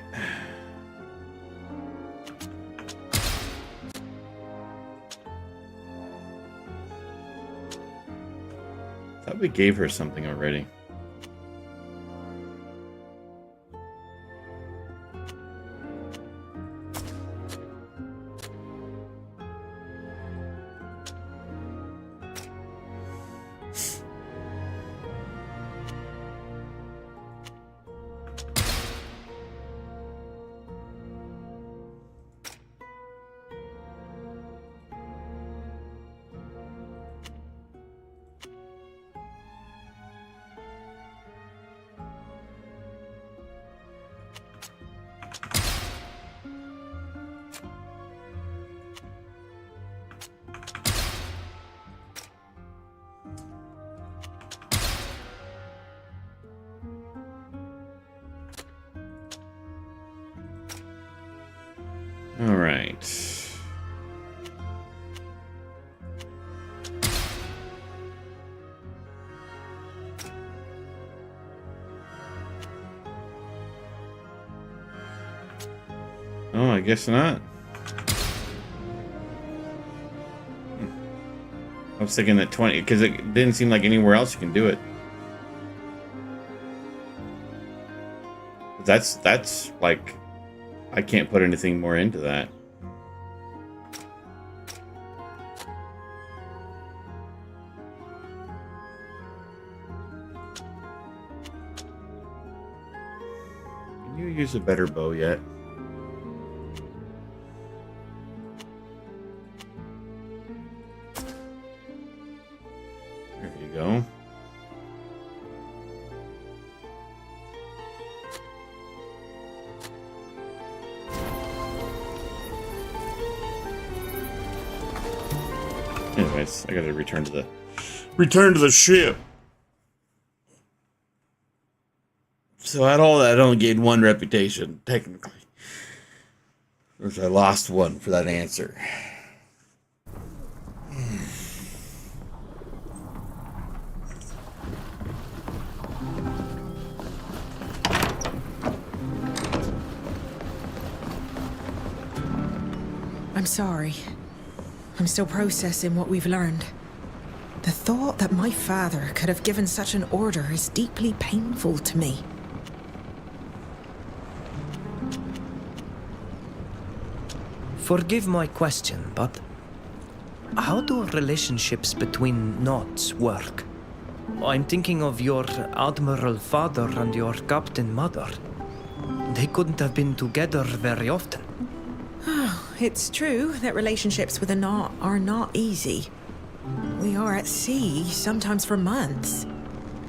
Thought we gave her something already. All right. Oh, I guess not. I was thinking that 20, because it didn't seem like anywhere else you can do it. That's like, I can't put anything more into that. Can you use a better bow yet? There you go. Anyways, I gotta return to the ship. So at all that, I only gained 1 reputation, technically. Which I lost 1 for that answer. I'm sorry. I'm still processing what we've learned. The thought that my father could have given such an order is deeply painful to me. Forgive my question, but how do relationships between knots work? I'm thinking of your admiral father and your captain mother. They couldn't have been together very often. It's true that relationships with a knot are not easy. We are at sea, sometimes for months.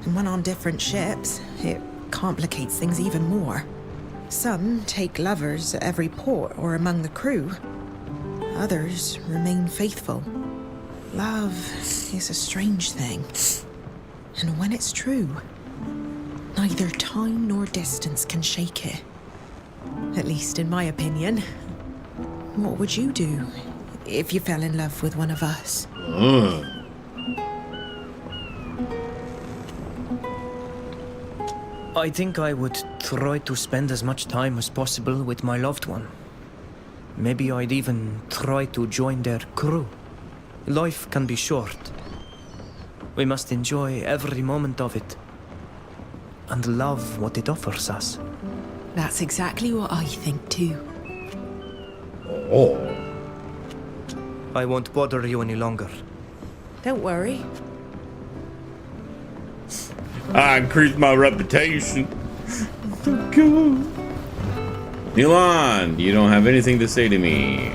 And when on different ships, it complicates things even more. Some take lovers at every port or among the crew. Others remain faithful. Love is a strange thing. And when it's true, neither time nor distance can shake it. At least in my opinion. What would you do if you fell in love with one of us? I think I would try to spend as much time as possible with my loved one. Maybe I'd even try to join their crew. Life can be short. We must enjoy every moment of it and love what it offers us. That's exactly what I think too. Oh. I won't bother you any longer. Don't worry. I increased my reputation. So cool. Milan, you don't have anything to say to me.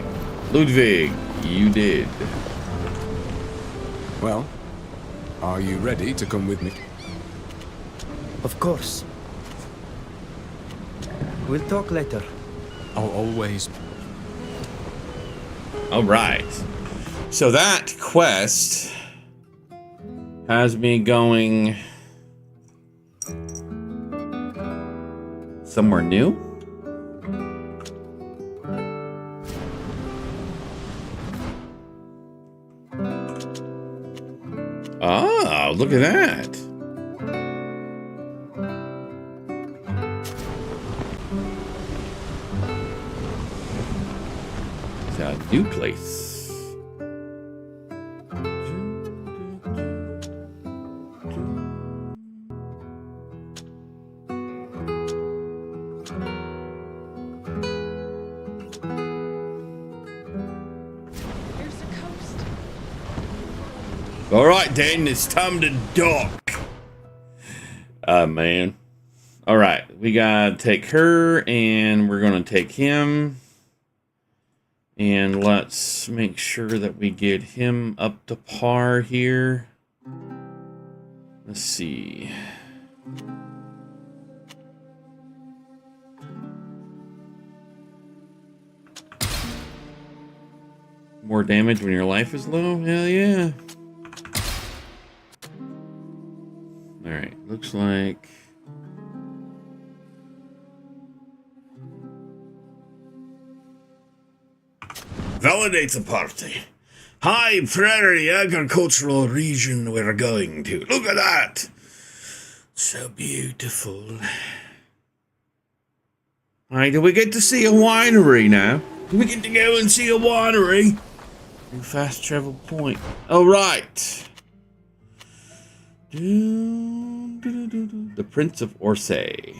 Ludwig, you did. Well, are you ready to come with me? Of course. We'll talk later. I'll always. All right. So that quest has me going somewhere new. Oh, look at that. It's a new place. All right, Dan, it's time to dock. Man. All right, we gotta take her, and we're gonna take him. And let's make sure that we get him up to par here. Let's see. More damage when your life is low? Hell yeah. Alright, looks like... Validate the party. High Prairie Agricultural Region we're going to. Look at that! So beautiful. Alright, do we get to see a winery now? Do we get to go and see a winery? New fast travel point. Alright. The Prince of Orsay.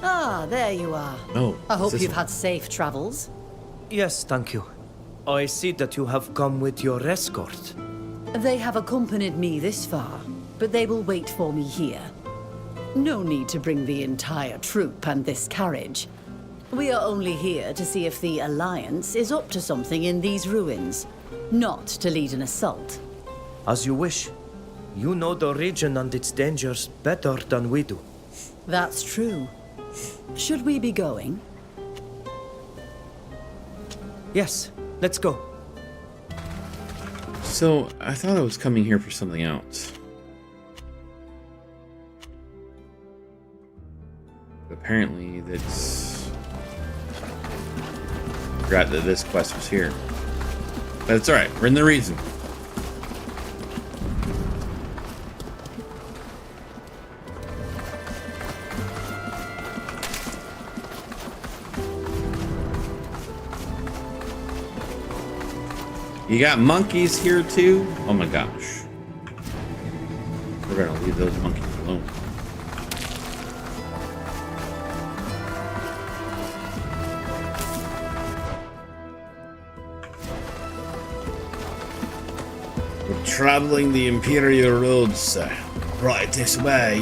Ah, there you are. Oh, I hope this you've one? had safe travels. Yes, thank you. I see that you have come with your escort. They have accompanied me this far, but they will wait for me here. No need to bring the entire troop and this carriage. We are only here to see if the Alliance is up to something in these ruins, not to lead an assault. As you wish. You know the region and its dangers better than we do. That's true. Should we be going? Yes, let's go. So, I thought I was coming here for something else. Apparently, that's... Forgot that this quest was here. But it's alright, we're in the reason. You got monkeys here too? Oh my gosh. We're gonna leave those monkeys alone. We're traveling the Imperial roads, right this way.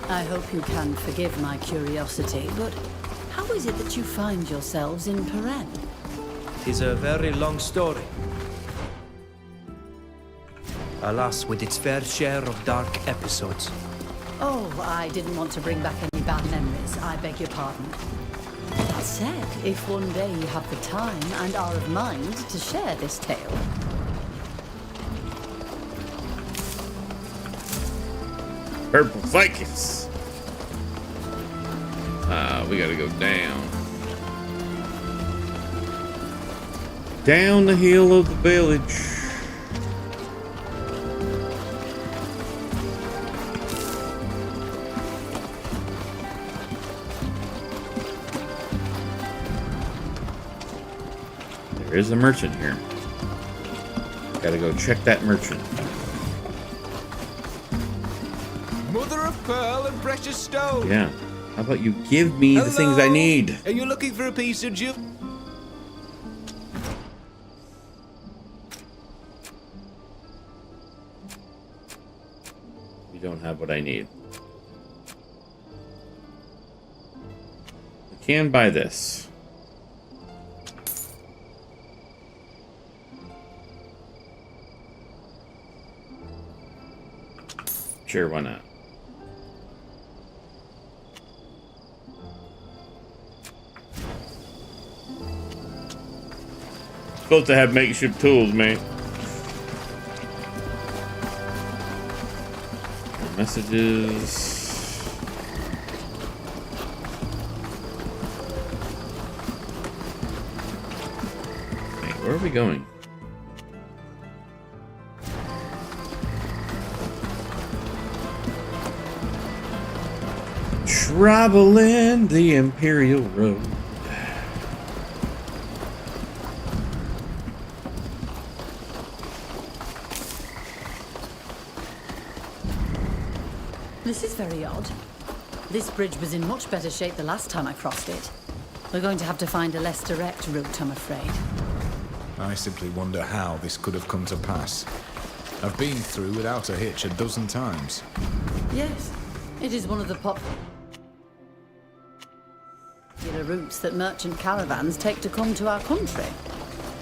I hope you can forgive my curiosity, but how is it that you find yourselves in Peren? Tis a very long story. Alas, with its fair share of dark episodes. Oh, I didn't want to bring back any bad memories. I beg your pardon. That said, if one day you have the time and are of mind to share this tale. Purple Ficus. We gotta go down. Down the hill of the village. There is a merchant here. Gotta go check that merchant. Mother of pearl and precious stone. Yeah. How about you give me the things I need? Are you looking for a piece of jewelry? You don't have what I need. I can buy this. Sure, why not? Supposed to have makeshift tools, mate. Messages. Hey, where are we going? Traveling the Imperial Road. This is very odd. This bridge was in much better shape the last time I crossed it. We're going to have to find a less direct route, I'm afraid. I simply wonder how this could have come to pass. I've been through without a hitch a dozen times. Yes, it is one of the popular routes that merchant caravans take to come to our country.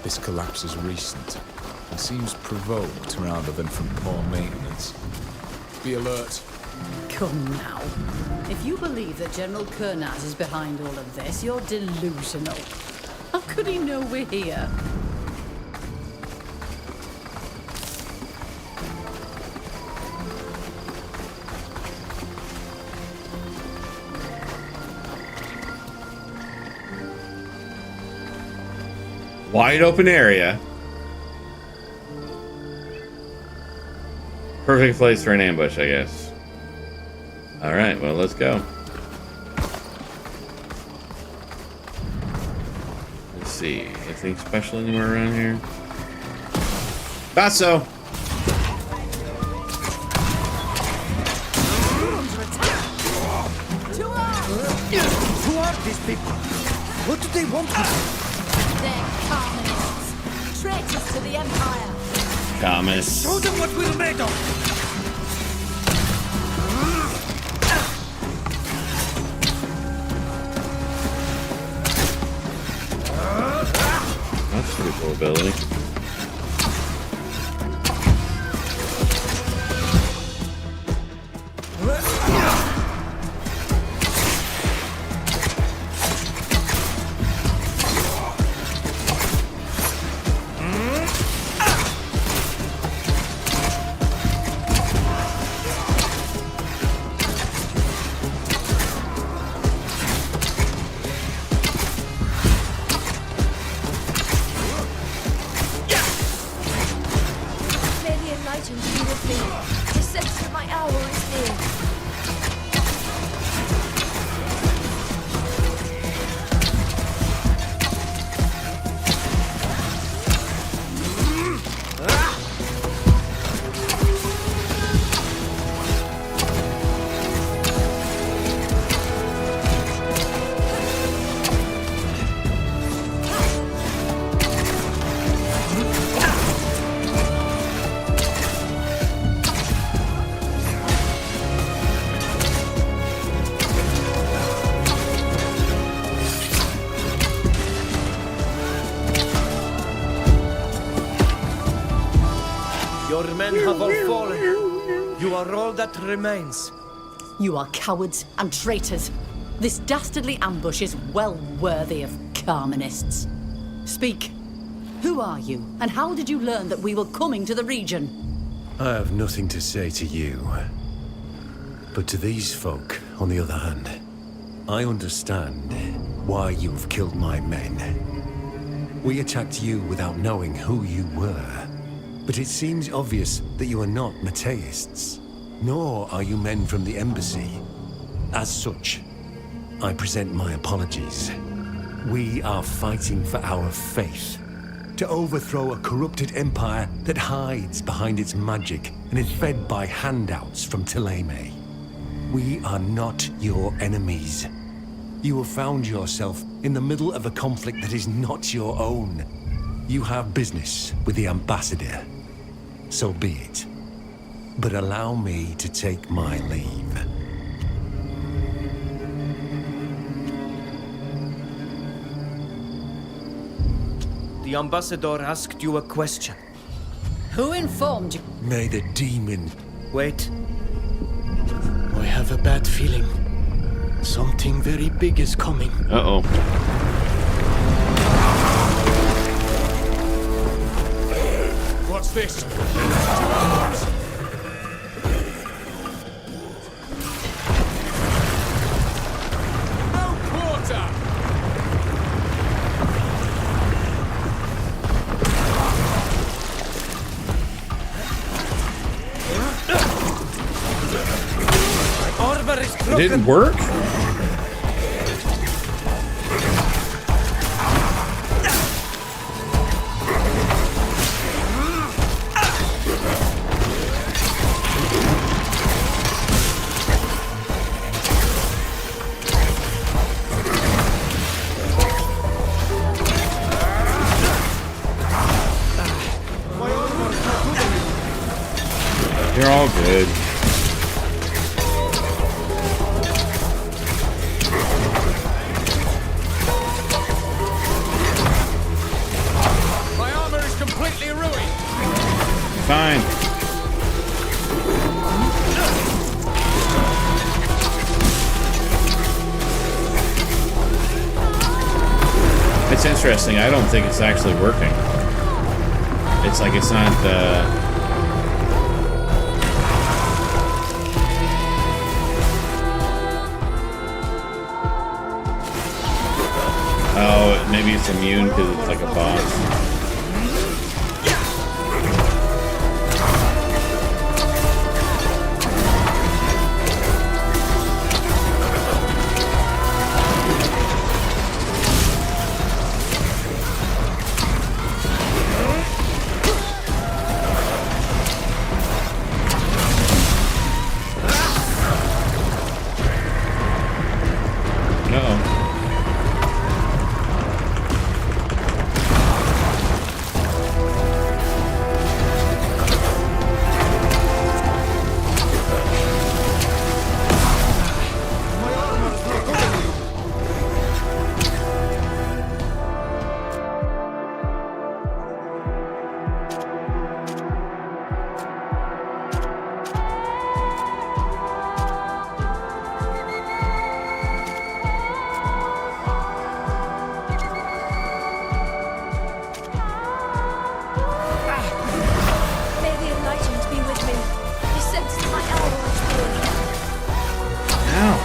This collapse is recent. It seems provoked rather than from poor maintenance. Be alert. Come now. If you believe that General Kurnaz is behind all of this, you're delusional. How could he know we're here? Wide open area. Perfect place for an ambush, I guess. Alright, well, let's go. Let's see. Anything special anywhere around here? Thought so. Who are these people? What do they want? They're communists. Traitors to the Empire. Communists. Show them what we're made of. That's pretty cool ability. Your men have all fallen. You are all that remains. You are cowards and traitors. This dastardly ambush is well worthy of communists. Speak. Who are you, and how did you learn that we were coming to the region? I have nothing to say to you. But to these folk, on the other hand, I understand why you have killed my men. We attacked you without knowing who you were. But it seems obvious that you are not Mateists, nor are you men from the embassy. As such, I present my apologies. We are fighting for our faith, to overthrow a corrupted empire that hides behind its magic and is fed by handouts from Thélème. We are not your enemies. You have found yourself in the middle of a conflict that is not your own. You have business with the ambassador. So be it. But allow me to take my leave. The ambassador asked you a question. Who informed you? May the demon... Wait. I have a bad feeling. Something very big is coming. Uh-oh. What's this? No quarter! Armor is It broken. didn't work? You're all good. My armor is completely ruined. Fine. It's interesting. I don't think it's actually working. It's like it's not Oh, maybe it's immune because it's like a boss. May the enlightened be with me. I sense that my hour is near. Ow.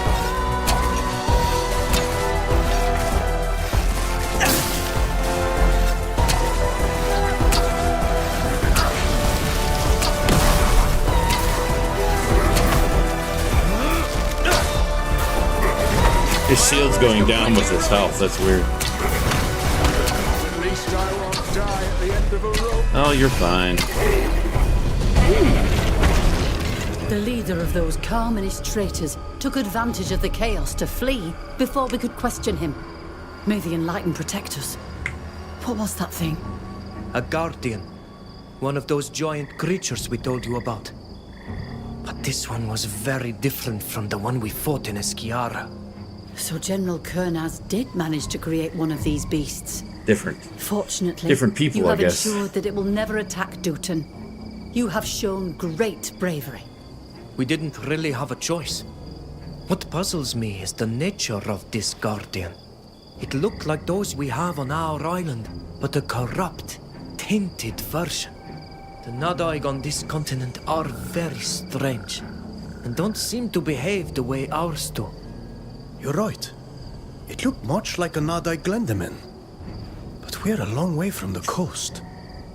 His shield's going down with his health. That's weird. At least I won't die at the end of a rope. Oh, you're fine. The leader of those Carmenist traitors took advantage of the chaos to flee before we could question him. May the Enlightened protect us. What was that thing? A guardian. One of those giant creatures we told you about. But this one was very different from the one we fought in Esquiara. So General Kernaz did manage to create one of these beasts. Different. Fortunately, Different people, you have I guess. ensured that it will never attack Dutton. You have shown great bravery. We didn't really have a choice. What puzzles me is the nature of this guardian. It looked like those we have on our island, but a corrupt, tainted version. The Nadaig on this continent are very strange, and don't seem to behave the way ours do. You're right. It looked much like a Nadaig Glendaman. But we're a long way from the coast.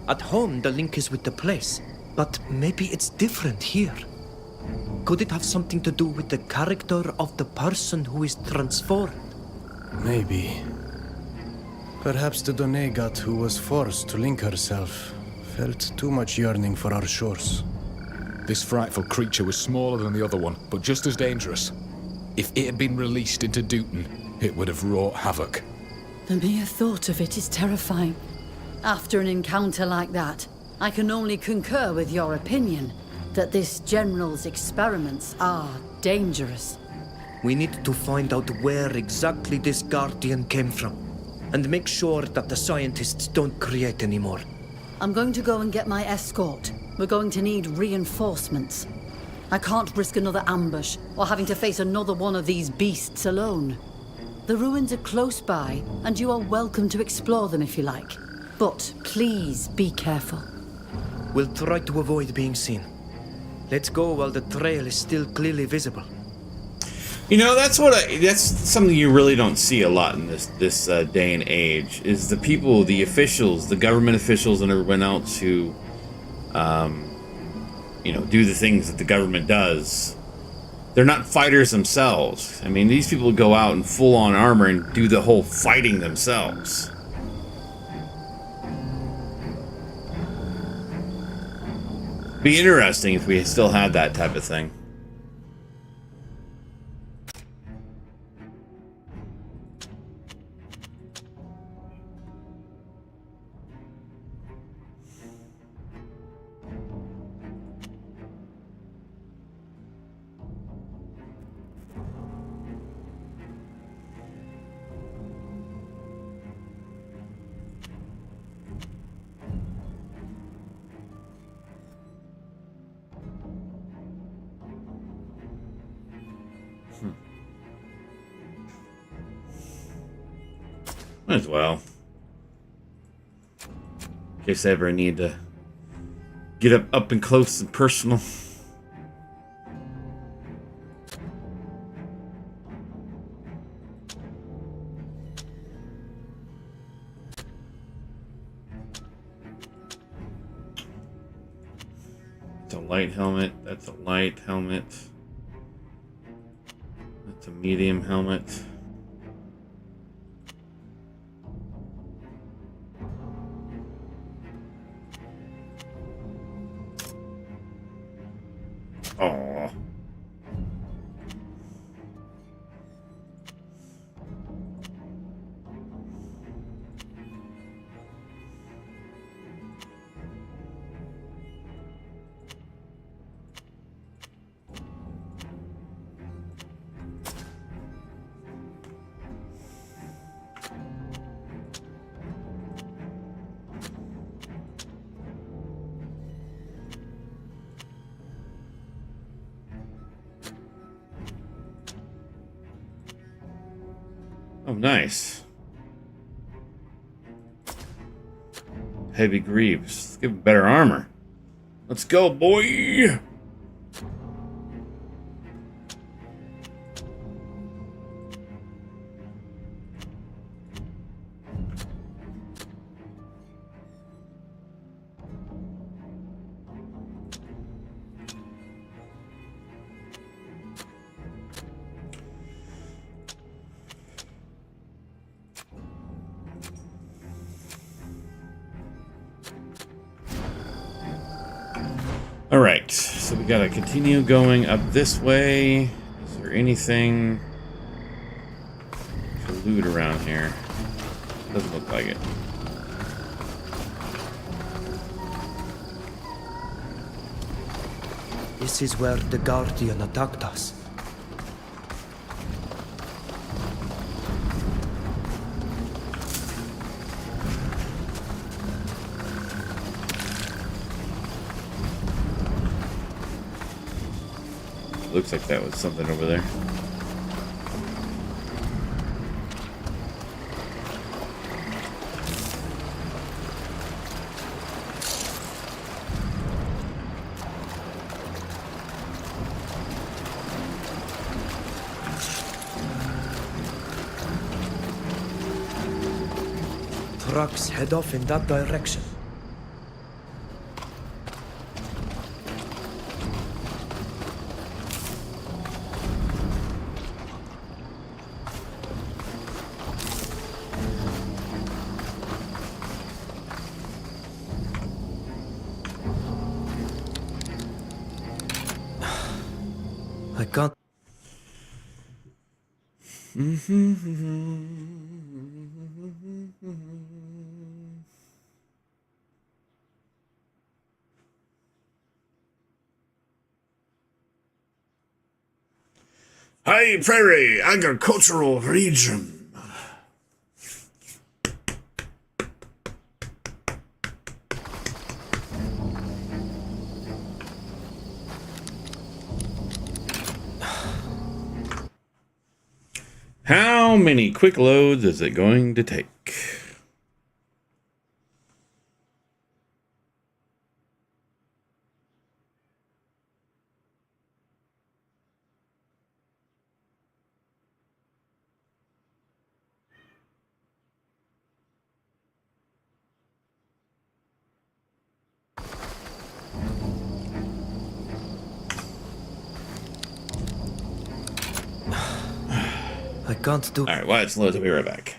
At home, the link is with the place, but maybe it's different here. Could it have something to do with the character of the person who is transformed? Maybe. Perhaps the Donegat who was forced to link herself felt too much yearning for our shores. This frightful creature was smaller than the other one, but just as dangerous. If it had been released into Dooten, it would have wrought havoc. The mere thought of it is terrifying. After an encounter like that, I can only concur with your opinion that this General's experiments are dangerous. We need to find out where exactly this Guardian came from, and make sure that the scientists don't create any more. I'm going to go and get my escort. We're going to need reinforcements. I can't risk another ambush, or having to face another one of these beasts alone. The ruins are close by, and you are welcome to explore them if you like. But please be careful. We'll try to avoid being seen. Let's go while the trail is still clearly visible. You know, that's something you really don't see a lot in this day and age, is the people, the officials, the government officials and everyone else who, you know, do the things that the government does. They're not fighters themselves. I mean, these people go out in full-on armor and do the whole fighting themselves. Be interesting if we still had that type of thing. Might as well. In case I ever need to get up and close and personal. That's a light helmet. That's a light helmet. That's a medium helmet. Aww. Oh, nice. Heavy greaves. Let's give him better armor. Let's go, boy! Alright, so we gotta continue going up this way. Is there anything to loot around here? Doesn't look like it. This is where the Guardian attacked us. Looks like that was something over there. Trucks head off in that direction. High Prairie Agricultural Region. How many quick loads is it going to take? I can't do. Alright, well, it's loads. I'll be right back.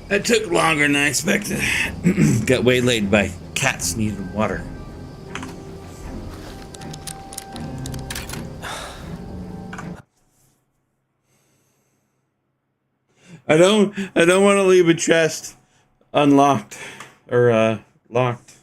That took longer than I expected. Got waylaid by cats needing water. I don't want to leave a chest unlocked or locked.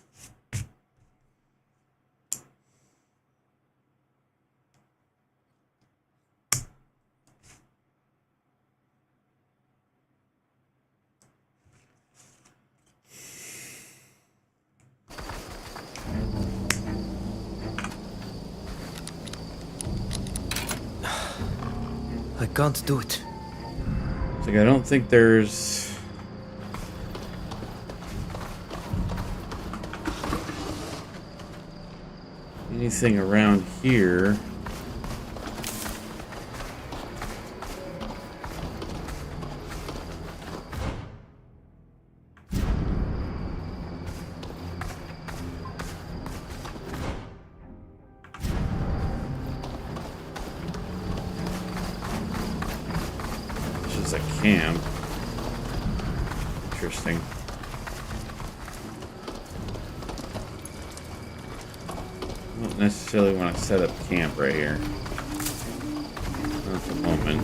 I can't do it. It's like I don't think there's anything around here. A camp. Interesting. I don't necessarily want to set up camp right here. Not at the moment.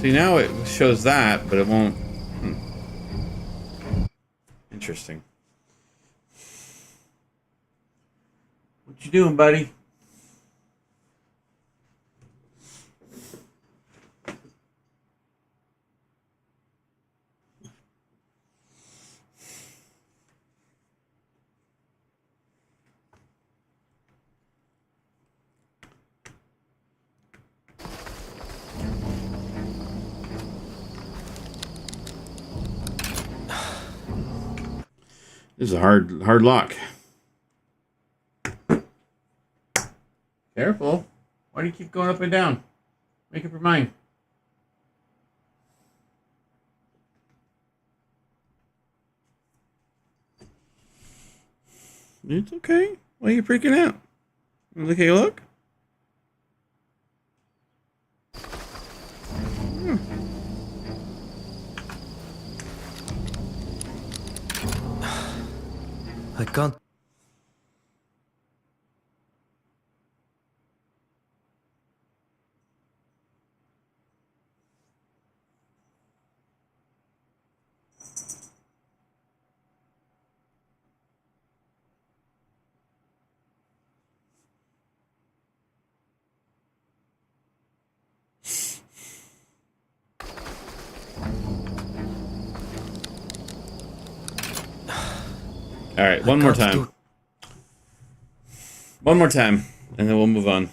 See, now it shows that, but it won't. Interesting. What you doing, buddy? This is a hard lock. Careful. Why do you keep going up and down? Make up your mind. It's okay. Why are you freaking out? Okay, look. I can't. All right, one more time. One more time, and then we'll move on.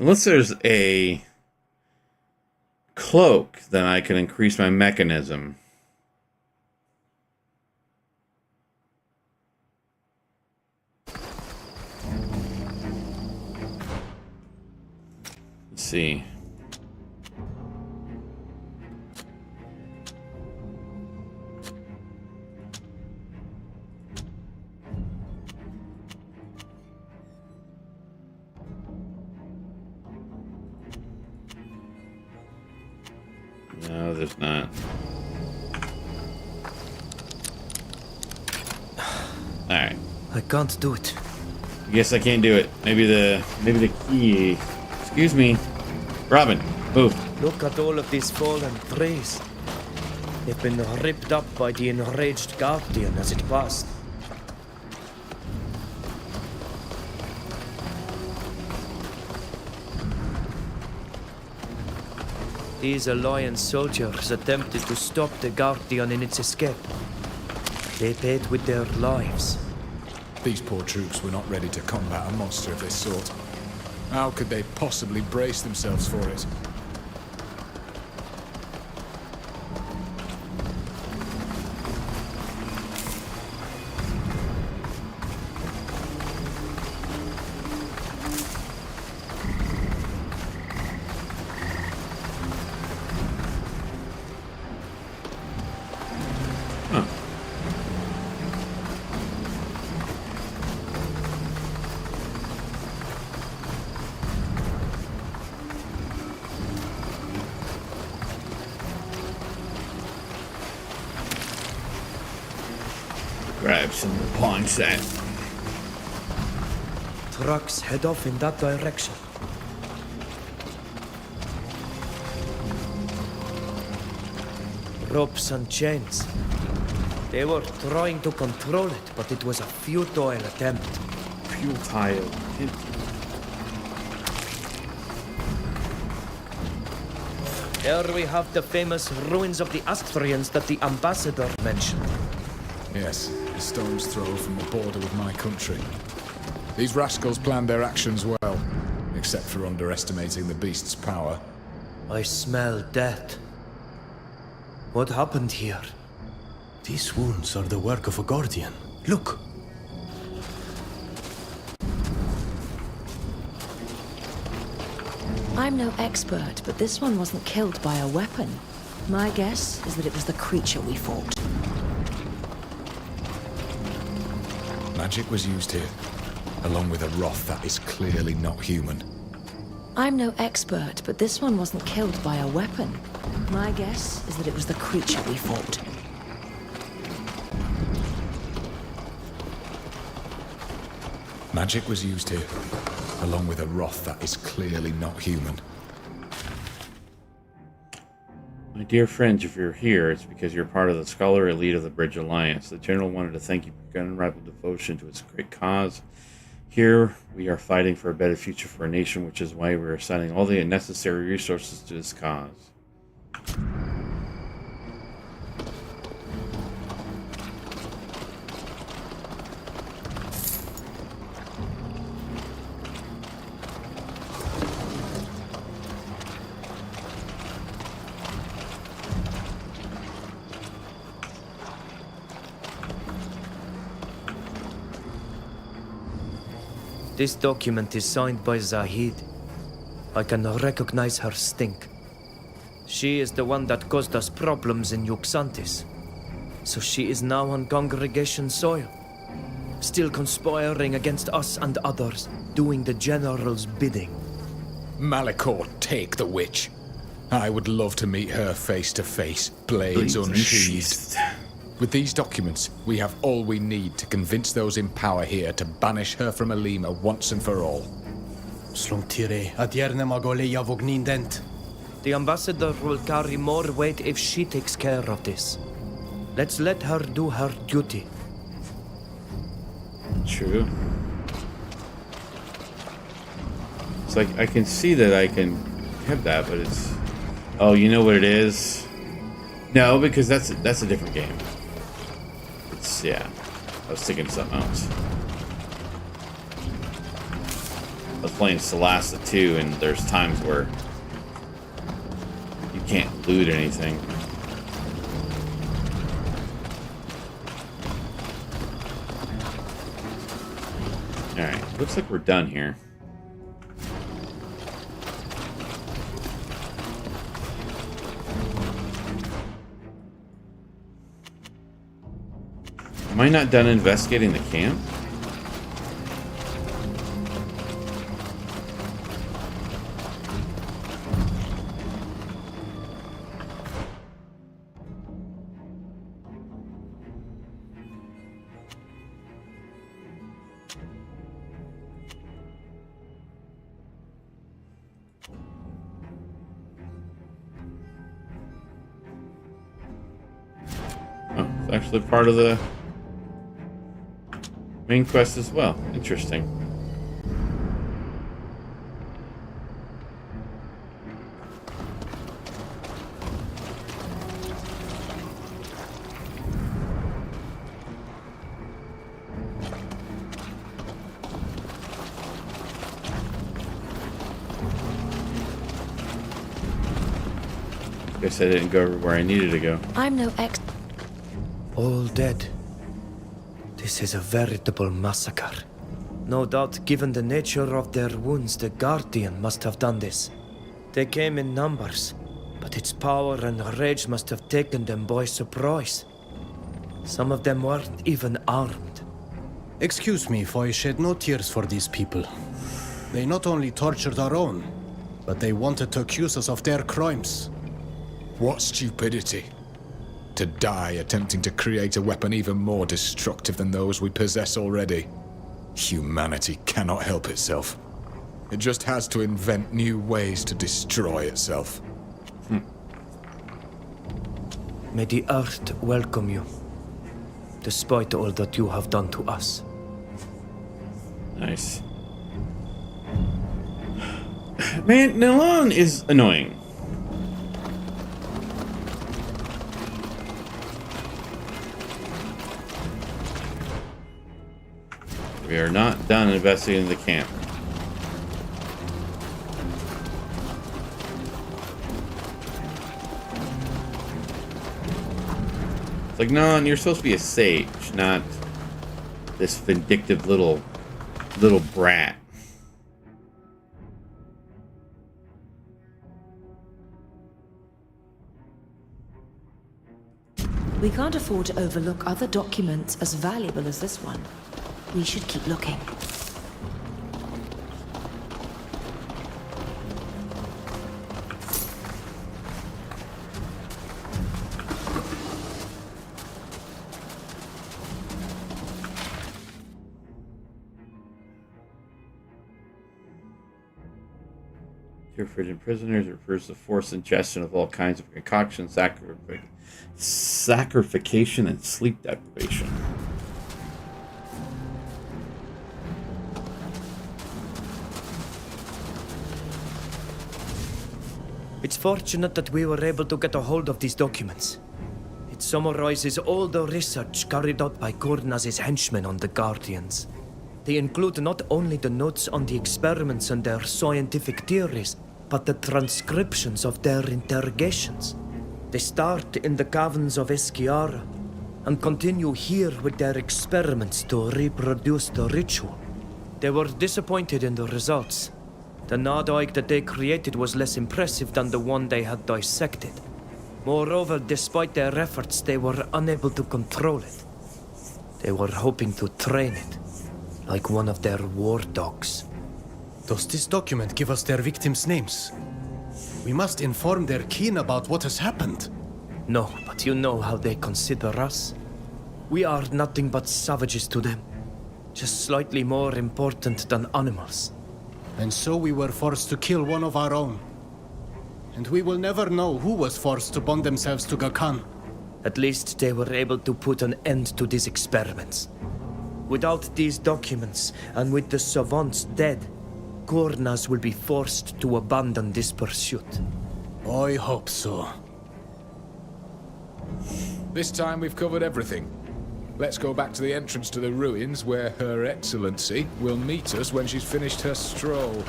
Unless there's a cloak, then I can increase my mechanism. Let's see. No, there's not. Alright. I can't do it. I guess I can't do it. Maybe the key. Excuse me. Robin, move. Look at all of these fallen trees. They've been ripped up by the enraged Guardian as it passed. These Alliance soldiers attempted to stop the Guardian in its escape. They paid with their lives. These poor troops were not ready to combat a monster of this sort. How could they possibly brace themselves for it? grab some pawn set. Trucks head off in that direction. Ropes and chains. They were trying to control it, but it was a futile attempt. Futile. There we have the famous ruins of the Astrians that the ambassador mentioned. Yes, a stone's throw from the border with my country. These rascals planned their actions well, except for underestimating the beast's power. I smell death. What happened here? These wounds are the work of a guardian. Look! I'm no expert, but this one wasn't killed by a weapon. My guess is that it was the creature we fought. Magic was used here, along with a wrath that is clearly not human. I'm no expert, but this one wasn't killed by a weapon. My guess is that it was the creature we fought. Magic was used here, along with a wrath that is clearly not human. My dear friends, if you're here, it's because you're part of the scholar elite of the Bridge Alliance. The General wanted to thank you for your unrivaled devotion to its great cause. Here, we are fighting for a better future for our nation, which is why we are assigning all the necessary resources to this cause. This document is signed by Zahid. I can recognize her stink. She is the one that caused us problems in Yuxantis. So she is now on congregation soil. Still conspiring against us and others, doing the General's bidding. Malicor, take the witch. I would love to meet her face to face, blades unsheathed. With these documents, we have all we need to convince those in power here to banish her from Alima once and for all. The ambassador will carry more weight if she takes care of this. Let's let her do her duty. True. It's like, I can see that I can have that, but it's... Oh, you know what it is? No, because that's a different game. It's, yeah. I was thinking of something else. I was playing Solasta 2, and there's times where you can't loot anything. Alright, looks like we're done here. Am I not done investigating the camp? Oh, it's actually part of the main quest as well. Interesting. Guess I didn't go where I needed to go. I'm no ex... All dead. This is a veritable massacre. No doubt, given the nature of their wounds, the Guardian must have done this. They came in numbers, but its power and rage must have taken them by surprise. Some of them weren't even armed. Excuse me if I shed no tears for these people. They not only tortured our own, but they wanted to accuse us of their crimes. What stupidity. to die attempting to create a weapon even more destructive than those we possess already. Humanity cannot help itself. It just has to invent new ways to destroy itself. May the earth welcome you, despite all that you have done to us. Nice. Man, Nilan is annoying. We are not done investigating the camp. It's like, no, you're supposed to be a sage, not this vindictive little brat. We can't afford to overlook other documents as valuable as this one. We should keep looking. Cure for prisoners refers to forced ingestion of all kinds of concoctions, sacrification, and sleep deprivation. It's fortunate that we were able to get a hold of these documents. It summarizes all the research carried out by Gurnaz's henchmen on the Guardians. They include not only the notes on the experiments and their scientific theories, but the transcriptions of their interrogations. They start in the caverns of Eschiara and continue here with their experiments to reproduce the ritual. They were disappointed in the results. The Nadoig that they created was less impressive than the one they had dissected. Moreover, despite their efforts, they were unable to control it. They were hoping to train it, like one of their war dogs. Does this document give us their victims' names? We must inform their kin about what has happened. No, but you know how they consider us. We are nothing but savages to them, just slightly more important than animals. And so we were forced to kill one of our own. And we will never know who was forced to bond themselves to Gakan. At least they were able to put an end to these experiments. Without these documents, and with the savants dead, Gurnaz will be forced to abandon this pursuit. I hope so. This time we've covered everything. Let's go back to the entrance to the ruins where Her Excellency will meet us when she's finished her stroll.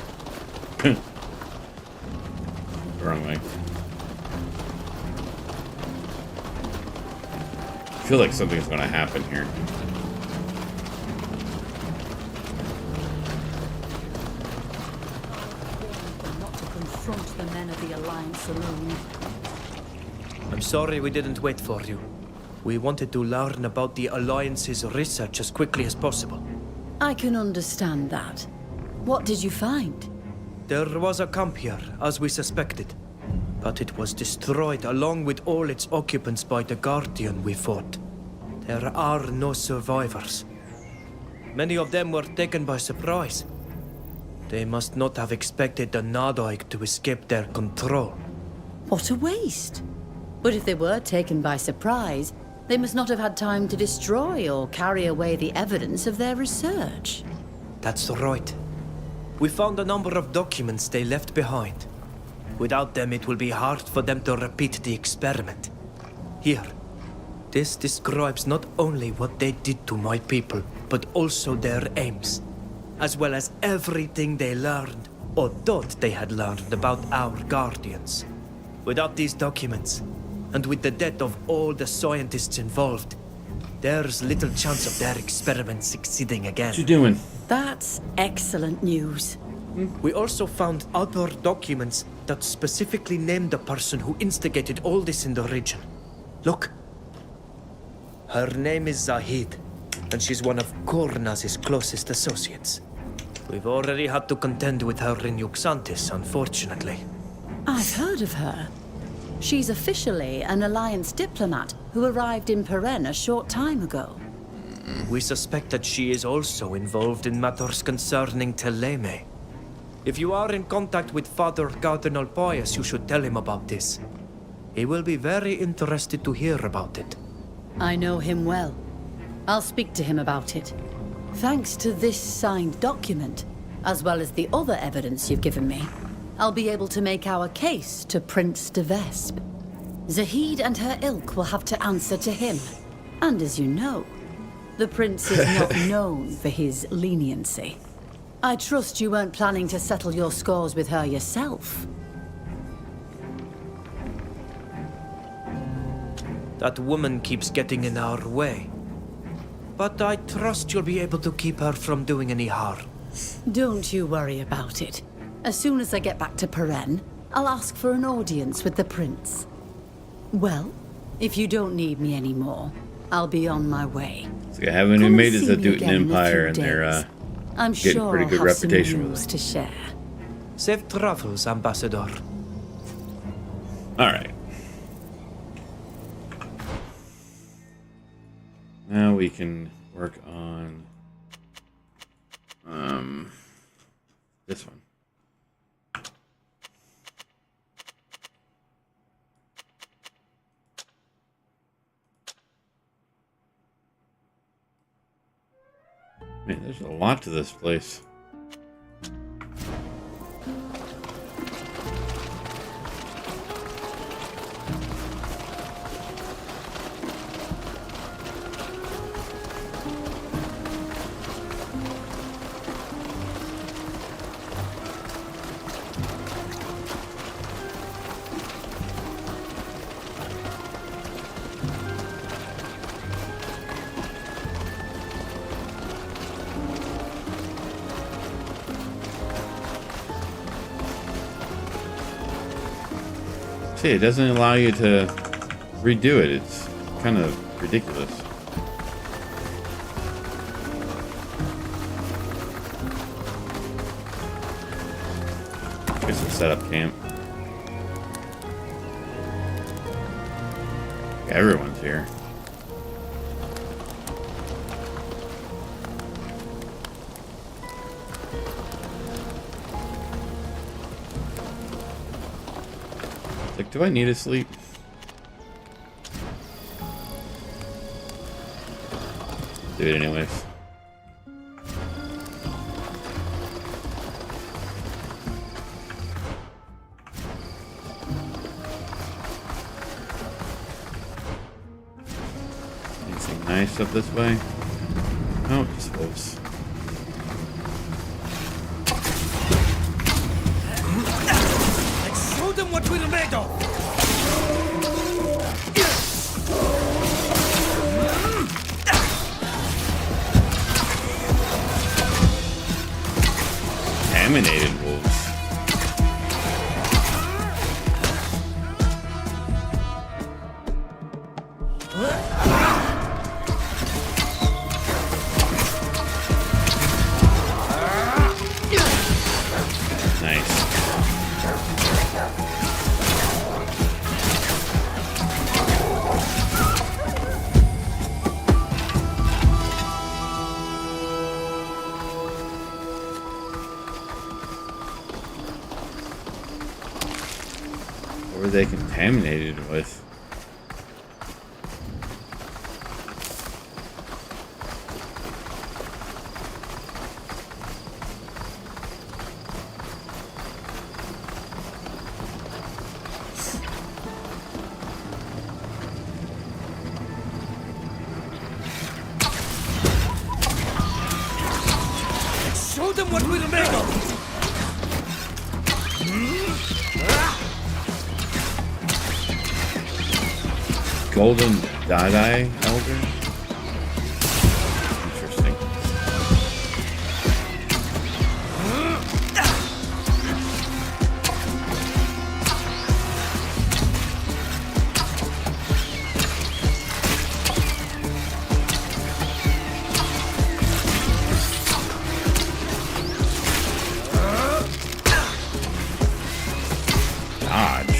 Wrong way. I feel like something's going to happen here. Not to confront the men of the Alliance alone. I'm sorry we didn't wait for you. We wanted to learn about the Alliance's research as quickly as possible. I can understand that. What did you find? There was a camp here, as we suspected. But it was destroyed along with all its occupants by the Guardian we fought. There are no survivors. Many of them were taken by surprise. They must not have expected the Nadoig to escape their control. What a waste. But if they were taken by surprise, they must not have had time to destroy or carry away the evidence of their research. That's right. We found a number of documents they left behind. Without them, it will be hard for them to repeat the experiment. Here, this describes not only what they did to my people, but also their aims, as well as everything they learned, or thought they had learned about our Guardians. Without these documents, and with the death of all the scientists involved, there's little chance of their experiment succeeding again. What you doing? That's excellent news. We also found other documents that specifically named the person who instigated all this in the region. Look. Her name is Zahid, and she's one of Gurnaz's closest associates. We've already had to contend with her in Yuxantis, unfortunately. I've heard of her. She's officially an Alliance diplomat who arrived in Peren a short time ago. We suspect that she is also involved in matters concerning Teleme. If you are in contact with Father Cardinal Pius, you should tell him about this. He will be very interested to hear about it. I know him well. I'll speak to him about it. Thanks to this signed document, as well as the other evidence you've given me, I'll be able to make our case to Prince de Vespe. Zahid and her ilk will have to answer to him. And as you know, the prince is not known for his leniency. I trust you weren't planning to settle your scores with her yourself. That woman keeps getting in our way. But I trust you'll be able to keep her from doing any harm. Don't you worry about it. As soon as I get back to Peren, I'll ask for an audience with the prince. Well, if you don't need me anymore, I'll be on my way. So I haven't even made it to Dutin Empire, and they're I'm getting sure pretty I'll good have reputation some with news it. to share. Safe travels, Ambassador. All right. Now we can work on this one. Man, there's a lot to this place. See, it doesn't allow you to redo it. It's kind of ridiculous. I guess it's set up camp. Everyone's here. Like, do I need to sleep? Do it anyways. Anything nice up this way? Oh, just wolves. Show them what we're made of! Contaminated wolves. Nice. What were they contaminated with? Show them what we're made of! Golden Dada Elder? Interesting. Dodge.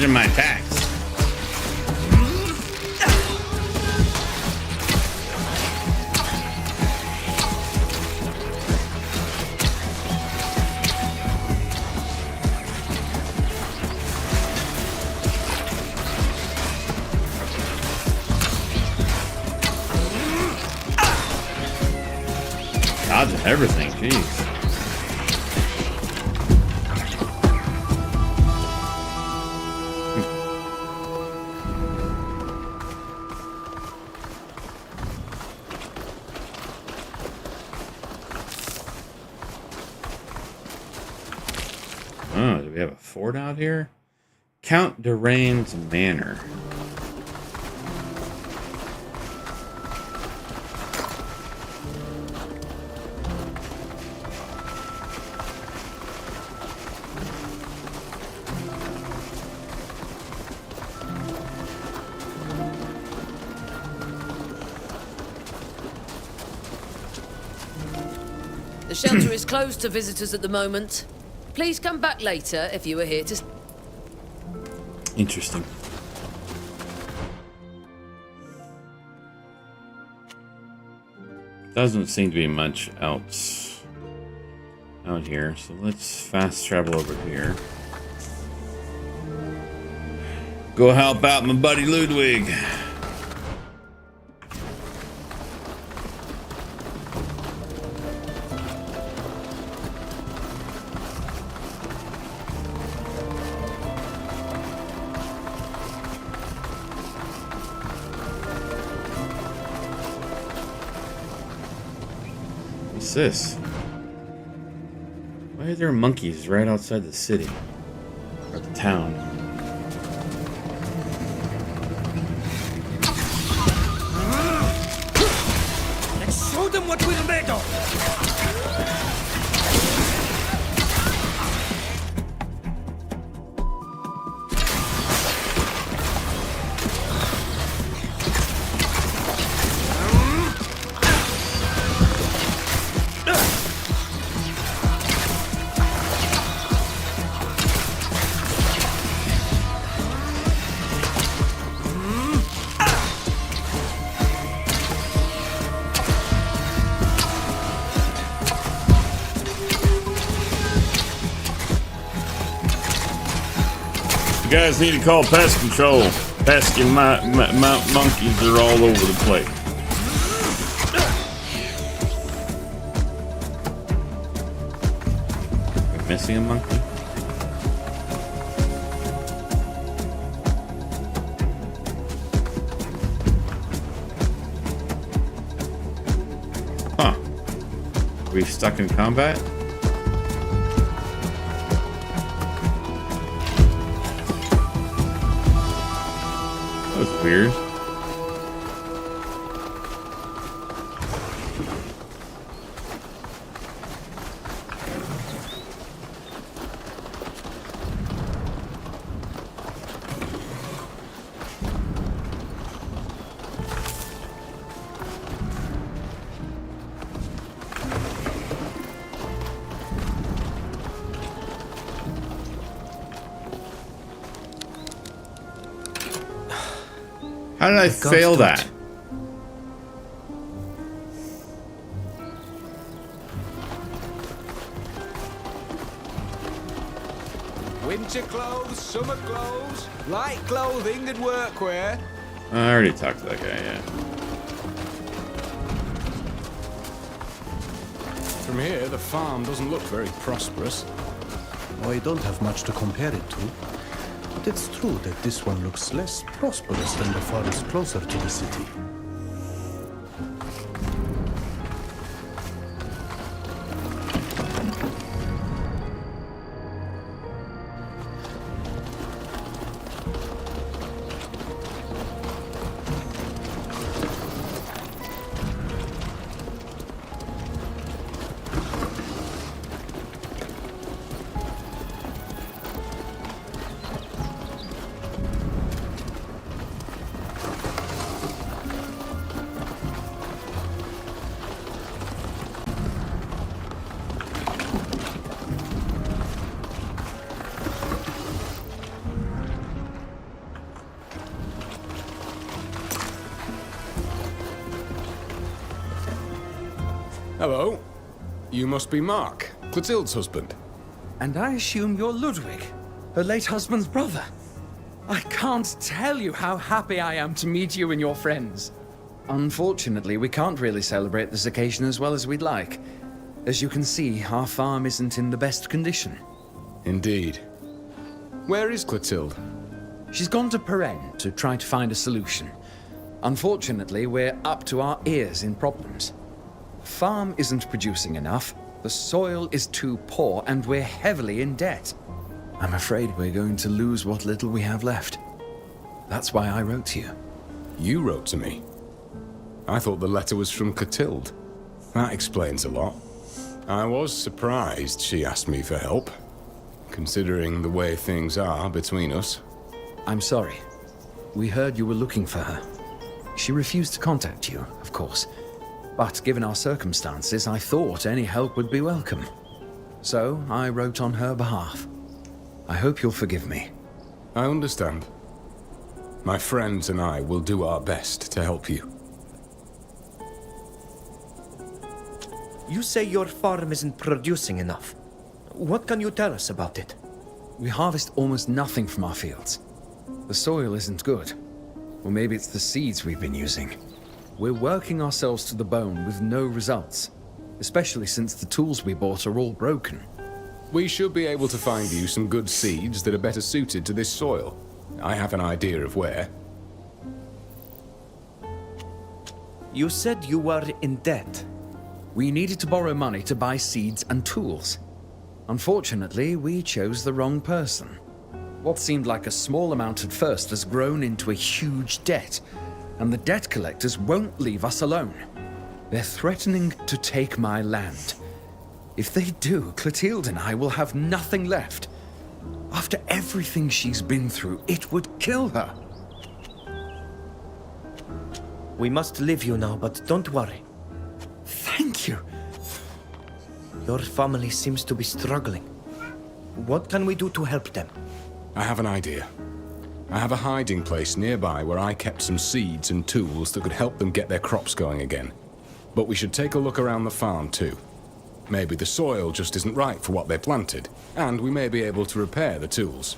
dodging my attacks. Dodging everything, jeez. Oh, do we have a fort out here? Count Durain's Manor. The shelter is closed to visitors at the moment. Please come back later if you are here to... Interesting. Doesn't seem to be much else out here, so let's fast travel over here. Go help out my buddy Ludwig. What's this? Why are there monkeys right outside the city? Or the town? Let's show them what we're made of! You guys need to call pest control. Pesky monkeys are all over the place. We're missing a monkey? Huh. Are we stuck in combat? That was weird. How did I fail that? Winter clothes, summer clothes, light clothing and workwear. I already talked to that guy, yeah. From here, the farm doesn't look very prosperous. I don't have much to compare it to. But it's true that this one looks less prosperous than the forest closer to the city. Hello. You must be Mark, Clotilde's husband. And I assume you're Ludwig, her late husband's brother. I can't tell you how happy I am to meet you and your friends. Unfortunately, we can't really celebrate this occasion as well as we'd like. As you can see, our farm isn't in the best condition. Indeed. Where is Clotilde? She's gone to Peren to try to find a solution. Unfortunately, we're up to our ears in problems. The farm isn't producing enough, the soil is too poor, and we're heavily in debt. I'm afraid we're going to lose what little we have left. That's why I wrote to you. You wrote to me? I thought the letter was from Clotilde. That explains a lot. I was surprised she asked me for help, considering the way things are between us. I'm sorry. We heard you were looking for her. She refused to contact you, of course. But given our circumstances, I thought any help would be welcome. So I wrote on her behalf. I hope you'll forgive me. I understand. My friends and I will do our best to help you. You say your farm isn't producing enough. What can you tell us about it? We harvest almost nothing from our fields. The soil isn't good. Or maybe it's the seeds we've been using. We're working ourselves to the bone with no results, especially since the tools we bought are all broken. We should be able to find you some good seeds that are better suited to this soil. I have an idea of where. You said you were in debt. We needed to borrow money to buy seeds and tools. Unfortunately, we chose the wrong person. What seemed like a small amount at first has grown into a huge debt, and the debt collectors won't leave us alone. They're threatening to take my land. If they do, Clotilde and I will have nothing left. After everything she's been through, it would kill her. We must leave you now, but don't worry. Thank you. Your family seems to be struggling. What can we do to help them? I have an idea. I have a hiding place nearby where I kept some seeds and tools that could help them get their crops going again. But we should take a look around the farm too. Maybe the soil just isn't right for what they planted, and we may be able to repair the tools.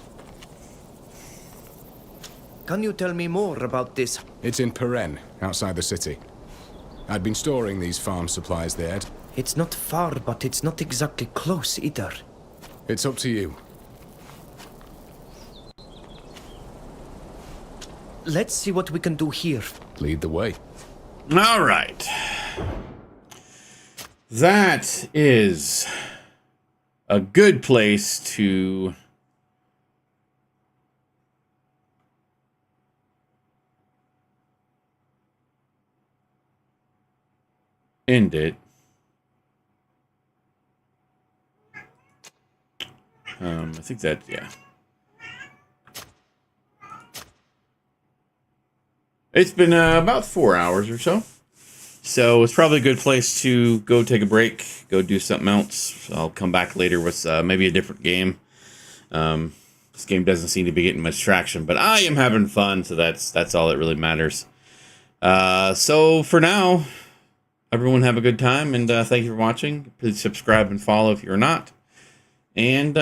Can you tell me more about this? It's in Peren, outside the city. I'd been storing these farm supplies there. It's not far, but it's not exactly close either. It's up to you. Let's see what we can do here. Lead the way. All right. That is a good place to end it. I think that, yeah. It's been about 4 hours or so. So it's probably a good place to go take a break, go do something else. I'll come back later with maybe a different game. This game doesn't seem to be getting much traction, but I am having fun, so that's all that really matters. So for now, everyone have a good time, and thank you for watching. Please subscribe and follow if you're not. And